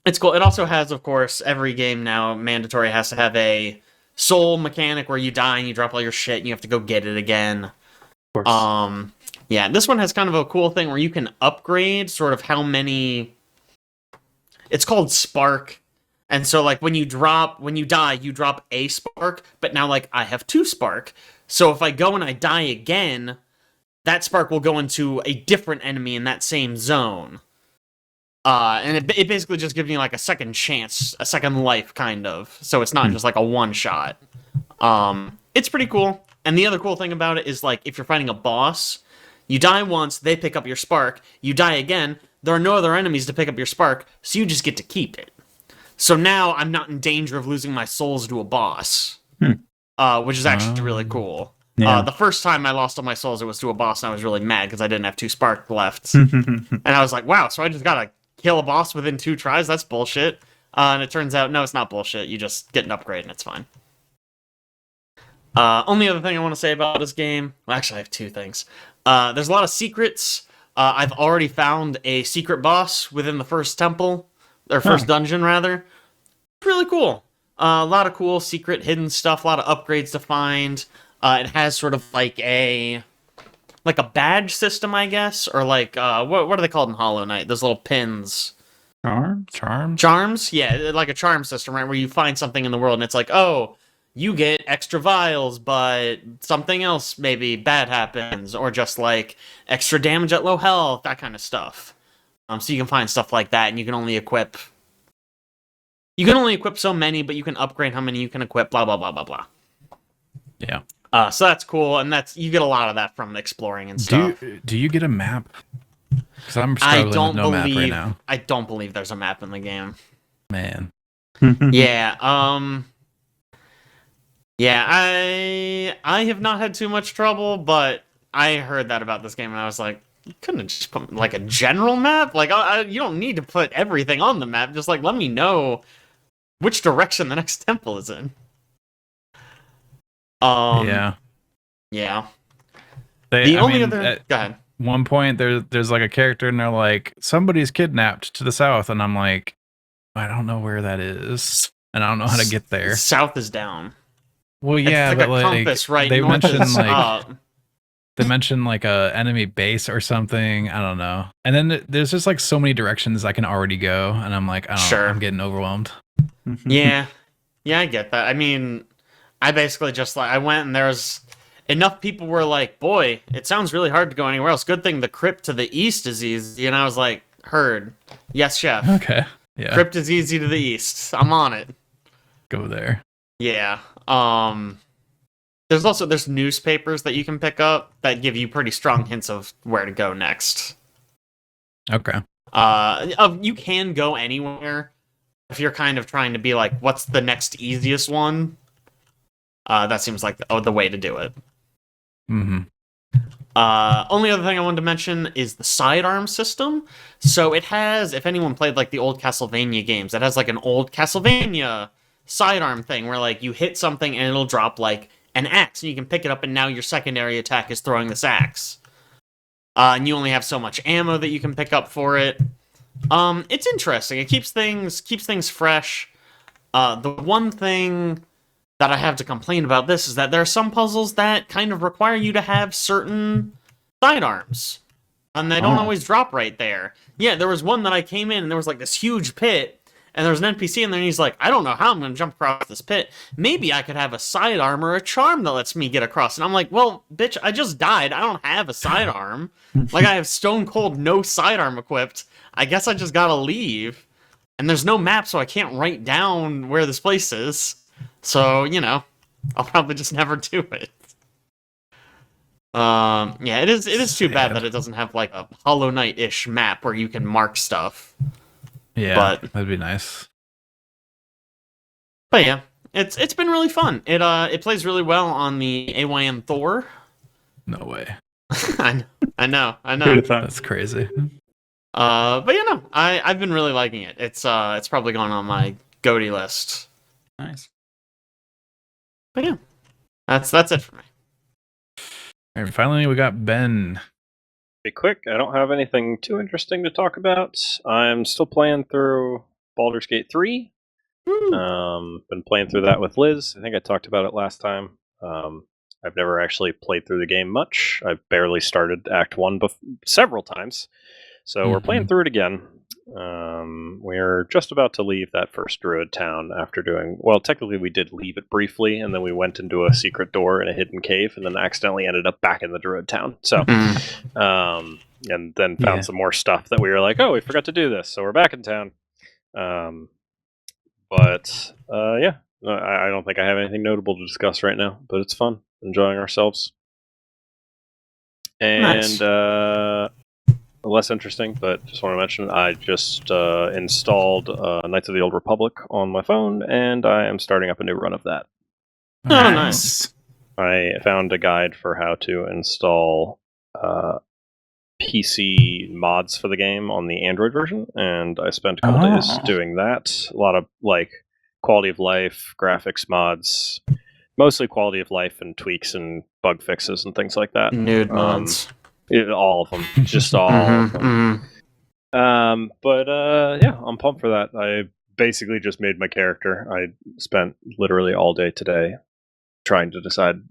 It's cool. It also has, of course, every game now mandatory has to have a soul mechanic where you die and you drop all your shit and you have to go get it again. Of course. Yeah, this one has kind of a cool thing where you can upgrade sort of how many. It's called spark. And so like when you die, you drop a spark, but now like I have 2 spark. So if I go and I die again, that spark will go into a different enemy in that same zone. And it basically just gives me like a second chance, a second life, kind of. So it's not just like a one shot. It's pretty cool. And the other cool thing about it is like if you're fighting a boss, you die once, they pick up your spark. You die again, there are no other enemies to pick up your spark, so you just get to keep it. So now I'm not in danger of losing my souls to a boss, which is actually really cool. Yeah. The first time I lost all my souls, it was to a boss, and I was really mad because I didn't have 2 spark left. And I was like, wow, so I just gotta kill a boss within 2 tries? That's bullshit. And it turns out, no, it's not bullshit. You just get an upgrade and it's fine. Only other thing I want to say about this game... Well, actually, I have 2 things. There's a lot of secrets. I've already found a secret boss within the first temple. Or first dungeon, rather. It's really cool. A lot of cool secret hidden stuff. A lot of upgrades to find. It has sort of like a badge system, I guess, or like what are they called in Hollow Knight? Those little pins. Charms? Yeah, like a charm system, right? Where you find something in the world and it's like, oh, you get extra vials, but something else maybe bad happens, or just like extra damage at low health, that kind of stuff. So you can find stuff like that, and you can only equip so many, but you can upgrade how many you can equip, blah blah blah blah blah. Yeah. So that's cool, and you get a lot of that from exploring and stuff. Do you get a map? Because I'm struggling with no map right now. I don't believe there's a map in the game. Man. Yeah. Yeah. I have not had too much trouble, but I heard that about this game, and I was like, you couldn't have just put like a general map. Like, you don't need to put everything on the map. Just like let me know which direction the next temple is in. Yeah. Yeah. Go ahead. One point there's like a character and they're like, somebody's kidnapped to the south, and I'm like, I don't know where that is, and I don't know how to get there. South is down. Well, yeah, it's like but a compass, right? They North mentioned is like up. they mentioned like a enemy base or something. I don't know. And then there's just like so many directions I can already go, and I'm like, I don't know, I'm getting overwhelmed. Yeah, I get that. I mean, I basically just I went and there was enough people were like, boy, it sounds really hard to go anywhere else. Good thing the crypt to the east is easy. And I was like, heard. Yes, chef. Okay. Yeah. Crypt is easy to the east. I'm on it. Go there. Yeah. there's newspapers that you can pick up that give you pretty strong hints of where to go next. Okay. You can go anywhere if you're kind of trying to be like, what's the next easiest one? That seems like the way to do it. Mm-hmm. Only other thing I wanted to mention is the sidearm system. So it has, if anyone played like the old Castlevania games, it has like an old Castlevania sidearm thing where like you hit something and it'll drop like an axe and you can pick it up and now your secondary attack is throwing this axe. And you only have so much ammo that you can pick up for it. It's interesting. It keeps things fresh. The one thing that I have to complain about this is that there are some puzzles that kind of require you to have certain sidearms. And they don't always drop right there. Yeah, there was one that I came in and there was like this huge pit, and there was an NPC in there and he's like, I don't know how I'm going to jump across this pit. Maybe I could have a sidearm or a charm that lets me get across. And I'm like, well, bitch, I just died. I don't have a sidearm. Like, I have stone cold no sidearm equipped. I guess I just gotta leave. And there's no map, so I can't write down where this place is. So, I'll probably just never do it. Yeah, it is too bad that it doesn't have like a Hollow Knight-ish map where you can mark stuff. Yeah, But that'd be nice. But yeah, it's been really fun. It plays really well on the AYM Thor. No way. I know. Good fun. That's crazy. But I've been really liking it. It's probably gone on my GOTY list. Nice. But yeah, that's it for me. And finally, we got Ben. Be quick. I don't have anything too interesting to talk about. I'm still playing through Baldur's Gate 3. Been playing through that with Liz. I think I talked about it last time. I've never actually played through the game much. I've barely started Act 1 several times. So we're playing through it again. We're just about to leave that first druid town after doing... Well, technically we did leave it briefly, and then we went into a secret door in a hidden cave, and then accidentally ended up back in the druid town. So, and then found some more stuff that we were like, oh, we forgot to do this, so we're back in town. But yeah, I don't think I have anything notable to discuss right now, but it's fun. Enjoying ourselves. And Nice. less interesting, but just want to mention, I just installed Knights of the Old Republic on my phone, and I am starting up a new run of that. Oh, nice. I found a guide for how to install PC mods for the game on the Android version, and I spent a couple days doing that. A lot of like quality of life, graphics mods, mostly quality of life and tweaks and bug fixes and things like that. Nude mods. All of them, just all of them. But yeah, I'm pumped for that. I basically just made my character. I spent literally all day today trying to decide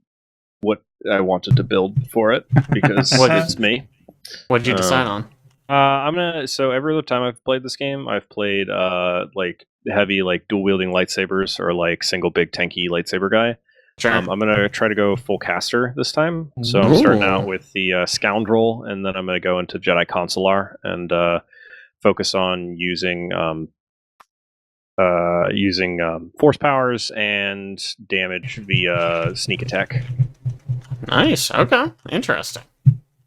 what I wanted to build for it because it's me. What'd you decide on? I'm gonna. So every other time I've played this game, I've played like heavy, like dual wielding lightsabers or like single big tanky lightsaber guy. Sure. I'm gonna try to go full caster this time. So I'm starting out with the scoundrel, and then I'm gonna go into Jedi Consular and focus on using force powers and damage via sneak attack. Nice. Okay. Interesting.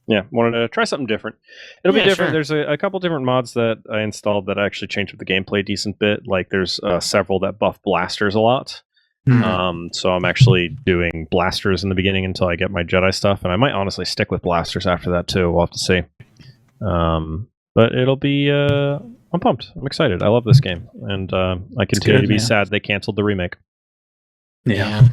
Yeah, wanted to try something different. It'll be different. Sure. There's a couple different mods that I installed that actually changed up the gameplay a decent bit. Like there's several that buff blasters a lot. So I'm actually doing blasters in the beginning until I get my Jedi stuff, and I might honestly stick with blasters after that too. We'll have to see. But it'll be. I'm pumped. I'm excited. I love this game, and I continue to be sad they canceled the remake. Yeah.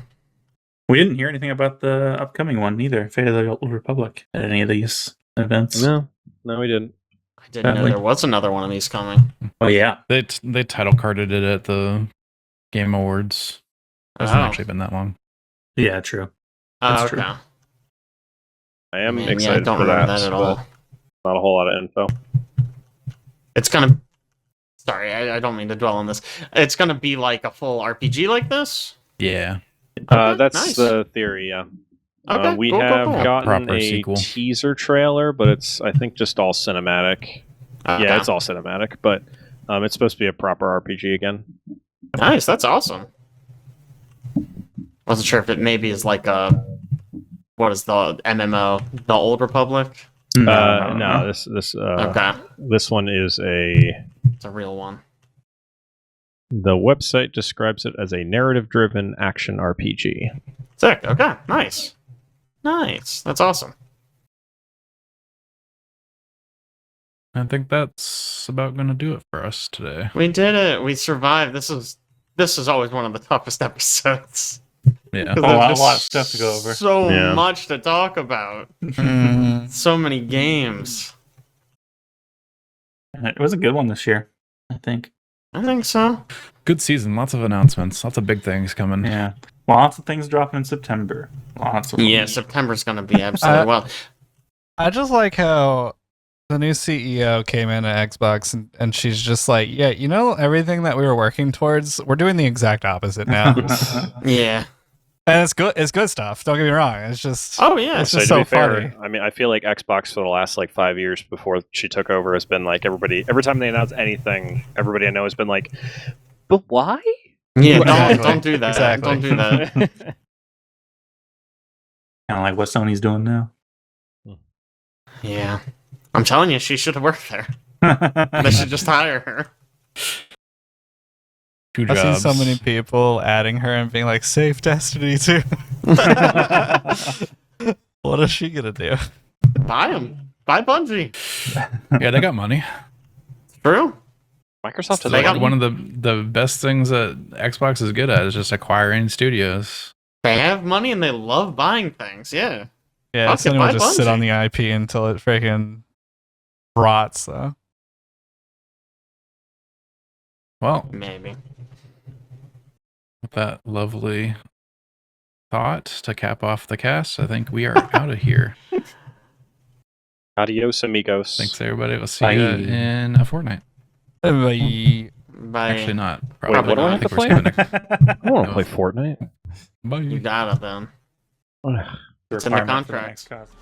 We didn't hear anything about the upcoming one either, Fate of the Old Republic, at any of these events. No, we didn't. I didn't know there was another one of these coming. Oh yeah, They title carded it at the Game Awards. It hasn't actually been that long. yeah, true. Oh, true. okay. I am Man, excited I don't for remember that, that at but all. not a whole lot of info. It's gonna. Sorry, I don't mean to dwell on this. It's gonna be like a full RPG like this. Yeah. That's nice. the theory, yeah. Okay, We cool. have gotten Proper a sequel. teaser trailer, but it's, I think, just all cinematic. Okay. Yeah, it's all cinematic, but it's supposed to be a proper RPG again. Nice. That's awesome. Wasn't sure if it maybe is like a what is the MMO, the Old Republic? No, this Okay, this one is a. it's a real one. The website describes it as a narrative-driven action RPG. Sick. Okay, nice. That's awesome. I think that's about going to do it for us today. We did it. We survived. This is always one of the toughest episodes. Yeah. 'Cause A there's lot of just stuff to go over. So Yeah. much to talk about. Mm. So many games. It was a good one this year, I think. I think so. Good season. Lots of announcements. Lots of big things coming. Yeah. Lots of things dropping in September. Lots of them. Yeah, September's gonna be absolutely well. I just like how the new CEO came in at Xbox and she's just like, yeah, you know, everything that we were working towards, we're doing the exact opposite now. Yeah. And it's good. It's good stuff. Don't get me wrong. It's just. Oh yeah. It's So just to so be fair, funny. I mean, I feel like Xbox for the last like 5 years before she took over has been like every time they announce anything, everybody I know has been like, but why? Yeah. Exactly. Don't do that. Exactly. Don't do that. Kind of like what Sony's doing now. Yeah. I'm telling you, she should have worked there. They should just hire her. 2 I've seen jobs. so many people adding her and being like, save Destiny 2. What is she gonna do? Buy them. Buy Bungie. Yeah, they got money. True. Microsoft has They Like, got- one of the best things that Xbox is good at is just acquiring studios. They have money and they love buying things. Yeah. Yeah, Fuck it, Sony buy will just sit Bungie. on the IP until it freaking rots, though. Well, Maybe. with that lovely thought to cap off the cast, I think we are out of here. Adios, amigos. Thanks, everybody. We'll see Bye. you in a fortnight. Bye. Bye. Actually, not. Wait, what do I not. have to think we're play? skipping I want to No. play Fortnite. Bye. You got it then. Ugh. It's in the Requirement for contract. next cast.